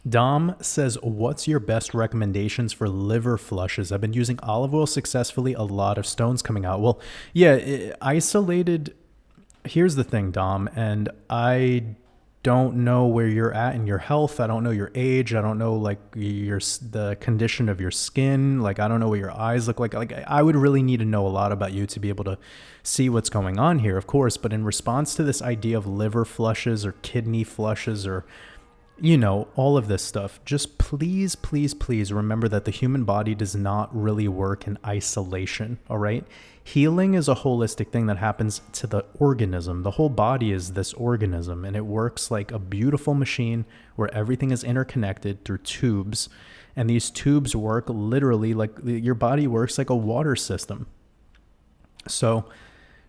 Dom says, what's your best recommendations for liver flushes? I've been using olive oil successfully, a lot of stones coming out. Well, yeah, isolated. Here's the thing, Dom, and I don't know where you're at in your health. I don't know your age. I don't know like the condition of your skin. Like, I don't know what your eyes look like. Like, I would really need to know a lot about you to be able to see what's going on here, of course. But in response to this idea of liver flushes or kidney flushes or all of this stuff, just please, please, please remember that the human body does not really work in isolation, all right? Healing is a holistic thing that happens to the organism. The whole body is this organism, and it works like a beautiful machine where everything is interconnected through tubes, and these tubes work literally like your body works like a water system. So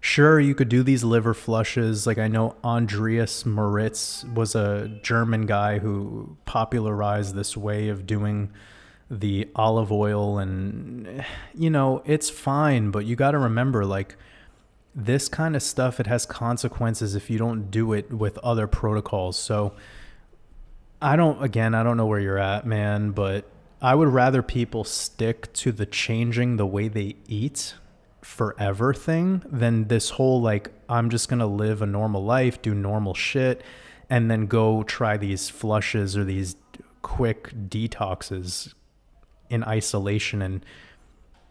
sure, you could do these liver flushes. Like I know Andreas Moritz was a German guy who popularized this way of doing the olive oil, and it's fine, but you got to remember, like, this kind of stuff, it has consequences if you don't do it with other protocols. So I don't know where you're at, man, but I would rather people stick to the changing the way they eat forever thing than this whole like, I'm just gonna live a normal life, do normal shit, and then go try these flushes or these quick detoxes in isolation. And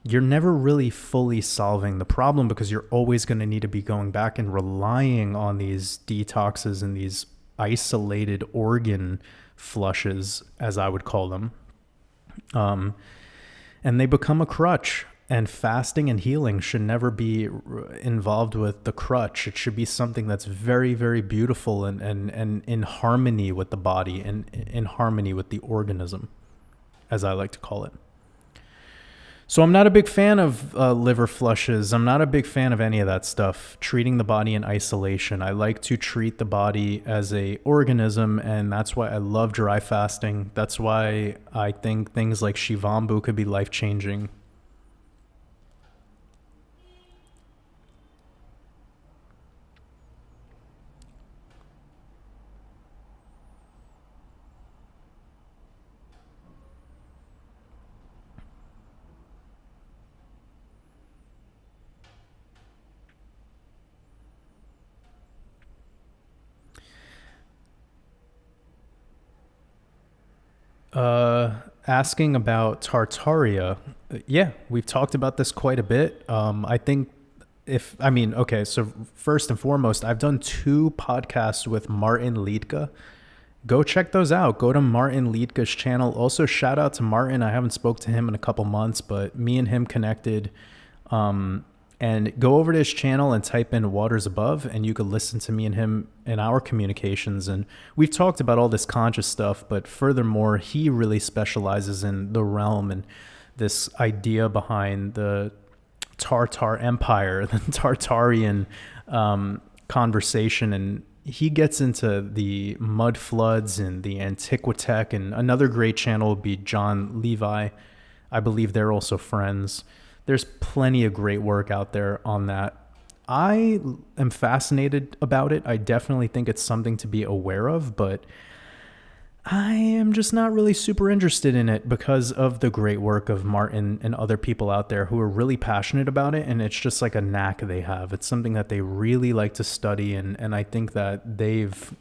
you're never really fully solving the problem, because you're always going to need to be going back and relying on these detoxes and these isolated organ flushes, as I would call them. And they become a crutch. And fasting and healing should never be involved with the crutch. It should be something that's very, very beautiful and in harmony with the body and in harmony with the organism, as I like to call it. So I'm not a big fan of liver flushes. I'm not a big fan of any of that stuff, treating the body in isolation. I like to treat the body as a organism, and that's why I love dry fasting. That's why I think things like Shivambu could be life-changing. Asking about Tartaria. Yeah, we've talked about this quite a bit. I think so first and foremost, I've done 2 podcasts with Martin Liedtke. Go check those out. Go to Martin Liedtke's channel. Also, shout out to Martin. I haven't spoke to him in a couple months, but me and him connected And go over to his channel and type in Waters Above, and you could listen to me and him in our communications. And we've talked about all this conscious stuff, but furthermore, he really specializes in the realm and this idea behind the Tartar Empire, the Tartarian conversation. And he gets into the mud floods and the Antiquitech. And another great channel would be John Levi. I believe they're also friends. There's plenty of great work out there on that. I am fascinated about it. I definitely think it's something to be aware of, but I am just not really super interested in it because of the great work of Martin and other people out there who are really passionate about it. And it's just like a knack they have. It's something that they really like to study. And I think that they've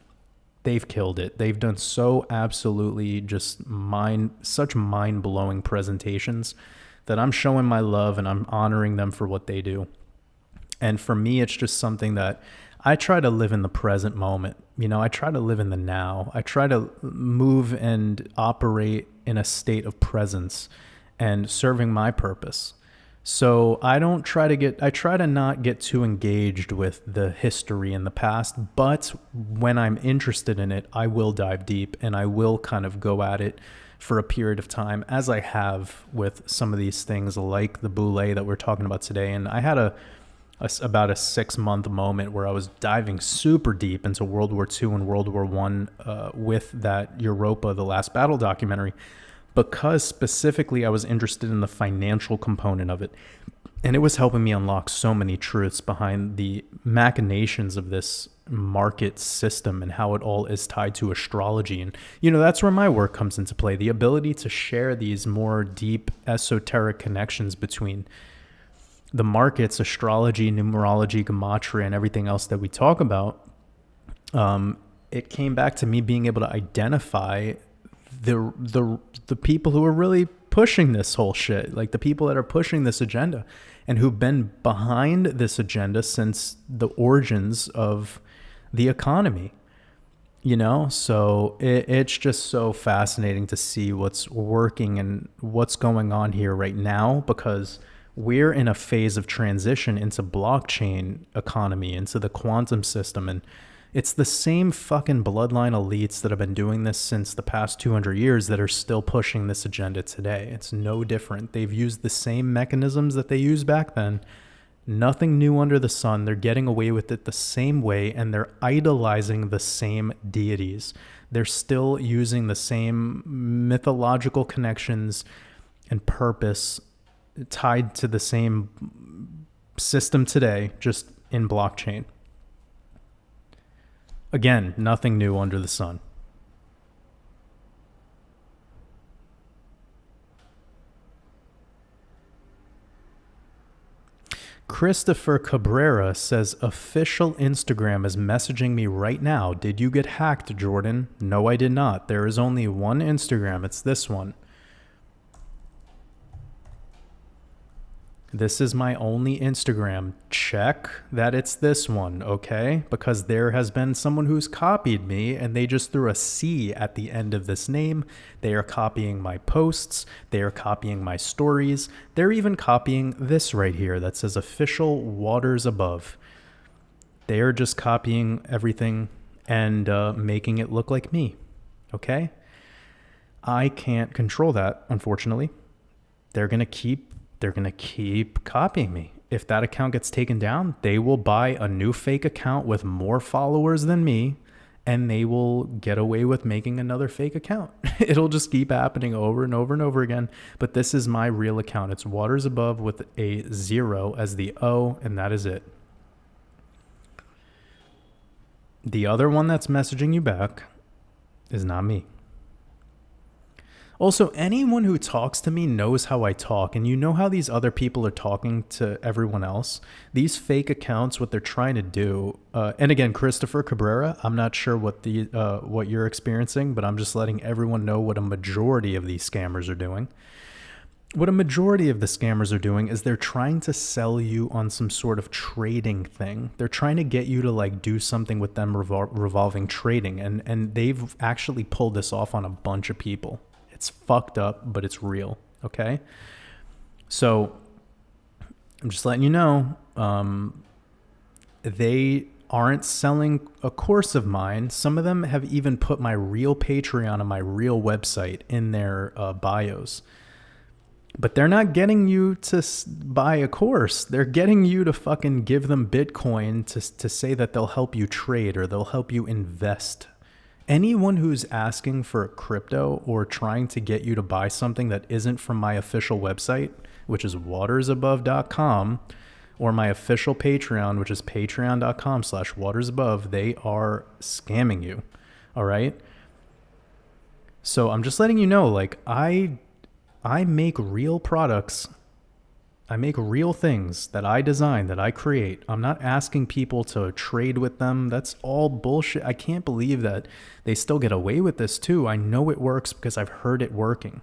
killed it. They've done so absolutely just such mind-blowing presentations that I'm showing my love and I'm honoring them for what they do. And for me, it's just something that I try to live in the present moment. You know, I try to live in the now. I try to move and operate in a state of presence and serving my purpose. So I try to not get too engaged with the history in the past, but when I'm interested in it, I will dive deep and I will kind of go at it for a period of time, as I have with some of these things like the boule that we're talking about today. And I had about a 6-month moment where I was diving super deep into World War II and World War I with that Europa, The Last Battle documentary, because specifically I was interested in the financial component of it. And it was helping me unlock so many truths behind the machinations of this market system and how it all is tied to astrology. And, you know, that's where my work comes into play. The ability to share these more deep esoteric connections between the markets, astrology, numerology, Gematria, and everything else that we talk about. It came back to me being able to identify the people who are really pushing this whole shit, like the people that are pushing this agenda and who've been behind this agenda since the origins of the economy, you know? So it's just so fascinating to see what's working and what's going on here right now, because we're in a phase of transition into blockchain economy, into the quantum system. And it's the same fucking bloodline elites that have been doing this since the past 200 years that are still pushing this agenda today. It's no different. They've used the same mechanisms that they used back then. Nothing new under the sun. They're getting away with it the same way, and they're idolizing the same deities. They're still using the same mythological connections and purpose tied to the same system today, just in blockchain. Again, nothing new under the sun. Christopher Cabrera says, official Instagram is messaging me right now. Did you get hacked, Jordan? No, I did not. There is only one Instagram. It's this one. This is my only Instagram. Check that it's this one, okay? Because there has been someone who's copied me and they just threw a C at the end of this name. They are copying my posts. They are copying my stories. They're even copying this right here that says official Waters Above. They are just copying everything and making it look like me, okay? I can't control that, unfortunately. They're going to keep copying me. If that account gets taken down, they will buy a new fake account with more followers than me, and they will get away with making another fake account. It'll just keep happening over and over and over again. But this is my real account. It's Waters Above with a 0 as the O, and that is it. The other one that's messaging you back is not me. Also, anyone who talks to me knows how I talk, and you know how these other people are talking to everyone else. These fake accounts, what they're trying to do, and again, Christopher Cabrera, I'm not sure what you're experiencing, but I'm just letting everyone know what a majority of these scammers are doing. What a majority of the scammers are doing is they're trying to sell you on some sort of trading thing. They're trying to get you to like do something with them revolving trading, and they've actually pulled this off on a bunch of people. It's fucked up, but it's real, okay? So I'm just letting you know, they aren't selling a course of mine. Some of them have even put my real Patreon and my real website in their bios. But they're not getting you to buy a course. They're getting you to fucking give them Bitcoin to say that they'll help you trade or they'll help you invest. Anyone who's asking for crypto or trying to get you to buy something that isn't from my official website, which is watersabove.com, or my official Patreon, which is patreon.com/watersabove, they are scamming you. All right? So I'm just letting you know, like, I make real products. I make real things that I design, that I create. I'm not asking people to trade with them. That's all bullshit. I can't believe that they still get away with this too. I know it works because I've heard it working.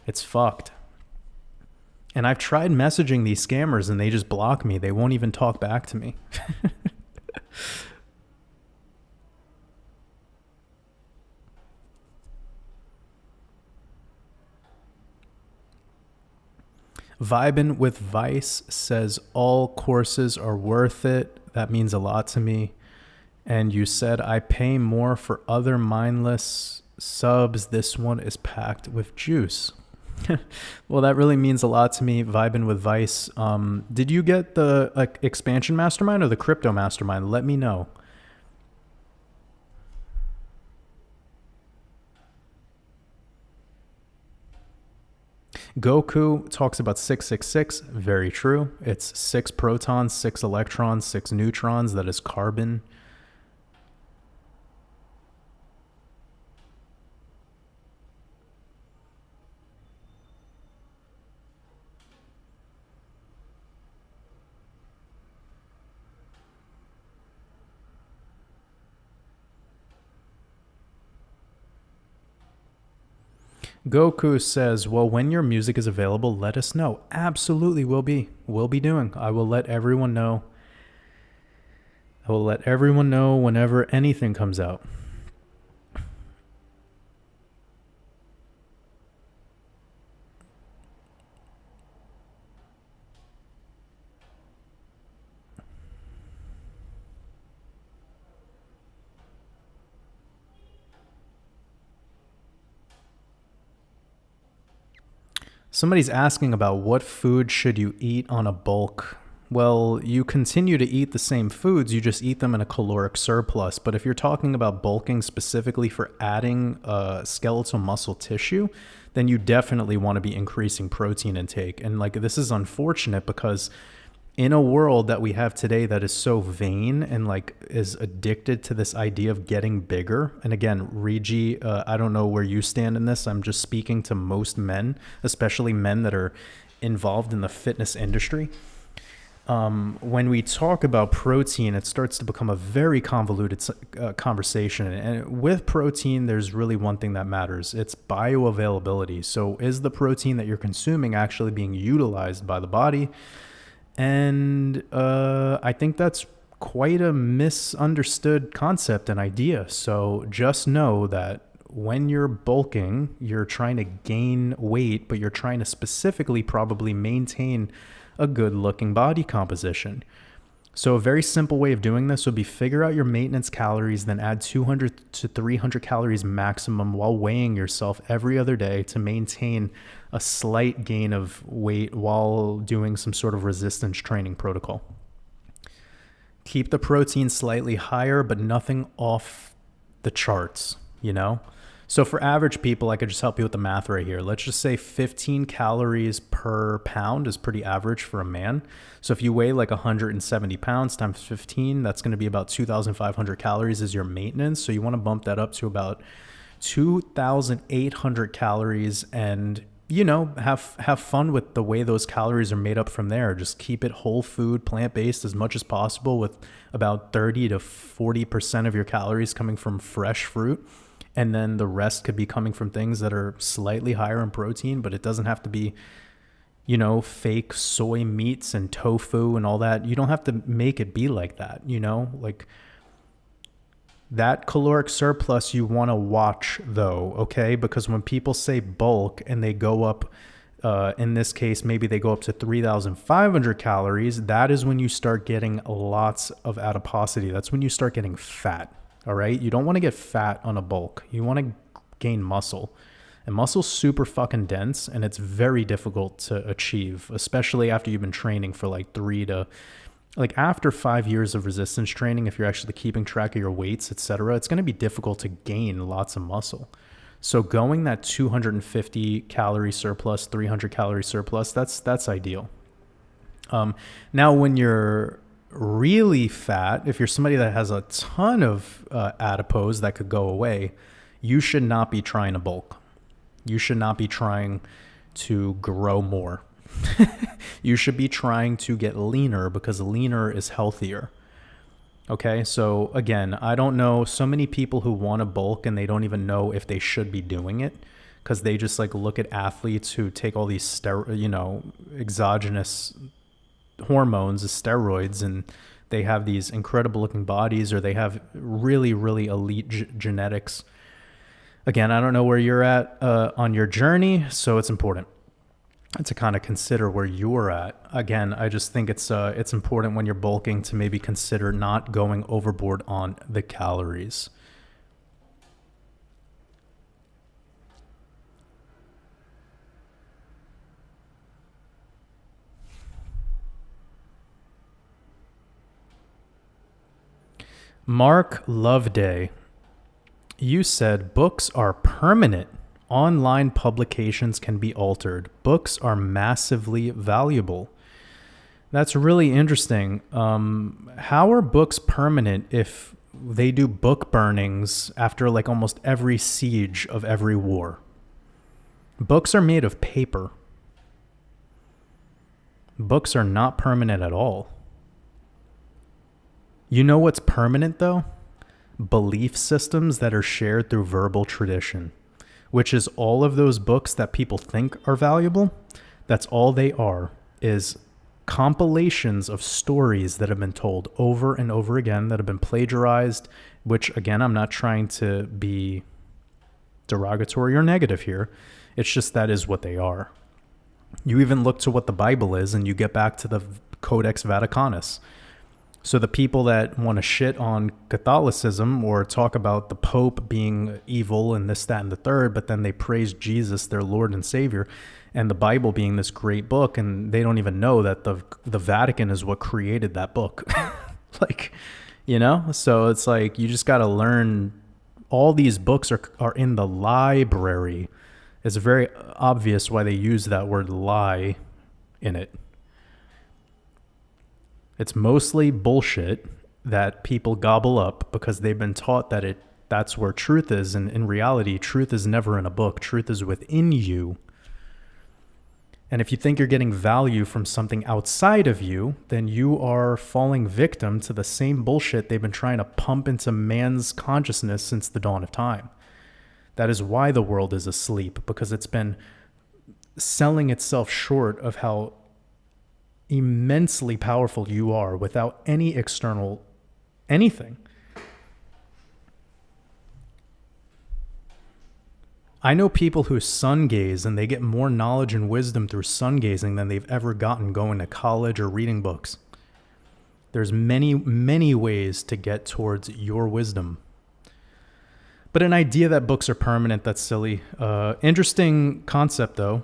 It's fucked. And I've tried messaging these scammers and they just block me. They won't even talk back to me. Vibin' with Vice says all courses are worth it. That means a lot to me. And you said I pay more for other mindless subs. This one is packed with juice. Well, that really means a lot to me. Vibin' with Vice. Did you get the expansion mastermind or the crypto mastermind? Let me know. Goku talks about 666. Very true. It's 6 protons, 6 electrons, 6 neutrons. That is carbon. Goku says, well, when your music is available, let us know. Absolutely will be. Will be doing. I will let everyone know. I will let everyone know whenever anything comes out. Somebody's asking about what food should you eat on a bulk. Well, you continue to eat the same foods, you just eat them in a caloric surplus. But if you're talking about bulking specifically for adding skeletal muscle tissue, then you definitely want to be increasing protein intake. And like, this is unfortunate because in a world that we have today that is so vain and like is addicted to this idea of getting bigger. And again, Regi, I don't know where you stand in this. I'm just speaking to most men, especially men that are involved in the fitness industry. When we talk about protein, it starts to become a very convoluted conversation. And with protein, there's really one thing that matters. It's bioavailability. So is the protein that you're consuming actually being utilized by the body? And I think that's quite a misunderstood concept and idea. So just know that when you're bulking, you're trying to gain weight, but you're trying to specifically probably maintain a good looking body composition. So a very simple way of doing this would be figure out your maintenance calories, then add 200 to 300 calories maximum while weighing yourself every other day to maintain a slight gain of weight while doing some sort of resistance training protocol. Keep the protein slightly higher, but nothing off the charts, you know? So for average people, I could just help you with the math right here. Let's just say 15 calories per pound is pretty average for a man. So if you weigh like 170 pounds times 15, that's going to be about 2,500 calories as your maintenance. So you want to bump that up to about 2,800 calories and, you know, have fun with the way those calories are made up from there. Just keep it whole food, plant-based as much as possible with about 30 to 40% of your calories coming from fresh fruit. And then the rest could be coming from things that are slightly higher in protein, but it doesn't have to be, you know, fake soy meats and tofu and all that. You don't have to make it be like that, you know, like that caloric surplus you want to watch though, okay? Because when people say bulk and they go up In this case, maybe they go up to 3,500 calories. That is when you start getting lots of adiposity. That's when you start getting fat. All right. You don't want to get fat on a bulk. You want to gain muscle. And muscle's super fucking dense, and it's very difficult to achieve, especially after you've been training for after 5 years of resistance training. If you're actually keeping track of your weights, etc., it's going to be difficult to gain lots of muscle. So going that 250 calorie surplus, 300 calorie surplus, that's ideal. Now, when you're really fat, if you're somebody that has a ton of adipose that could go away, you should not be trying to bulk. You should not be trying to grow more. You should be trying to get leaner, because leaner is healthier. Okay, so again, I don't know so many people who want to bulk and they don't even know if they should be doing it, because they just look at athletes who take all these exogenous hormones, steroids, and they have these incredible looking bodies, or they have really, really elite genetics. Again, I don't know where you're at on your journey, so it's important to kind of consider where you're at. Again, I just think it's important when you're bulking to maybe consider not going overboard on the calories. Mark Loveday, you said books are permanent. Online publications can be altered. Books are massively valuable. That's really interesting. How are books permanent if they do book burnings after almost every siege of every war? Books are made of paper. Books are not permanent at all. You know what's permanent though? Belief systems that are shared through verbal tradition, which is all of those books that people think are valuable. That's all they are, is compilations of stories that have been told over and over again, that have been plagiarized, which again, I'm not trying to be derogatory or negative here. It's just that is what they are. You even look to what the Bible is and you get back to the Codex Vaticanus. So the people that want to shit on Catholicism or talk about the Pope being evil and this, that, and the third, but then they praise Jesus, their Lord and Savior, and the Bible being this great book, and they don't even know that the Vatican is what created that book. So it's you just got to learn. All these books are in the library. It's very obvious why they use that word lie in it. It's mostly bullshit that people gobble up because they've been taught that that's where truth is. And in reality, truth is never in a book. Truth is within you. And if you think you're getting value from something outside of you, then you are falling victim to the same bullshit they've been trying to pump into man's consciousness since the dawn of time. That is why the world is asleep, because it's been selling itself short of how immensely powerful you are without any external anything. I know people who sun gaze and they get more knowledge and wisdom through sun gazing than they've ever gotten going to college or reading books. There's many, many ways to get towards your wisdom. But an idea that books are permanent, that's silly. Interesting concept though.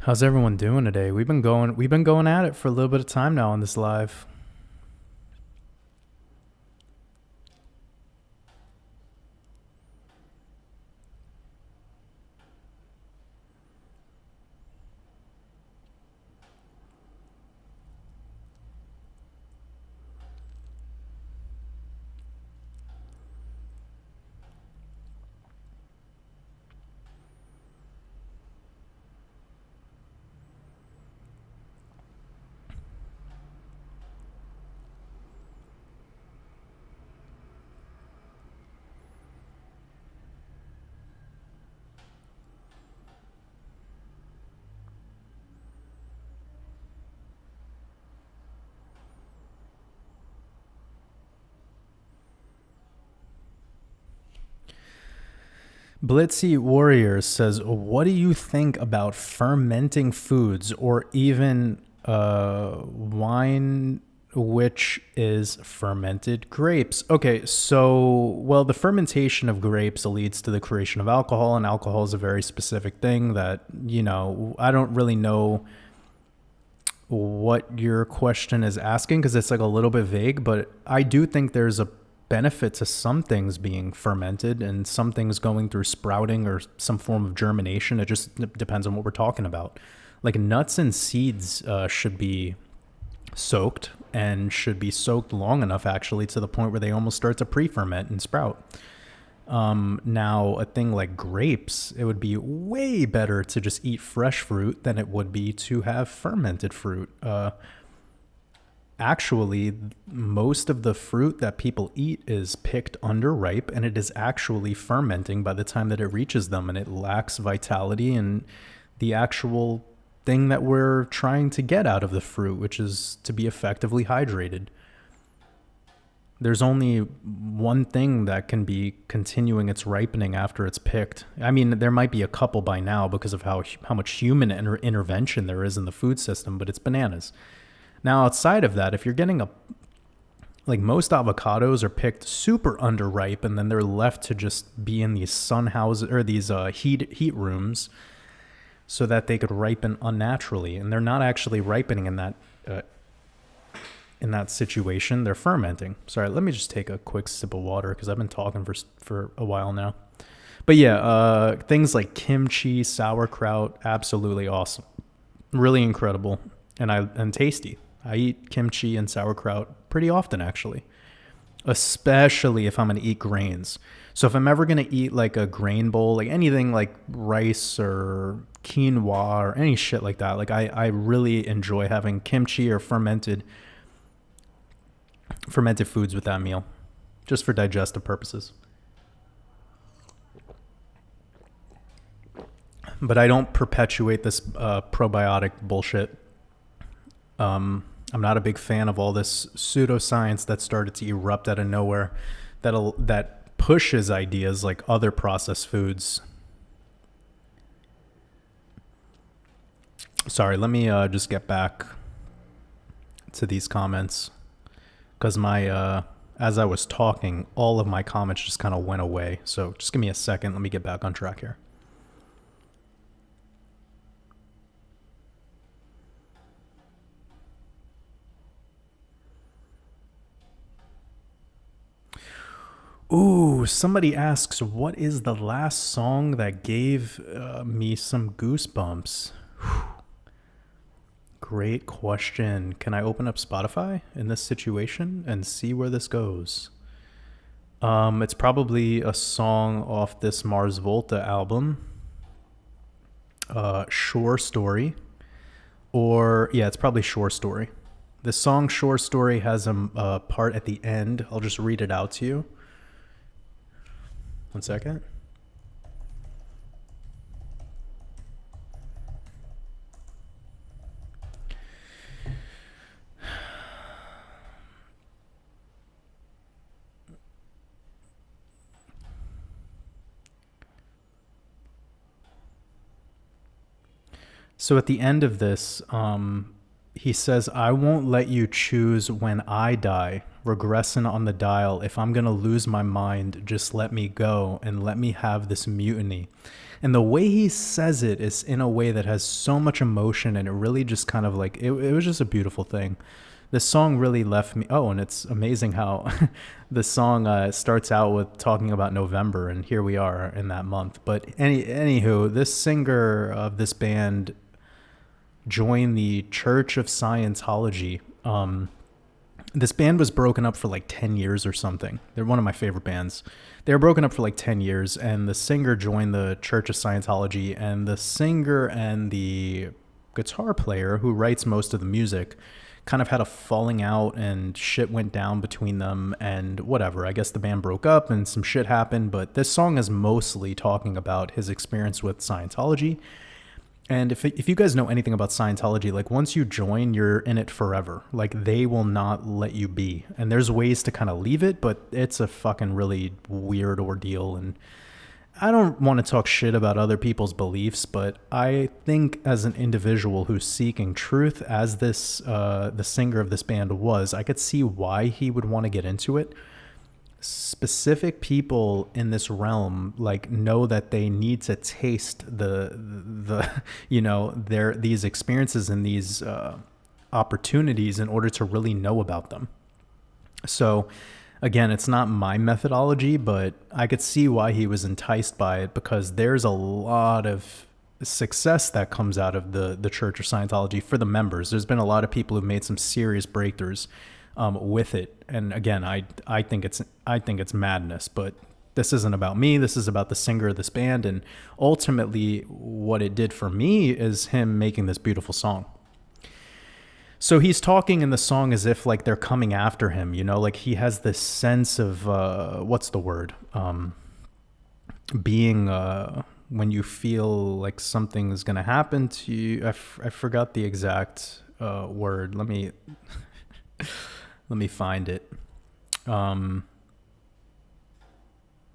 How's everyone doing today? We've been going at it for a little bit of time now on this live. Blitzy Warriors says, what do you think about fermenting foods or even wine which is fermented grapes? Okay, so, well, the fermentation of grapes leads to the creation of alcohol, and alcohol is a very specific thing that, I don't really know what your question is asking because it's like a little bit vague, but I do think there's a benefit to some things being fermented and some things going through sprouting or some form of germination. It just depends on what we're talking about. Like nuts and seeds should be soaked and should be soaked long enough actually to the point where they almost start to pre-ferment and sprout. Now a thing like grapes, it would be way better to just eat fresh fruit than it would be to have fermented fruit. Actually, most of the fruit that people eat is picked underripe, and it is actually fermenting by the time that it reaches them, and it lacks vitality and the actual thing that we're trying to get out of the fruit, which is to be effectively hydrated. There's only one thing that can be continuing its ripening after it's picked. I mean, there might be a couple by now because of how much human intervention there is in the food system, but it's bananas. Now, outside of that, if you're getting most avocados are picked super underripe and then they're left to just be in these sun houses or these heat rooms so that they could ripen unnaturally. And they're not actually ripening in that situation. They're fermenting. Sorry, let me just take a quick sip of water because I've been talking for a while now. But yeah, things like kimchi, sauerkraut, absolutely awesome. Really incredible and tasty. I eat kimchi and sauerkraut pretty often, actually, especially if I'm going to eat grains. So if I'm ever going to eat like a grain bowl, like anything like rice or quinoa or any shit like that, like I really enjoy having kimchi or fermented foods with that meal, just for digestive purposes. But I don't perpetuate this probiotic bullshit. I'm not a big fan of all this pseudoscience that started to erupt out of nowhere that pushes ideas like other processed foods. Sorry, let me just get back to these comments because as I was talking, all of my comments just kind of went away. So just give me a second. Let me get back on track here. Ooh, somebody asks, what is the last song that gave me some goosebumps? Whew. Great question. Can I open up Spotify in this situation and see where this goes? It's probably a song off this Mars Volta album, Shore Story, or yeah, it's probably Shore Story. The song Shore Story has a part at the end. I'll just read it out to you. 1 second. So at the end of this, he says, I won't let you choose when I die. regressing on the dial. If I'm going to lose my mind, just let me go and let me have this mutiny. And the way he says it is in a way that has so much emotion, and it really just kind of like, it was just a beautiful thing. This song really left me. Oh, and it's amazing how the song starts out with talking about November, and here we are in that month. But anywho, this singer of this band joined the Church of Scientology. This band was broken up for like 10 years or something. They're one of my favorite bands. They were broken up for like 10 years, and the singer joined the Church of Scientology, and the singer and the guitar player who writes most of the music kind of had a falling out, and shit went down between them, and whatever. I guess the band broke up and some shit happened, but this song is mostly talking about his experience with Scientology. And if you guys know anything about Scientology, like once you join, you're in it forever. Like they will not let you be. And there's ways to kind of leave it, but it's a fucking really weird ordeal. And I don't want to talk shit about other people's beliefs, but I think as an individual who's seeking truth, as this the singer of this band was, I could see why he would want to get into it. Specific people in this realm like know that they need to taste the these experiences and these opportunities in order to really know about them. So again, it's not my methodology, but I could see why he was enticed by it, because there's a lot of success that comes out of the Church of Scientology for the members. There's been a lot of people who've made some serious breakthroughs with it. And again, I think it's madness, but this isn't about me. This is about the singer of this band. And ultimately what it did for me is him making this beautiful song. So he's talking in the song as if like they're coming after him, like he has this sense of, what's the word? Being, when you feel like something is going to happen to you. I forgot the exact, word. Let me find it.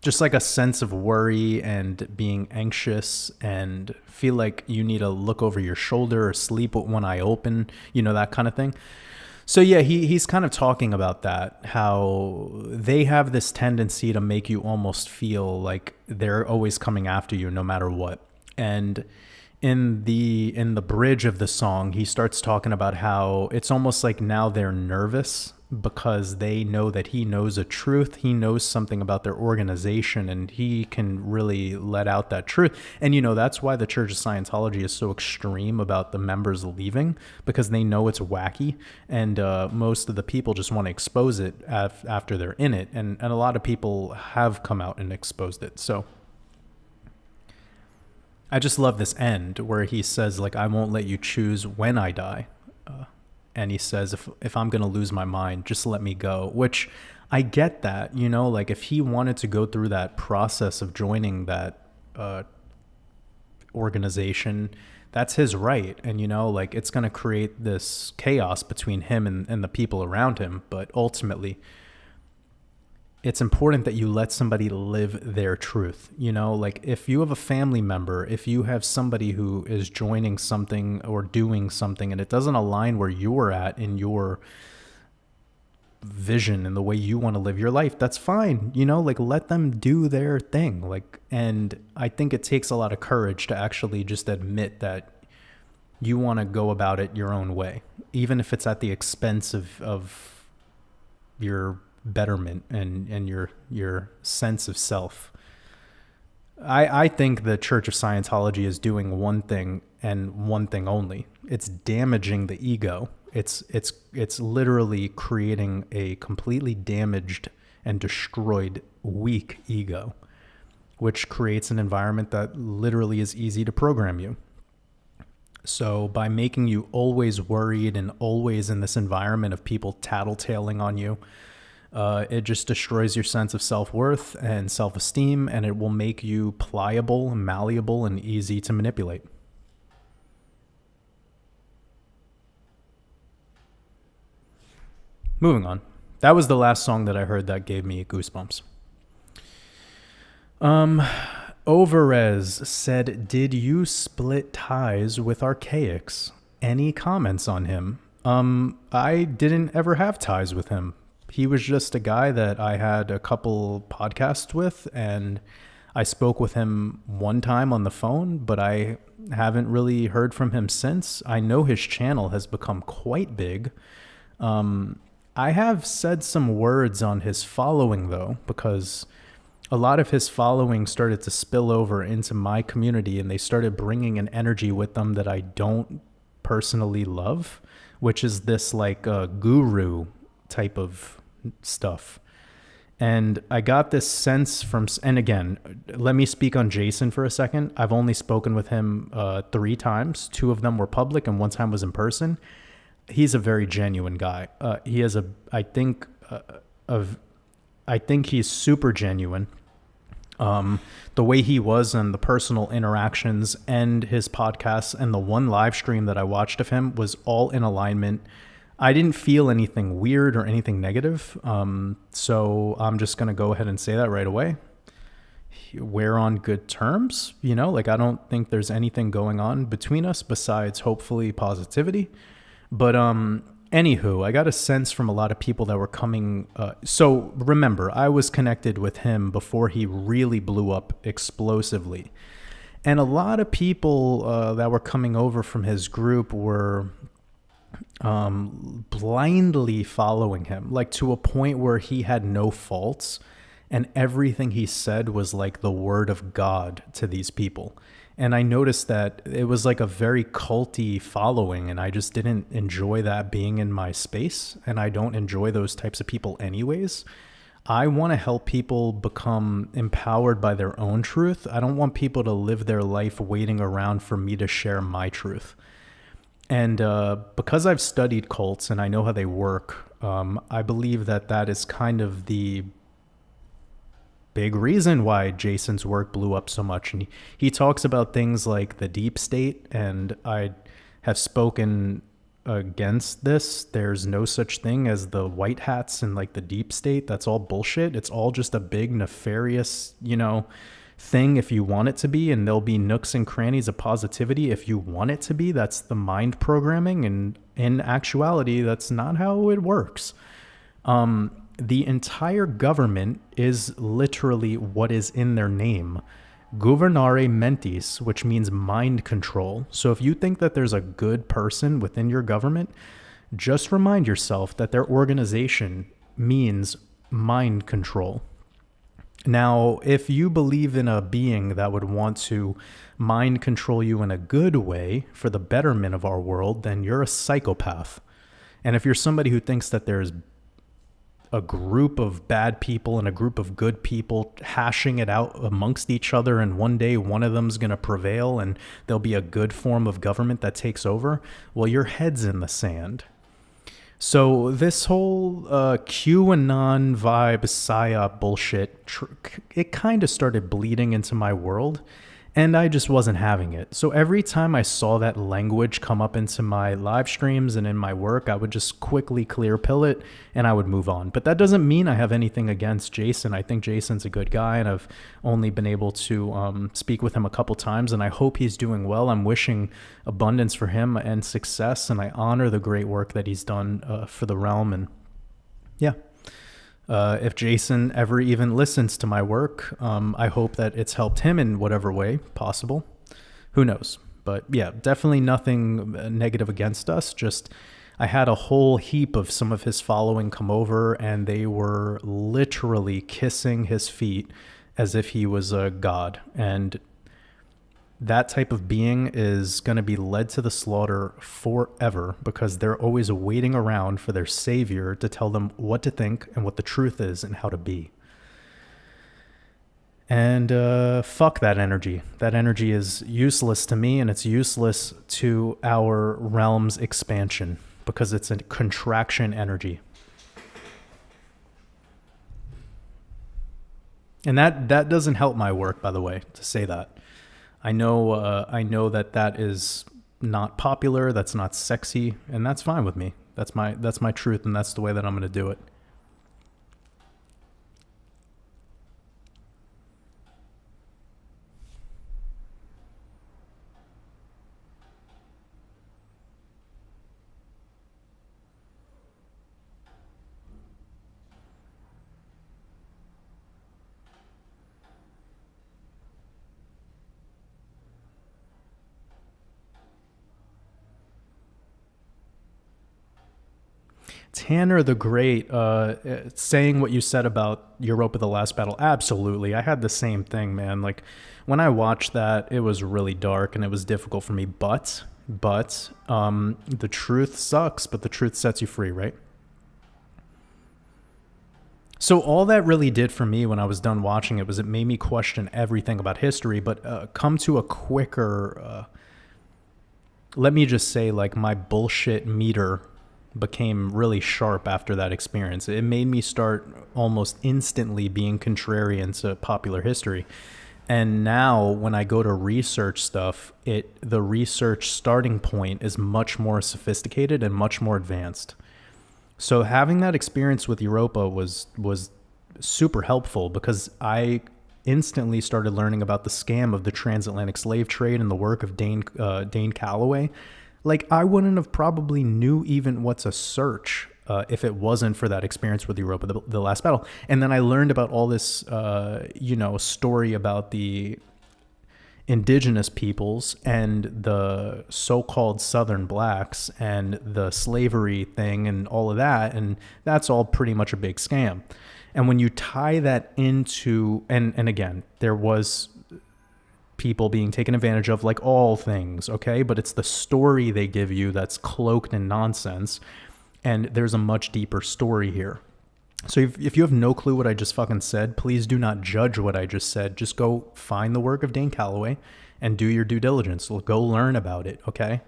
Just like a sense of worry and being anxious and feel like you need to look over your shoulder or sleep with one eye open, that kind of thing. So yeah, he's kind of talking about that, how they have this tendency to make you almost feel like they're always coming after you no matter what. And in the bridge of the song, he starts talking about how it's almost like now they're nervous because they know that he knows a truth. He knows something about their organization, and he can really let out that truth. And, that's why the Church of Scientology is so extreme about the members leaving, because they know it's wacky. And most of the people just want to expose it after they're in it. And a lot of people have come out and exposed it. So I just love this end where he says, like, I won't let you choose when I die. And he says, if I'm going to lose my mind, just let me go, which I get that, like if he wanted to go through that process of joining that organization, that's his right. And, like it's going to create this chaos between him and the people around him. But ultimately, it's important that you let somebody live their truth. Like if you have a family member, if you have somebody who is joining something or doing something and it doesn't align where you're at in your vision and the way you want to live your life, that's fine. Like let them do their thing. Like, and I think it takes a lot of courage to actually just admit that you want to go about it your own way, even if it's at the expense of your betterment and your sense of self. I think the Church of Scientology is doing one thing and one thing only. It's damaging the ego. It's literally creating a completely damaged and destroyed weak ego, which creates an environment that literally is easy to program you. So by making you always worried and always in this environment of people tattletaling on you, it just destroys your sense of self-worth and self-esteem, and it will make you pliable, malleable, and easy to manipulate. Moving on. That was the last song that I heard that gave me goosebumps. Overez said, did you split ties with Archaics? Any comments on him? I didn't ever have ties with him. He was just a guy that I had a couple podcasts with, and I spoke with him one time on the phone, but I haven't really heard from him since. I know his channel has become quite big. I have said some words on his following, though, because a lot of his following started to spill over into my community, and they started bringing an energy with them that I don't personally love, which is this like guru type of stuff. And I got this sense from, and again, let me speak on Jason for a second. I've only spoken with him 3 times. 2 of them were public and 1 time was in person. He's a very genuine guy. He has I think he's super genuine. The way he was and the personal interactions and his podcasts and the one live stream that I watched of him was all in alignment. I didn't feel anything weird or anything negative. So I'm just going to go ahead and say that right away. We're on good terms, like I don't think there's anything going on between us besides hopefully positivity. But anywho, I got a sense from a lot of people that were coming. So remember, I was connected with him before he really blew up explosively. And a lot of people that were coming over from his group were blindly following him, like to a point where he had no faults and everything he said was like the word of God to these people. And I noticed that it was like a very culty following, and I just didn't enjoy that being in my space, and I don't enjoy those types of people anyways. I want to help people become empowered by their own truth. I don't want people to live their life waiting around for me to share my truth. And because I've studied cults and I know how they work, I believe that is kind of the big reason why Jason's work blew up so much. And he talks about things like the deep state, and I have spoken against this. There's no such thing as the white hats and like the deep state. That's all bullshit. It's all just a big nefarious, thing if you want it to be, and there'll be nooks and crannies of positivity if you want it to be. That's the mind programming, and in actuality, that's not how it works. The entire government is literally what is in their name. Governare mentis, which means mind control. So if you think that there's a good person within your government, just remind yourself that their organization means mind control. Now, if you believe in a being that would want to mind control you in a good way for the betterment of our world, then you're a psychopath. And if you're somebody who thinks that there's a group of bad people and a group of good people hashing it out amongst each other, and one day one of them's going to prevail and there'll be a good form of government that takes over, well, your head's in the sand. So this whole QAnon vibe, psyop bullshit, it kind of started bleeding into my world, and I just wasn't having it. So every time I saw that language come up into my live streams and in my work, I would just quickly clear pill it and I would move on. But that doesn't mean I have anything against Jason. I think Jason's a good guy, and I've only been able to speak with him a couple times, and I hope he's doing well. I'm wishing abundance for him and success, and I honor the great work that he's done for the realm. And yeah. If Jason ever even listens to my work, I hope that it's helped him in whatever way possible. Who knows? But yeah, definitely nothing negative against us. Just I had a whole heap of some of his following come over, and they were literally kissing his feet as if he was a god. And that type of being is going to be led to the slaughter forever, because they're always waiting around for their savior to tell them what to think and what the truth is and how to be. And fuck that energy. That energy is useless to me, and it's useless to our realm's expansion, because it's a contraction energy. And that doesn't help my work, by the way, to say that. I know that is not popular, that's not sexy, and that's fine with me. That's my truth, and that's the way that I'm going to do it. Tanner the Great, saying what you said about Europa the Last Battle. Absolutely. I had the same thing, man. Like, when I watched that, it was really dark and it was difficult for me. But, the truth sucks, but the truth sets you free, right? So all that really did for me when I was done watching it was it made me question everything about history, but come to a quicker, let me just say, like, my bullshit meter became really sharp after that experience. It made me start almost instantly being contrarian to popular history. And now when I go to research stuff, the research starting point is much more sophisticated and much more advanced. So having that experience with Europa was super helpful because I instantly started learning about the scam of the transatlantic slave trade and the work of Dane Calloway. Like, I wouldn't have probably knew even what to search if it wasn't for that experience with Europa, the Last Battle. And then I learned about all this, story about the indigenous peoples and the so-called Southern blacks and the slavery thing and all of that. And that's all pretty much a big scam. And when you tie that into, and again, there was people being taken advantage of, like all things, okay? But it's the story they give you that's cloaked in nonsense. And there's a much deeper story here. So if you have no clue what I just fucking said, please do not judge what I just said. Just go find the work of Dane Calloway and do your due diligence. Go learn about it, okay?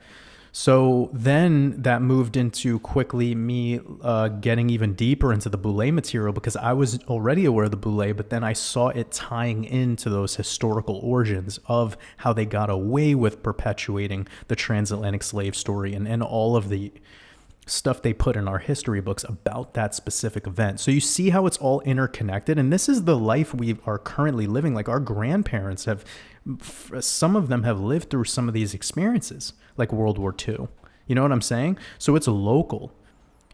So then that moved into quickly me getting even deeper into the Boule material because I was already aware of the Boule, but then I saw it tying into those historical origins of how they got away with perpetuating the transatlantic slave story and all of the stuff they put in our history books about that specific event. So you see how it's all interconnected, and this is the life we are currently living. Like, our grandparents have, some of them have lived through some of these experiences, like World War II. You know what I'm saying? So it's local.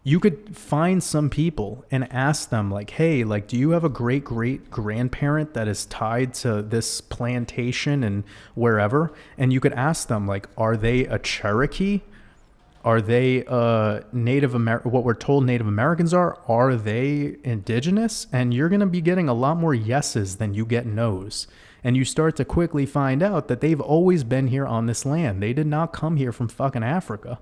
You could find some people and ask them, like, hey, like, do you have a great grandparent that is tied to this plantation and wherever? And you could ask them, like, are they a Cherokee? Are they Native American? What we're told Native Americans are they indigenous? And you're going to be getting a lot more yeses than you get no's. And you start to quickly find out that they've always been here on this land. They did not come here from fucking Africa.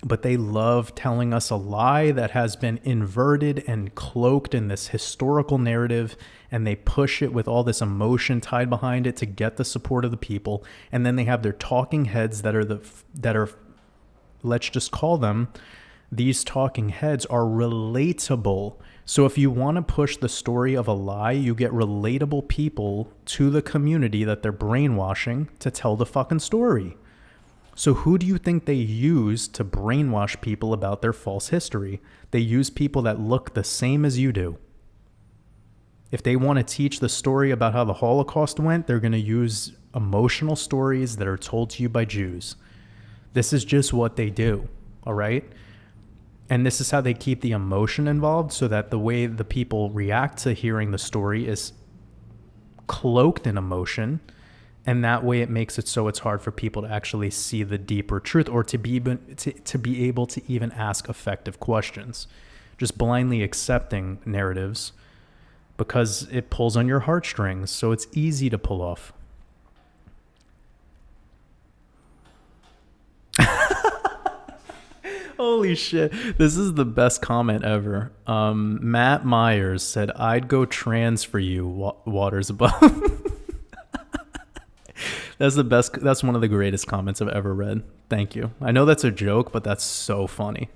But they love telling us a lie that has been inverted and cloaked in this historical narrative, and they push it with all this emotion tied behind it to get the support of the people. And then they have their talking heads that are let's just call them, these talking heads are relatable. So if you want to push the story of a lie, you get relatable people to the community that they're brainwashing to tell the fucking story. So who do you think they use to brainwash people about their false history? They use people that look the same as you do. If they want to teach the story about how the Holocaust went, they're going to use emotional stories that are told to you by Jews. This is just what they do, all right? And this is how they keep the emotion involved so that the way the people react to hearing the story is cloaked in emotion. And that way it makes it so it's hard for people to actually see the deeper truth or to be able to even ask effective questions. Just blindly accepting narratives because it pulls on your heartstrings, so it's easy to pull off. Holy shit. This is the best comment ever. Matt Myers said, I'd go trans for you, waters above. That's the best. That's one of the greatest comments I've ever read. Thank you. I know that's a joke, but that's so funny.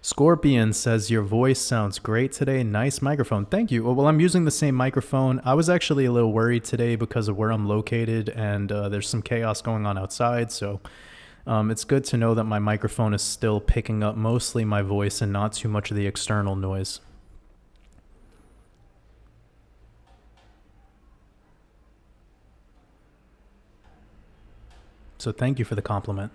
Scorpion says, your voice sounds great today. Nice microphone. Thank you. Well, I'm using the same microphone. I was actually a little worried today because of where I'm located and there's some chaos going on outside. So it's good to know that my microphone is still picking up mostly my voice and not too much of the external noise. So thank you for the compliment.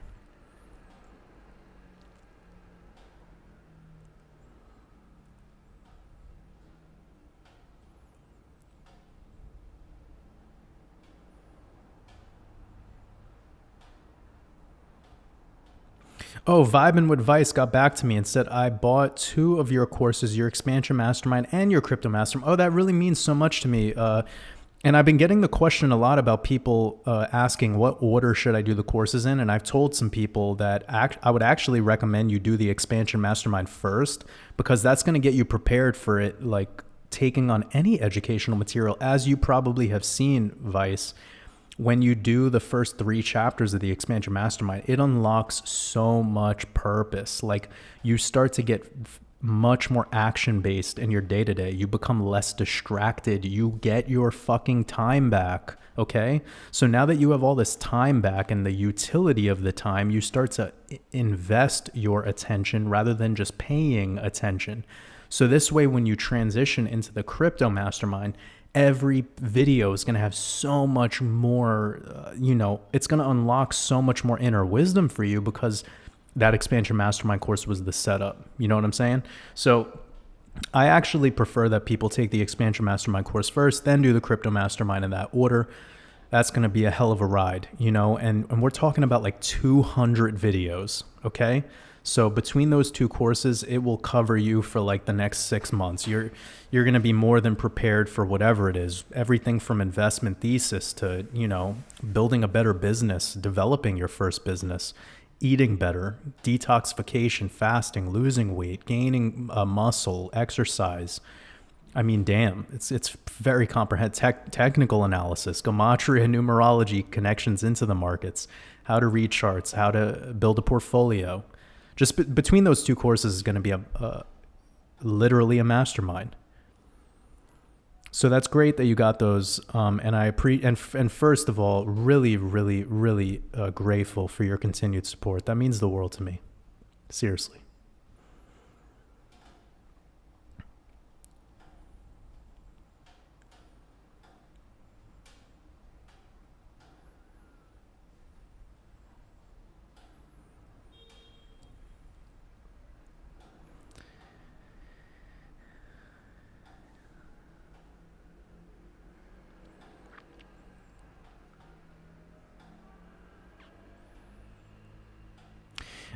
Oh, Vibin' with Vice got back to me and said, I bought 2 of your courses, your expansion mastermind and your crypto mastermind. Oh, that really means so much to me. And I've been getting the question a lot about people asking what order should I do the courses in. And I've told some people that I would actually recommend you do the expansion mastermind first, because that's going to get you prepared for it, like taking on any educational material. As you probably have seen, Vice, when you do the first 3 chapters of the expansion mastermind, it unlocks so much purpose. Like, you start to get much more action based in your day to day. You become less distracted. You get your fucking time back. Okay. So now that you have all this time back and the utility of the time, you start to invest your attention rather than just paying attention. So this way, when you transition into the crypto mastermind, every video is going to have so much more, it's going to unlock so much more inner wisdom for you, because that expansion mastermind course was the setup. You know what I'm saying? So I actually prefer that people take the expansion mastermind course first, then do the crypto mastermind in that order. That's going to be a hell of a ride, and we're talking about like 200 videos. Okay. So between those 2 courses, it will cover you for like the next 6 months. You're going to be more than prepared for whatever it is. Everything from investment thesis to, building a better business, developing your first business, eating better, detoxification, fasting, losing weight, gaining muscle, exercise. I mean, damn, it's very comprehensive. Technical analysis, Gematria Numerology, connections into the markets, how to read charts, how to build a portfolio. Just between those 2 courses is going to be literally a mastermind. So that's great that you got those. And and first of all, really, really, really grateful for your continued support. That means the world to me. Seriously.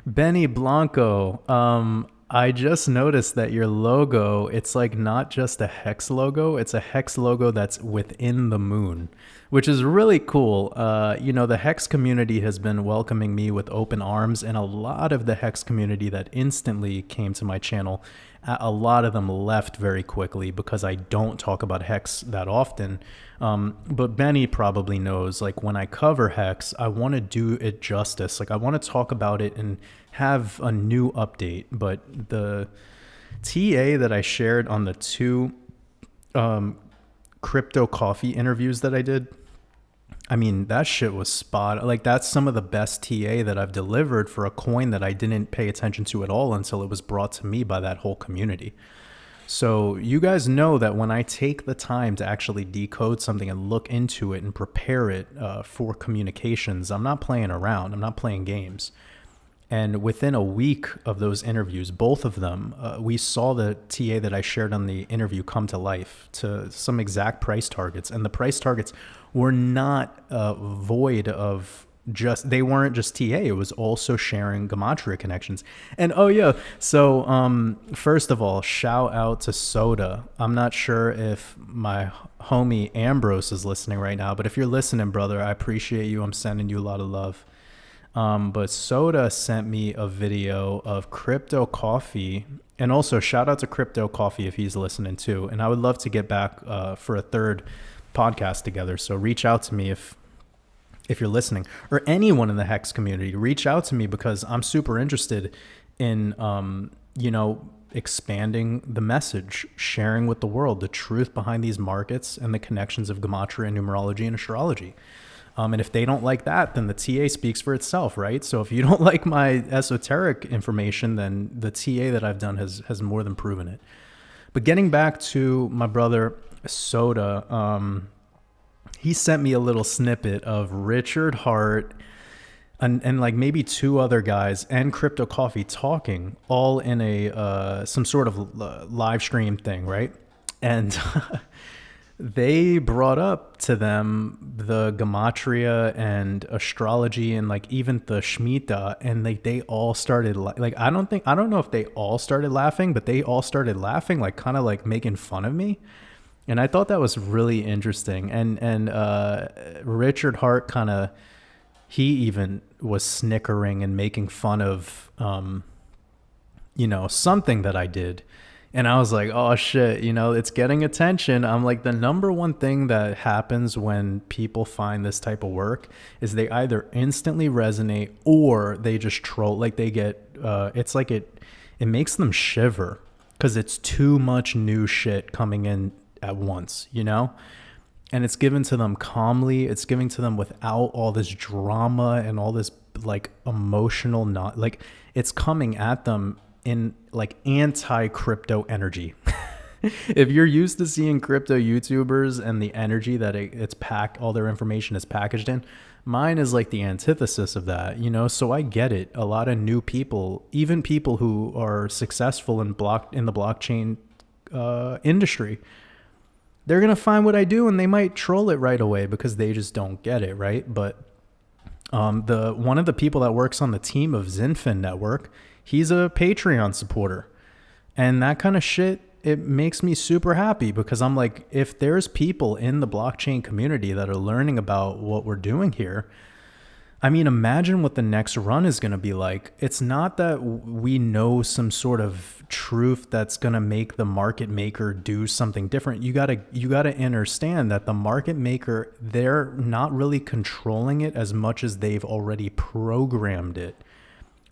Benny Blanco, I just noticed that your logo, it's like not just a hex logo, it's a hex logo that's within the moon, which is really cool. The hex community has been welcoming me with open arms, and a lot of the hex community that instantly came to my channel, a lot of them left very quickly because I don't talk about hex that often. But Benny probably knows, like, when I cover hex, I want to do it justice. Like, I want to talk about it and have a new update. But the TA that I shared on the 2 crypto coffee interviews that I did, I mean, that shit was spot. Like, that's some of the best TA that I've delivered for a coin that I didn't pay attention to at all until it was brought to me by that whole community. So you guys know that when I take the time to actually decode something and look into it and prepare it for communications, I'm not playing around. I'm not playing games. And within a week of those interviews, both of them, we saw the TA that I shared on the interview come to life to some exact price targets. And the price targets were not void of they weren't just TA. It was also sharing Gematria connections. And oh yeah, so first of all, shout out to Soda. I'm not sure if my homie Ambrose is listening right now, but if you're listening, brother, I appreciate you. I'm sending you a lot of love. But Soda sent me a video of Crypto Coffee, and also shout out to Crypto Coffee if he's listening too. And I would love to get back for a third podcast together. So reach out to me if you're listening, or anyone in the Hex community. Reach out to me because I'm super interested in expanding the message, sharing with the world the truth behind these markets and the connections of Gematria Numerology and Astrology. And if they don't like that, then the TA speaks for itself, right? So if you don't like my esoteric information, then the TA that I've done has more than proven it. But getting back to my brother Soda, he sent me a little snippet of Richard Hart and like maybe 2 other guys and Crypto Coffee talking all in some sort of live stream thing, right? And they brought up to them the Gematria and astrology and like even the Shemitah, and like they all started like I don't know if they all started laughing, but they all started laughing, like kind of like making fun of me. And I thought that was really interesting. And Richard Hart kind of, he even was snickering and making fun of something that I did. And I was like, oh shit, it's getting attention. I'm like, the number one thing that happens when people find this type of work is they either instantly resonate or they just troll. Like they get, it's like it makes them shiver because it's too much new shit coming in at once, and it's given to them calmly. It's given to them without all this drama and all this like emotional, not like it's coming at them in like anti-crypto energy. If you're used to seeing crypto YouTubers and the energy that it's packed, all their information is packaged in, mine is like the antithesis of that, so I get it. A lot of new people, even people who are successful in the blockchain industry, they're going to find what I do and they might troll it right away because they just don't get it, right? But one of the people that works on the team of Zinfin Network, he's a Patreon supporter. And that kind of shit, it makes me super happy because I'm like, if there's people in the blockchain community that are learning about what we're doing here, I mean, imagine what the next run is going to be like. It's not that we know some sort of truth that's going to make the market maker do something different. You got to understand that the market maker, they're not really controlling it as much as they've already programmed it.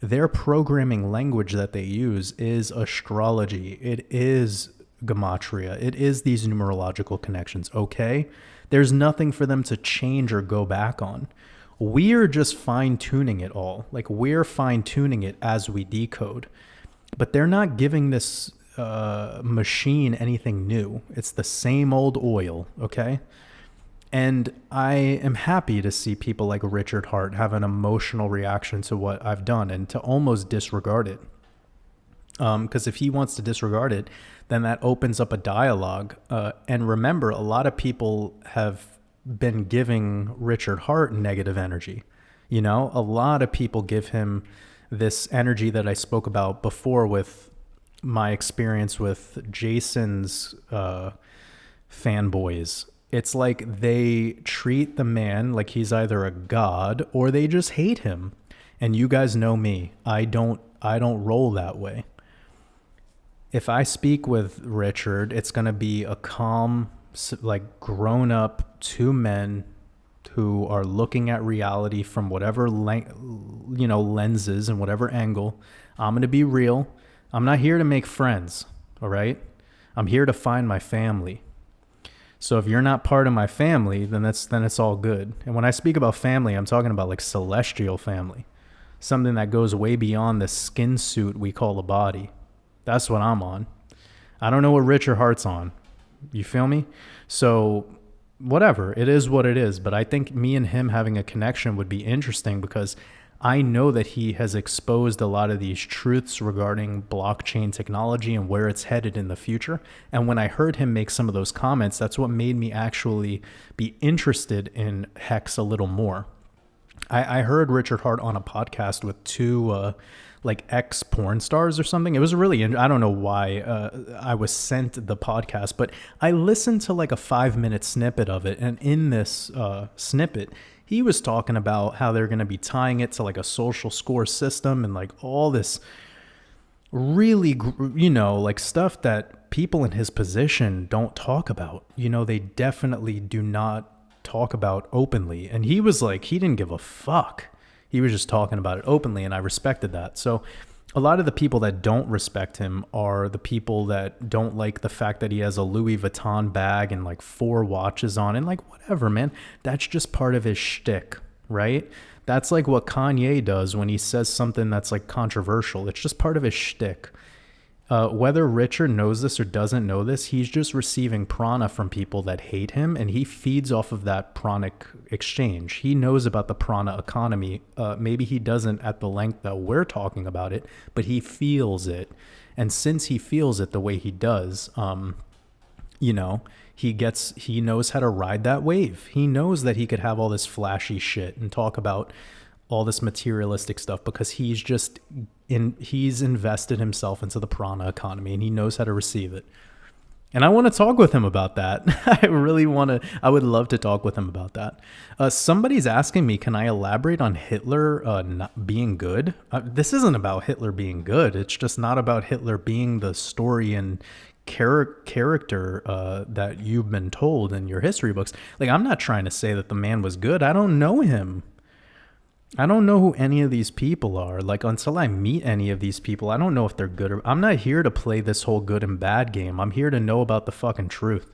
Their programming language that they use is astrology. It is Gematria. It is these numerological connections, okay? There's nothing for them to change or go back on. We're just fine-tuning it all. Like, we're fine-tuning it as we decode. But they're not giving this machine anything new. It's the same old oil, okay? And I am happy to see people like Richard Hart have an emotional reaction to what I've done and to almost disregard it. Because if he wants to disregard it, then that opens up a dialogue. And remember, a lot of people have been giving Richard Hart negative energy. A lot of people give him this energy that I spoke about before with my experience with Jason's fanboys. It's like they treat the man like he's either a god or they just hate him. And you guys know me. I don't roll that way. If I speak with Richard, it's going to be a calm, like grown up two men who are looking at reality from whatever lenses and whatever angle. I'm going to be real. I'm not here to make friends, all right? I'm here to find my family. So if you're not part of my family, then it's all good. And when I speak about family, I'm talking about like celestial family, something that goes way beyond the skin suit we call a body. That's what I'm on. I don't know what Richard Hart's on. You feel me? So whatever, it is what it is. But I think me and him having a connection would be interesting because I know that he has exposed a lot of these truths regarding blockchain technology and where it's headed in the future. And when I heard him make some of those comments, that's what made me actually be interested in Hex a little more. I heard Richard Hart on a podcast with two like ex porn stars or something. It was really, I don't know why I was sent the podcast, but I listened to like a 5-minute snippet of it. And in this snippet, he was talking about how they're going to be tying it to like a social score system and like all this really, like stuff that people in his position don't talk about. They definitely do not talk about openly. And he was like, he didn't give a fuck. He was just talking about it openly, and I respected that. So a lot of the people that don't respect him are the people that don't like the fact that he has a Louis Vuitton bag and like 4 watches on, and like, whatever, man. That's just part of his shtick, right? That's like what Kanye does when he says something that's like controversial. It's just part of his shtick. Whether Richard knows this or doesn't know this, he's just receiving prana from people that hate him, and he feeds off of that pranic exchange. He knows about the prana economy. Maybe he doesn't at the length that we're talking about it, but he feels it. And since he feels it the way he does, He knows how to ride that wave. He knows that he could have all this flashy shit and talk about all this materialistic stuff because he's invested himself into the prana economy and he knows how to receive it. And I want to talk with him about that. I would love to talk with him about that. Somebody's asking me, can I elaborate on Hitler not being good? This isn't about Hitler being good. It's just not about Hitler being the story and character that you've been told in your history books. Like, I'm not trying to say that the man was good. I don't know him. I don't know who any of these people are. Like, until I meet any of these people, I don't know if they're good or... I'm not here to play this whole good and bad game. I'm here to know about the fucking truth.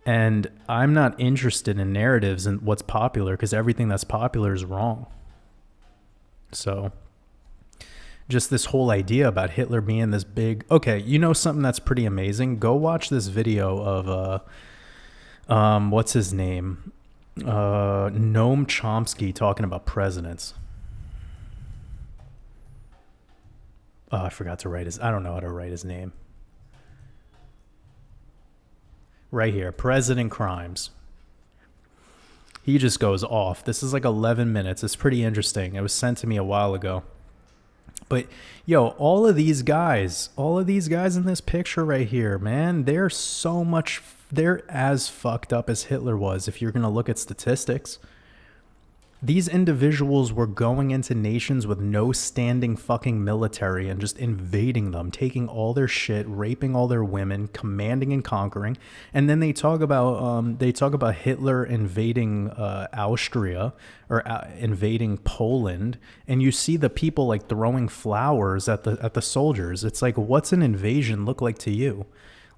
And I'm not interested in narratives and what's popular, because everything that's popular is wrong. So, just this whole idea about Hitler being this big... Okay, you know something that's pretty amazing? Go watch this video of... what's his name? Noam Chomsky talking about presidents. Oh, I forgot to write I don't know how to write his name. Right here, President Crimes. He just goes off. This is like 11 minutes. It's pretty interesting. It was sent to me a while ago. But yo, all of these guys in this picture right here, man, they're as fucked up as Hitler was if you're going to look at statistics. These individuals were going into nations with no standing fucking military and just invading them, taking all their shit, raping all their women, commanding and conquering. And then they talk about Hitler invading Austria or invading Poland, and you see the people like throwing flowers at the soldiers. It's like, what's an invasion look like to you?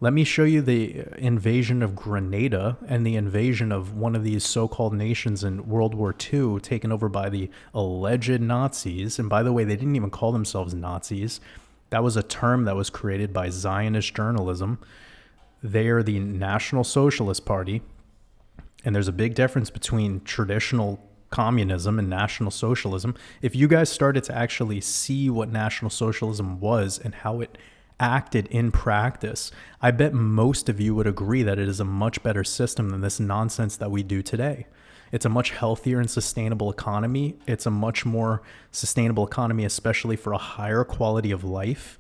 Let me show you the invasion of Grenada and the invasion of one of these so-called nations in World War II taken over by the alleged Nazis. And by the way, they didn't even call themselves Nazis. That was a term that was created by Zionist journalism. They are the National Socialist Party. And there's a big difference between traditional communism and National Socialism. If you guys started to actually see what National Socialism was and how it acted in practice, I bet most of you would agree that it is a much better system than this nonsense that we do today. It's a much healthier and sustainable economy. It's a much more sustainable economy, especially for a higher quality of life.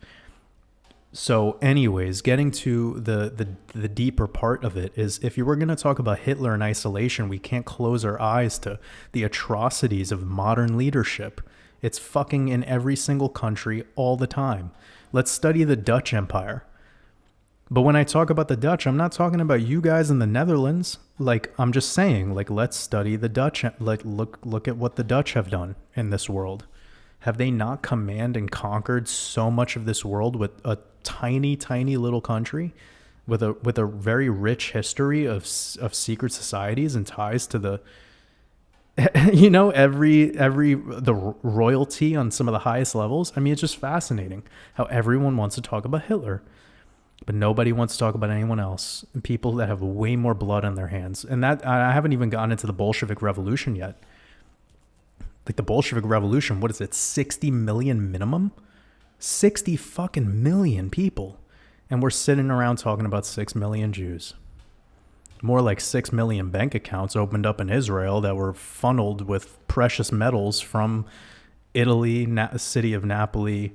So anyways, getting to the deeper part of it is, if you were going to talk about Hitler in isolation, we can't close our eyes to the atrocities of modern leadership. It's fucking in every single country all the time. Let's study the Dutch Empire. But when I talk about the Dutch, I'm not talking about you guys in the Netherlands. Like, I'm just saying, like, let's study the Dutch. Like, look at what the Dutch have done in this world. Have they not commanded and conquered so much of this world with a tiny, tiny little country with a very rich history of secret societies and ties to the... You know, the royalty on some of the highest levels. I mean, it's just fascinating how everyone wants to talk about Hitler, but nobody wants to talk about anyone else. And people that have way more blood on their hands. And that, I haven't even gotten into the Bolshevik Revolution yet. Like, the Bolshevik Revolution, what is it? 60 million minimum? 60 fucking million people. And we're sitting around talking about 6 million Jews. More like 6 million bank accounts opened up in Israel that were funneled with precious metals from Italy, city of Napoli,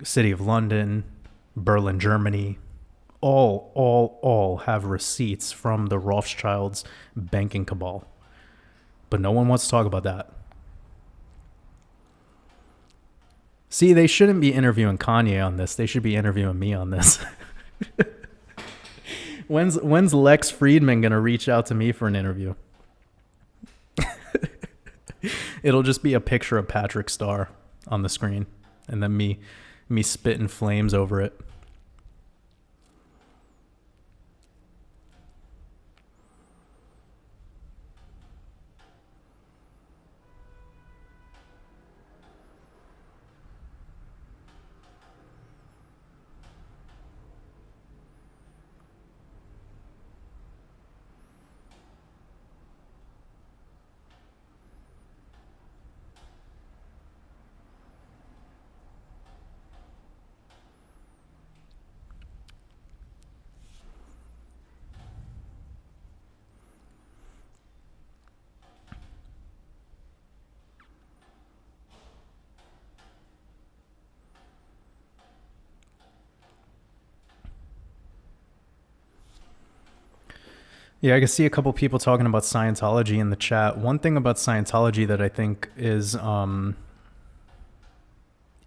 city of London, Berlin, Germany. All have receipts from the Rothschilds banking cabal. But no one wants to talk about that. See, they shouldn't be interviewing Kanye on this. They should be interviewing me on this. When's Lex Friedman going to reach out to me for an interview? It'll just be a picture of Patrick Starr on the screen, and then me spitting flames over it. Yeah, I can see a couple people talking about Scientology in the chat. One thing about Scientology that I think is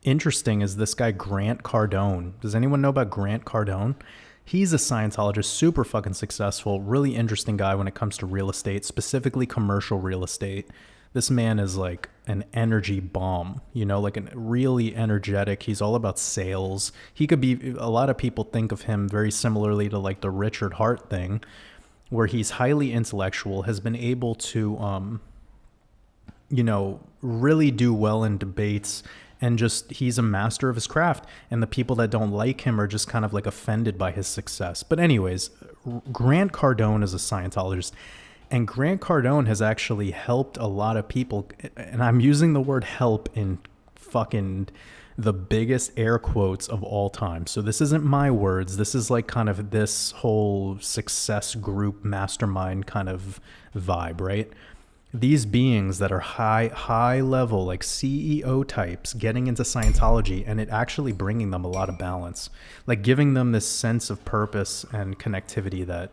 interesting is this guy Grant Cardone. Does anyone know about Grant Cardone? He's a Scientologist, super fucking successful, really interesting guy when it comes to real estate, specifically commercial real estate. This man is like an energy bomb, you know, like a really energetic. He's all about sales. He could be, a lot of people think of him very similarly to like the Richard Hart thing, where he's highly intellectual, has been able to, you know, really do well in debates, and just he's a master of his craft, and the people that don't like him are just kind of like offended by his success. But anyways, Grant Cardone is a Scientologist, and Grant Cardone has actually helped a lot of people, and I'm using the word help in fucking the biggest air quotes of all time. So this isn't my words. This is like kind of this whole success group mastermind kind of vibe, right? These beings that are high level, like CEO types, getting into Scientology, and it actually bringing them a lot of balance, like giving them this sense of purpose and connectivity that,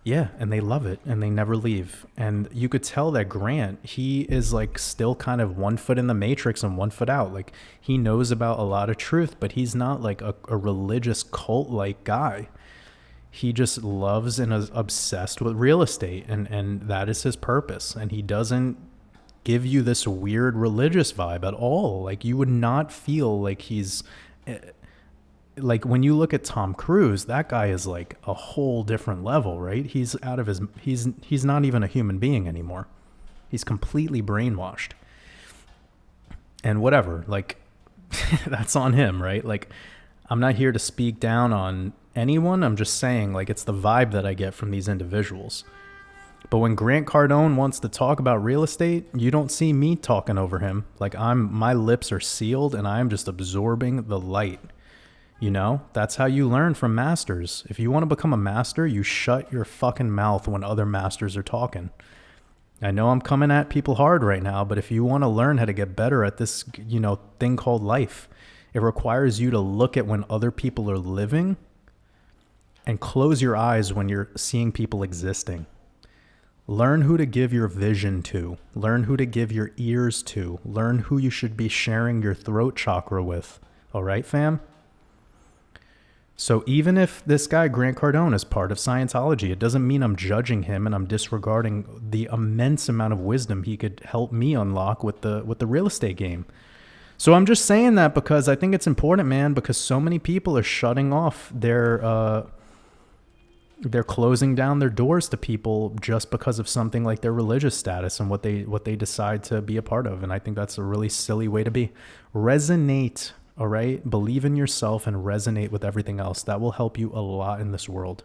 yeah, and they love it and they never leave. And you could tell that Grant, he is like still kind of 1 foot in the matrix and 1 foot out. Like he knows about a lot of truth, but he's not like a religious cult like guy. He just loves and is obsessed with real estate, and that is his purpose. And he doesn't give you this weird religious vibe at all. Like you would not feel like he's like, when you look at Tom Cruise, that guy is like a whole different level, right? He's out of his, he's not even a human being anymore. He's completely brainwashed. And whatever, like that's on him, right? Like I'm not here to speak down on anyone. I'm just saying, like, it's the vibe that I get from these individuals. But when Grant Cardone wants to talk about real estate, you don't see me talking over him. Like my lips are sealed and I'm just absorbing the light. You know, that's how you learn from masters. If you want to become a master, you shut your fucking mouth when other masters are talking. I know I'm coming at people hard right now, but if you want to learn how to get better at this, you know, thing called life, it requires you to look at when other people are living and close your eyes when you're seeing people existing. Learn who to give your vision to. Learn who to give your ears to. Learn who you should be sharing your throat chakra with. All right, fam? So even if this guy, Grant Cardone, is part of Scientology, it doesn't mean I'm judging him and I'm disregarding the immense amount of wisdom he could help me unlock with the real estate game. So I'm just saying that because I think it's important, man, because so many people are shutting off they're closing down their doors to people just because of something like their religious status and what they decide to be a part of. And I think that's a really silly way to be. Resonate. All right. Believe in yourself and resonate with everything else. That will help you a lot in this world.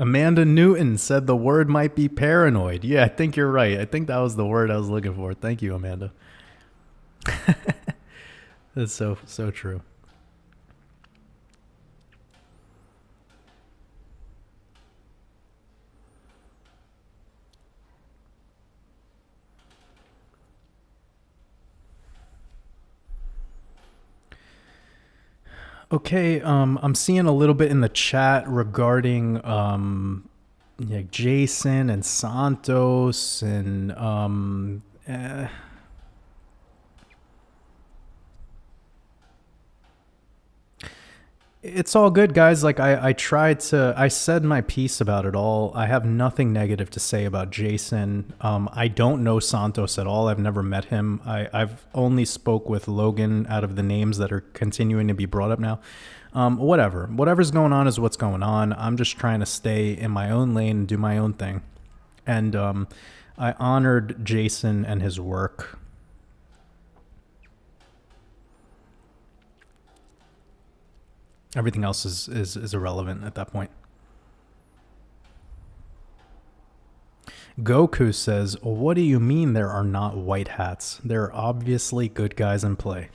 Amanda Newton said the word might be paranoid. Yeah, I think you're right. I think that was the word I was looking for. Thank you, Amanda. That's so true. Okay, I'm seeing a little bit in the chat regarding like Jason and Santos and it's all good, guys. Like I said my piece about it all. I have nothing negative to say about Jason. I don't know Santos at all. I've never met him. I've only spoke with Logan out of the names that are continuing to be brought up now. Whatever's going on is what's going on. I'm just trying to stay in my own lane and do my own thing. And I honored Jason and his work. Everything else is irrelevant at that point. Goku says, what do you mean there are not white hats? There are obviously good guys in play.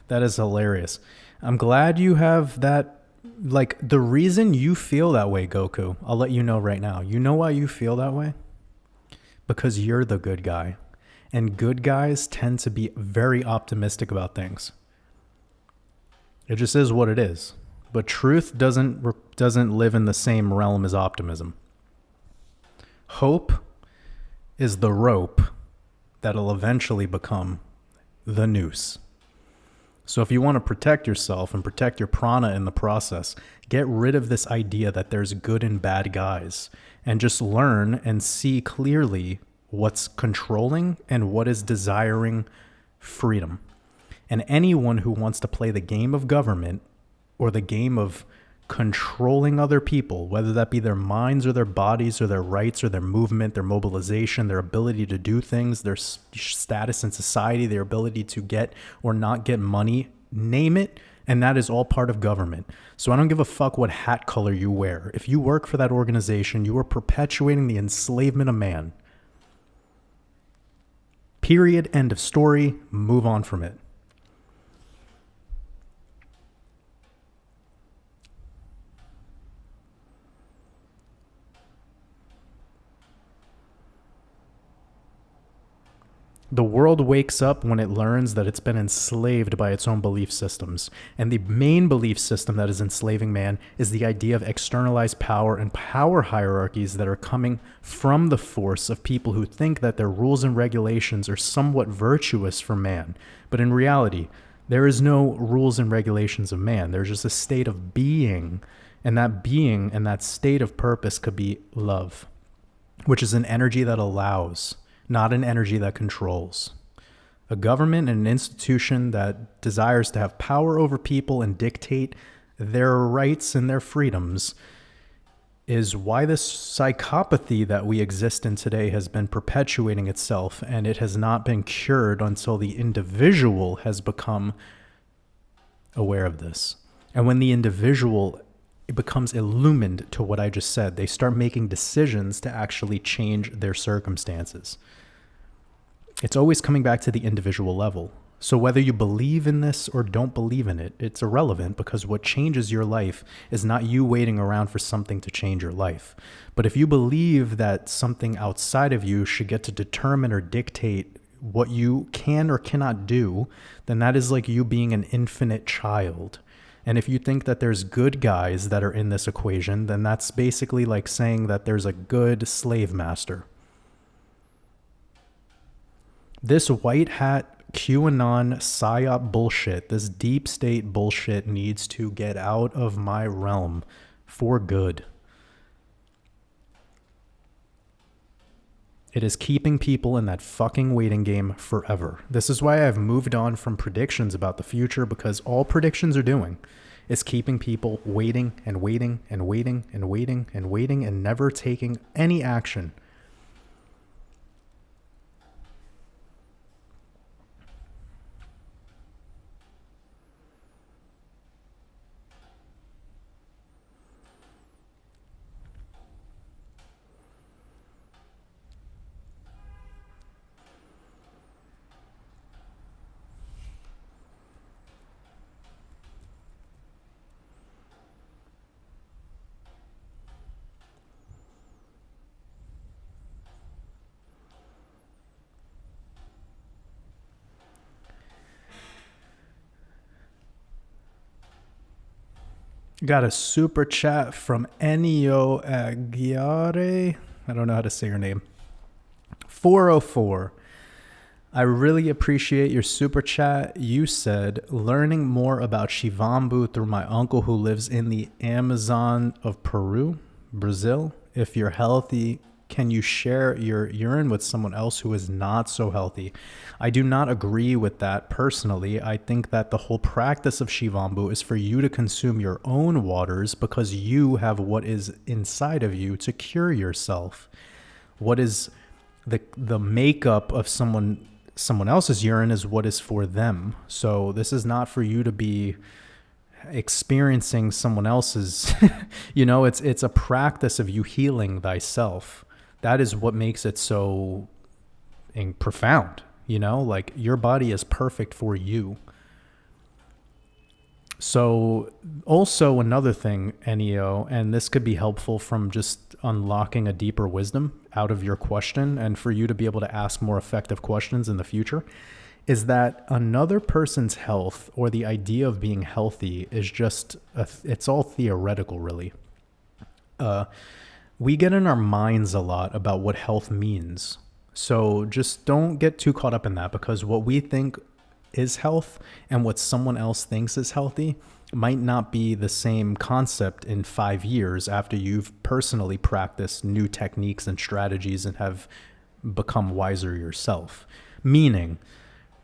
That is hilarious. I'm glad you have that. Like, the reason you feel that way, Goku, I'll let you know right now. You know why you feel that way? Because you're the good guy. And good guys tend to be very optimistic about things. It just is what it is. But truth doesn't live in the same realm as optimism. Hope is the rope that'll eventually become the noose. So if you want to protect yourself and protect your prana in the process, get rid of this idea that there's good and bad guys and just learn and see clearly what's controlling and what is desiring freedom. And anyone who wants to play the game of government or the game of controlling other people, whether that be their minds or their bodies or their rights or their movement, their mobilization, their ability to do things, their status in society, their ability to get or not get money, name it, and that is all part of government. So I don't give a fuck what hat color you wear. If you work for that organization, you are perpetuating the enslavement of man. Period. End of story. Move on from it. The world wakes up when it learns that it's been enslaved by its own belief systems. And the main belief system that is enslaving man is the idea of externalized power and power hierarchies that are coming from the force of people who think that their rules and regulations are somewhat virtuous for man. But in reality, there is no rules and regulations of man. There's just a state of being. And that being and that state of purpose could be love, which is an energy that allows, not an energy that controls. A government and an institution that desires to have power over people and dictate their rights and their freedoms is why this psychopathy that we exist in today has been perpetuating itself, and it has not been cured until the individual has become aware of this. And when the individual becomes illumined to what I just said, they start making decisions to actually change their circumstances. It's always coming back to the individual level. So whether you believe in this or don't believe in it, it's irrelevant, because what changes your life is not you waiting around for something to change your life. But if you believe that something outside of you should get to determine or dictate what you can or cannot do, then that is like you being an infinite child. And if you think that there's good guys that are in this equation, then that's basically like saying that there's a good slave master. This white hat QAnon psyop bullshit, this deep state bullshit needs to get out of my realm for good. It is keeping people in that fucking waiting game forever. This is why I've moved on from predictions about the future, because all predictions are doing is keeping people waiting and waiting and waiting and waiting and waiting and never taking any action. Got a super chat from Ennio Aguirre. I don't know how to say your name. 404. I really appreciate your super chat. You said, learning more about Shivambu through my uncle who lives in the Amazon of Peru, Brazil. If you're healthy, can you share your urine with someone else who is not so healthy? I do not agree with that personally. I think that the whole practice of Shivambu is for you to consume your own waters because you have what is inside of you to cure yourself. What is the makeup of someone else's urine is what is for them. So this is not for you to be experiencing someone else's, it's a practice of you healing thyself. That is what makes it so profound, like your body is perfect for you. So also another thing, NEO, and this could be helpful from just unlocking a deeper wisdom out of your question and for you to be able to ask more effective questions in the future, is that another person's health or the idea of being healthy is just, it's all theoretical, really. We get in our minds a lot about what health means. So just don't get too caught up in that, because what we think is health and what someone else thinks is healthy might not be the same concept in 5 years after you've personally practiced new techniques and strategies and have become wiser yourself. Meaning,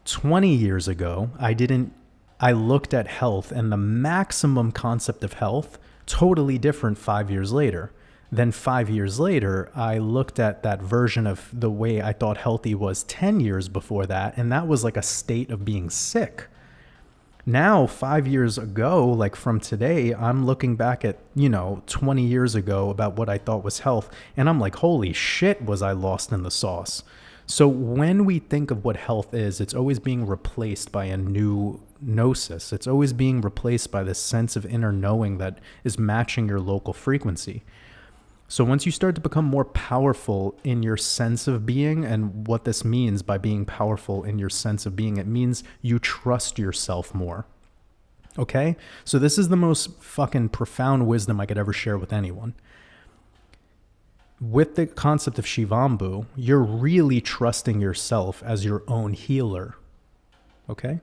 20 years ago, I looked at health and the maximum concept of health totally different 5 years later. Then 5 years later, I looked at that version of the way I thought healthy was 10 years before that, and that was like a state of being sick. Now, 5 years ago, like from today, I'm looking back at, 20 years ago about what I thought was health, and I'm like, holy shit, was I lost in the sauce. So when we think of what health is, it's always being replaced by a new gnosis. It's always being replaced by this sense of inner knowing that is matching your local frequency. So once you start to become more powerful in your sense of being, and what this means by being powerful in your sense of being, it means you trust yourself more. Okay? So this is the most fucking profound wisdom I could ever share with anyone. With the concept of Shivambu, you're really trusting yourself as your own healer. Okay?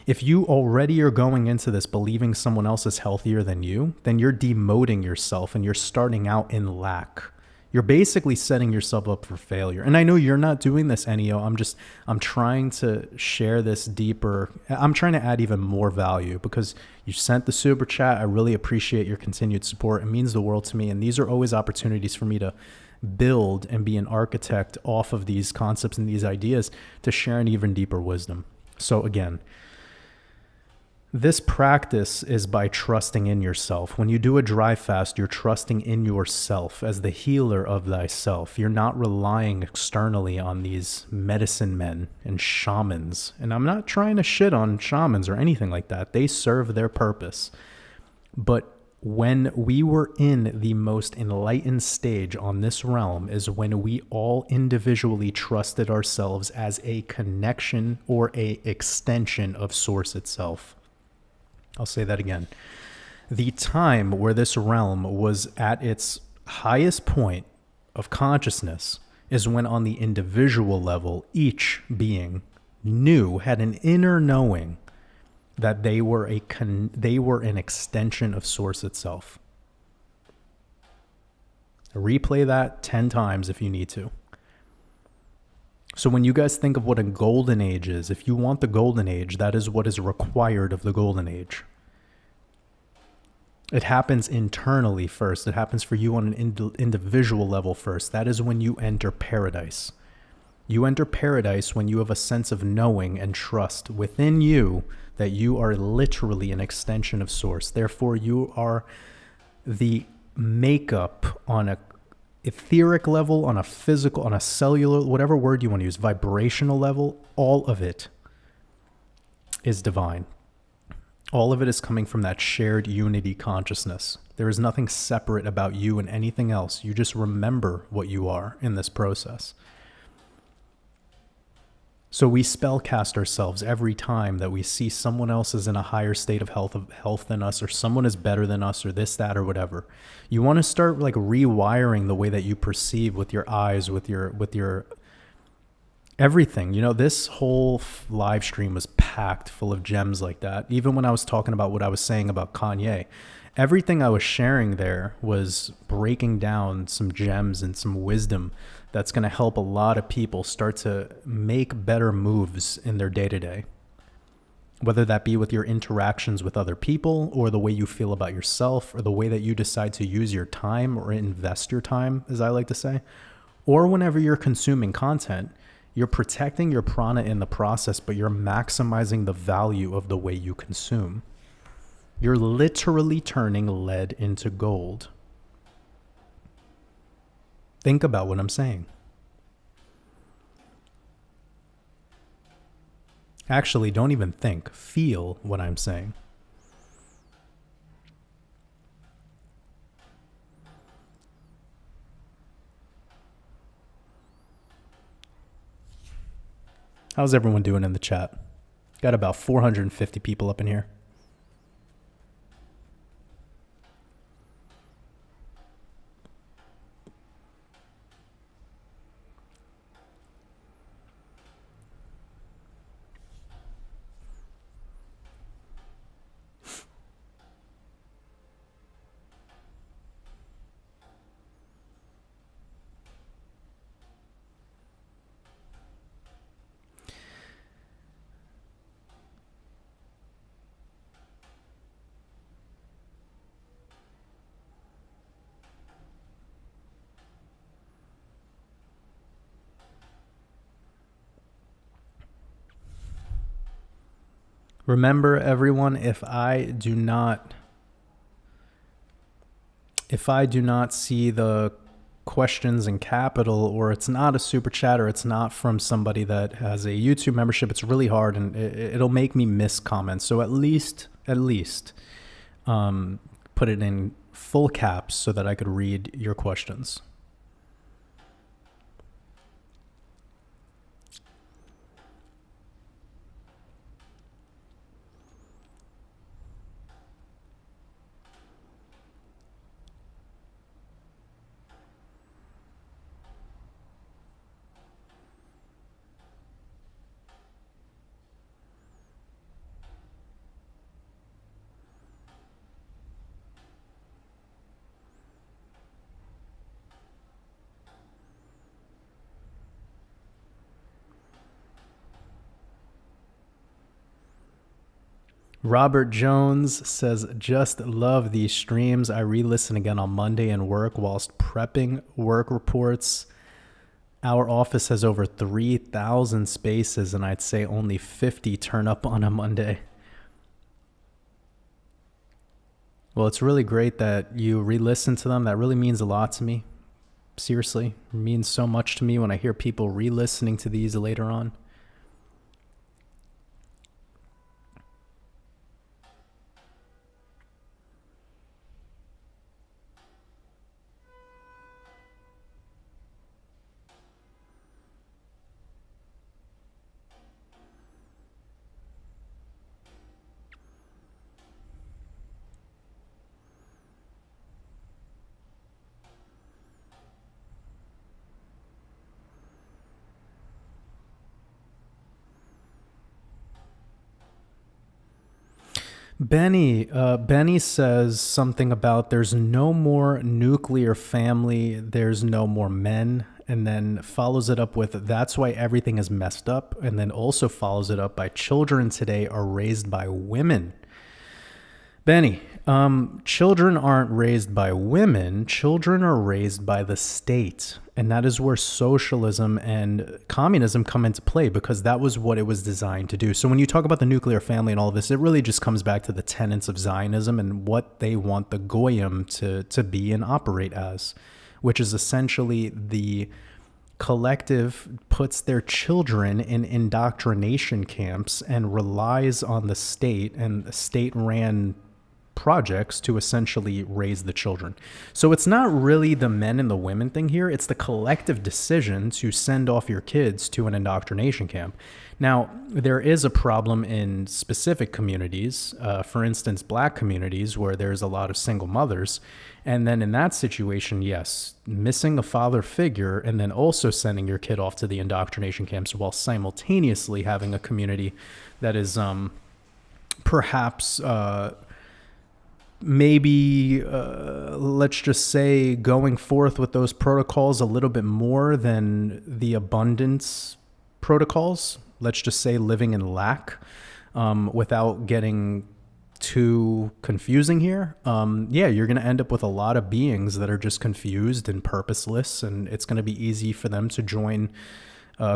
If you already are going into this believing someone else is healthier than you, then you're demoting yourself and you're starting out in lack. You're basically setting yourself up for failure. And I know you're not doing this, NEO. I'm trying to share this deeper. I'm trying to add even more value because you sent the super chat. I really appreciate your continued support. It means the world to me. And these are always opportunities for me to build and be an architect off of these concepts and these ideas to share an even deeper wisdom. So again, this practice is by trusting in yourself. When you do a dry fast, you're trusting in yourself as the healer of thyself. You're not relying externally on these medicine men and shamans. And I'm not trying to shit on shamans or anything like that. They serve their purpose. But when we were in the most enlightened stage on this realm is when we all individually trusted ourselves as a connection or a extension of Source itself. I'll say that again. The time where this realm was at its highest point of consciousness is when on the individual level, each being had an inner knowing that they were an extension of Source itself. Replay that 10 times if you need to. So when you guys think of what a golden age is, if you want the golden age, that is what is required of the golden age. It happens internally first. It happens for you on an individual level first. That is when you enter paradise. You enter paradise when you have a sense of knowing and trust within you that you are literally an extension of Source. Therefore, you are the makeup on a etheric level, on a physical, on a cellular, whatever word you want to use, vibrational level, all of it is divine. All of it is coming from that shared unity consciousness. There is nothing separate about you and anything else. You just remember what you are in this process. So we spellcast ourselves every time that we see someone else is in a higher state of health than us, or someone is better than us, or this, that, or whatever. You want to start like rewiring the way that you perceive with your eyes, with your everything. This whole live stream was packed full of gems like that. Even when I was talking about what I was saying about Kanye, everything I was sharing there was breaking down some gems and some wisdom that's going to help a lot of people start to make better moves in their day-to-day. Whether that be with your interactions with other people, or the way you feel about yourself, or the way that you decide to use your time or invest your time, as I like to say, or whenever you're consuming content, you're protecting your prana in the process, but you're maximizing the value of the way you consume. You're literally turning lead into gold. Think about what I'm saying. Actually, don't even think. Feel what I'm saying. How's everyone doing in the chat? Got about 450 people up in here. Remember, everyone, if I do not see the questions in capital, or it's not a super chat, or it's not from somebody that has a YouTube membership, it's really hard, and it'll make me miss comments. So at least put it in full caps so that I could read your questions. Robert Jones says, just love these streams. I re-listen again on Monday and work whilst prepping work reports. Our office has over 3,000 spaces, and I'd say only 50 turn up on a Monday. Well, it's really great that you re-listen to them. That really means a lot to me. Seriously, it means so much to me when I hear people re-listening to these later on. Benny says something about there's no more nuclear family, there's no more men, and then follows it up with that's why everything is messed up, and then also follows it up by children today are raised by women. Benny, children aren't raised by women, children are raised by the state. And that is where socialism and communism come into play, because that was what it was designed to do. So when you talk about the nuclear family and all of this, it really just comes back to the tenets of Zionism and what they want the goyim to be and operate as, which is essentially the collective puts their children in indoctrination camps and relies on the state and state-ran projects to essentially raise the children. So it's not really the men and the women thing here. It's the collective decision to send off your kids to an indoctrination camp. Now, there is a problem in specific communities, for instance, black communities, where there's a lot of single mothers. And then in that situation, yes, missing a father figure and then also sending your kid off to the indoctrination camps while simultaneously having a community that is perhaps maybe, let's just say, going forth with those protocols a little bit more than the abundance protocols. Let's just say living in lack, without getting too confusing here. Yeah, you're going to end up with a lot of beings that are just confused and purposeless, and it's going to be easy for them to join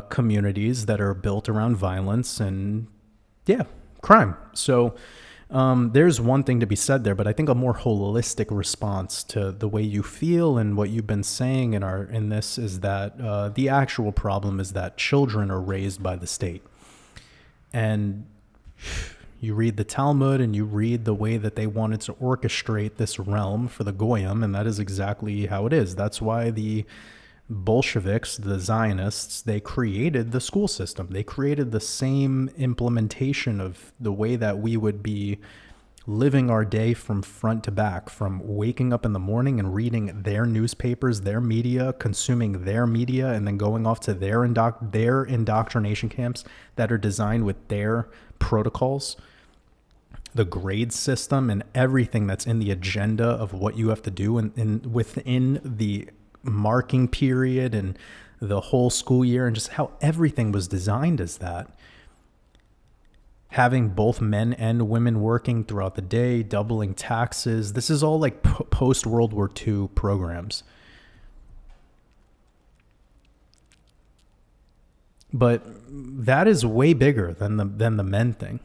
communities that are built around violence and, yeah, crime. So There's one thing to be said there, but I think a more holistic response to the way you feel and what you've been saying in this is that the actual problem is that children are raised by the state. And you read the Talmud and you read the way that they wanted to orchestrate this realm for the Goyim, and that is exactly how it is. That's why the Bolsheviks, the Zionists, they created the school system. They created the same implementation of the way that we would be living our day from front to back, from waking up in the morning and reading their newspapers, their media, consuming their media, and then going off to their indoctrination camps that are designed with their protocols, the grade system, and everything that's in the agenda of what you have to do within the marking period and the whole school year, and just how everything was designed as that. Having both men and women working throughout the day, doubling taxes. This is all like post World War II programs. But that is way bigger than the men thing.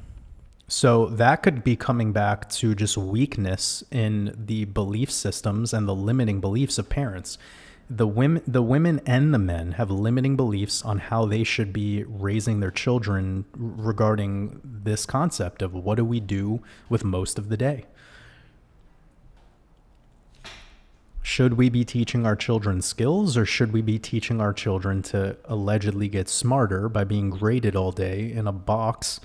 So that could be coming back to just weakness in the belief systems and the limiting beliefs of parents. The women and the men have limiting beliefs on how they should be raising their children regarding this concept of what do we do with most of the day. Should we be teaching our children skills, or should we be teaching our children to allegedly get smarter by being graded all day in a box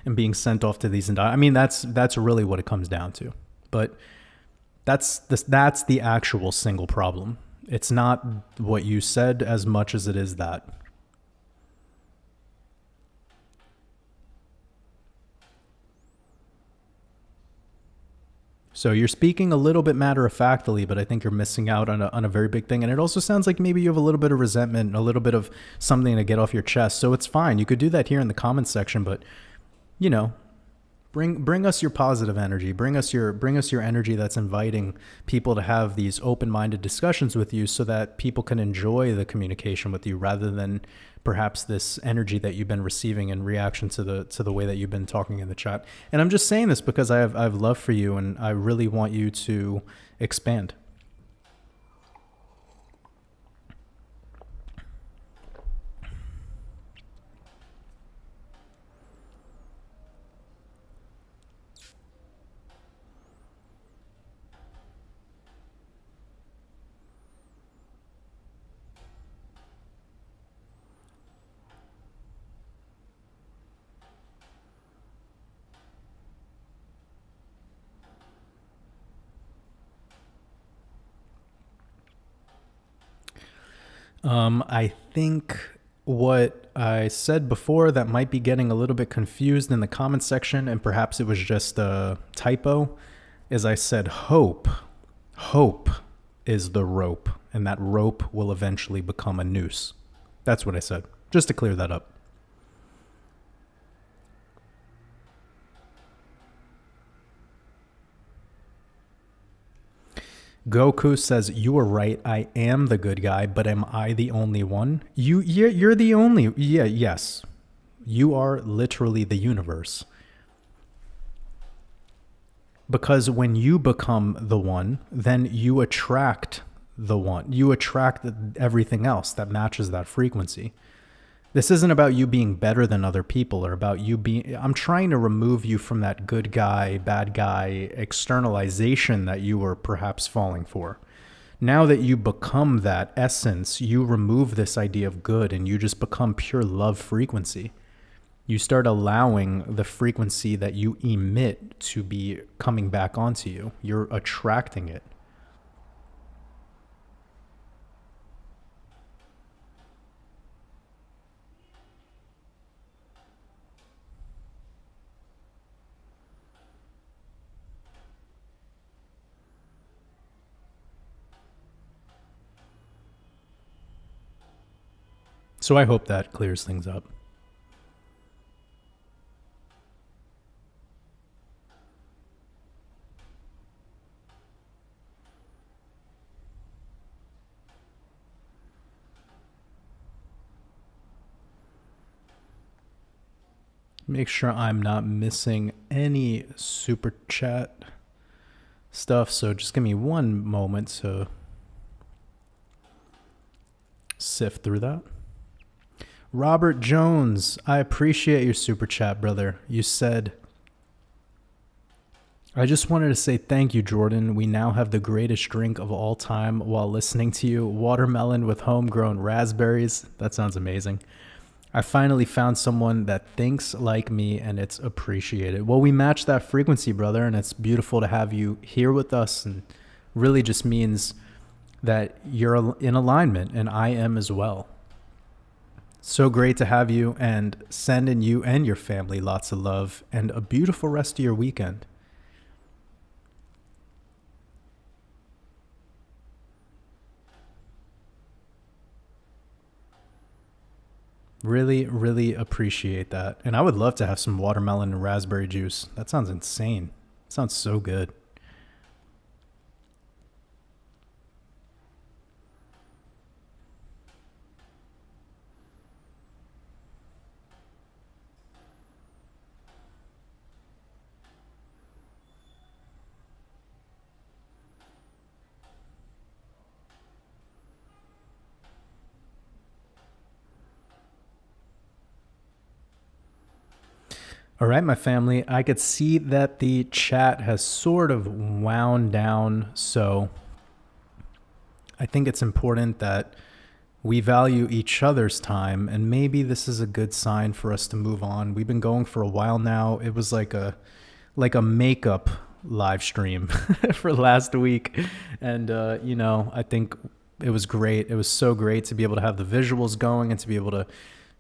and being sent off to these? I mean, that's really what it comes down to. But that's the actual single problem. It's not what you said as much as it is that. So you're speaking a little bit matter-of-factly, but I think you're missing out on a very big thing. And it also sounds like maybe you have a little bit of resentment, a little bit of something to get off your chest. So it's fine. You could do that here in the comments section, but you know, bring us your positive energy. Bring us your energy that's inviting people to have these open-minded discussions with you, so that people can enjoy the communication with you, rather than perhaps this energy that you've been receiving in reaction to the way that you've been talking in the chat. And I'm just saying this because I have love for you, and I really want you to expand. I think what I said before that might be getting a little bit confused in the comment section, and perhaps it was just a typo, is I said hope. Hope is the rope, and that rope will eventually become a noose. That's what I said, just to clear that up. Goku says, "You were right. I am the good guy, but am I the only one?" You're the only. Yeah, yes. You are literally the universe. Because when you become the one, then you attract the one. You attract everything else that matches that frequency. This isn't about you being better than other people, or about you being... I'm trying to remove you from that good guy, bad guy externalization that you were perhaps falling for. Now that you become that essence, you remove this idea of good, and you just become pure love frequency. You start allowing the frequency that you emit to be coming back onto you. You're attracting it. So I hope that clears things up. Make sure I'm not missing any super chat stuff. So just give me one moment to sift through that. Robert Jones, I appreciate your super chat, brother. You said, I just wanted to say thank you, Jordan. We now have the greatest drink of all time while listening to you. Watermelon with homegrown raspberries. That sounds amazing. I finally found someone that thinks like me, and it's appreciated. Well, we match that frequency, brother, and it's beautiful to have you here with us, and really just means that you're in alignment, and I am as well. So great to have you, and sending you and your family lots of love and a beautiful rest of your weekend. Really, really appreciate that. And I would love to have some watermelon and raspberry juice. That sounds insane. It sounds so good. All right, my family, I could see that the chat has sort of wound down. So I think it's important that we value each other's time, and maybe this is a good sign for us to move on. We've been going for a while now. It was like a makeup live stream for last week. And, I think it was great. It was so great to be able to have the visuals going and to be able to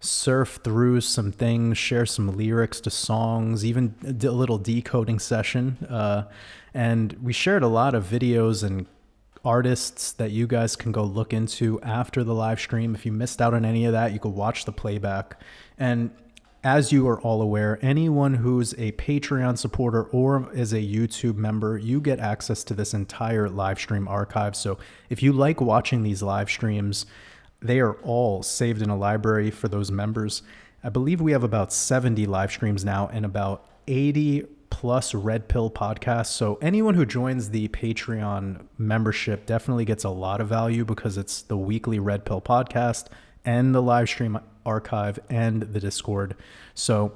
surf through some things, share some lyrics to songs, even a little decoding session. And we shared a lot of videos and artists that you guys can go look into after the live stream. If you missed out on any of that, you could watch the playback. And as you are all aware, anyone who's a Patreon supporter or is a YouTube member, you get access to this entire live stream archive. So if you like watching these live streams, they are all saved in a library for those members. I believe we have about 70 live streams now and about 80 plus Red Pill podcasts. So anyone who joins the Patreon membership definitely gets a lot of value because it's the weekly Red Pill podcast and the live stream archive and the Discord. So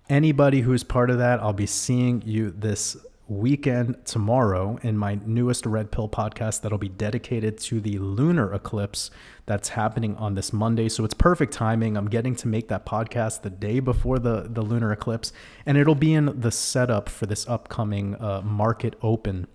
anybody who's part of that, I'll be seeing you this weekend tomorrow in my newest Red Pill podcast that'll be dedicated to the lunar eclipse that's happening on this Monday. So it's perfect timing. I'm getting to make that podcast the day before the lunar eclipse, and it'll be in the setup for this upcoming market open.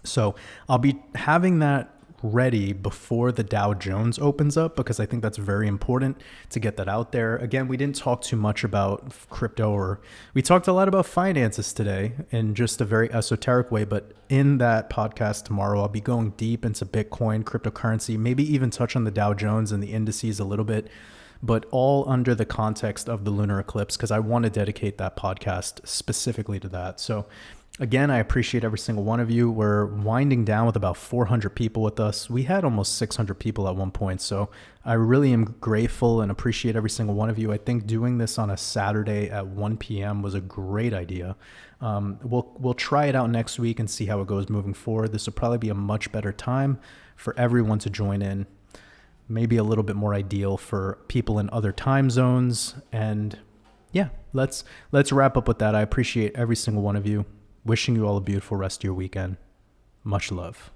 So I'll be having that ready before the Dow Jones opens up because I think that's very important to get that out there. Again, we didn't talk too much about crypto, or we talked a lot about finances today in just a very esoteric way, but in that podcast tomorrow, I'll be going deep into Bitcoin, cryptocurrency, maybe even touch on the Dow Jones and the indices a little bit, but all under the context of the lunar eclipse because I want to dedicate that podcast specifically to that. So again, I appreciate every single one of you. We're winding down with about 400 people with us. We had almost 600 people at one point. So I really am grateful and appreciate every single one of you. I think doing this on a Saturday at 1 p.m. was a great idea. We'll try it out next week and see how it goes moving forward. This will probably be a much better time for everyone to join in. Maybe a little bit more ideal for people in other time zones. And yeah, let's wrap up with that. I appreciate every single one of you. Wishing you all a beautiful rest of your weekend. Much love.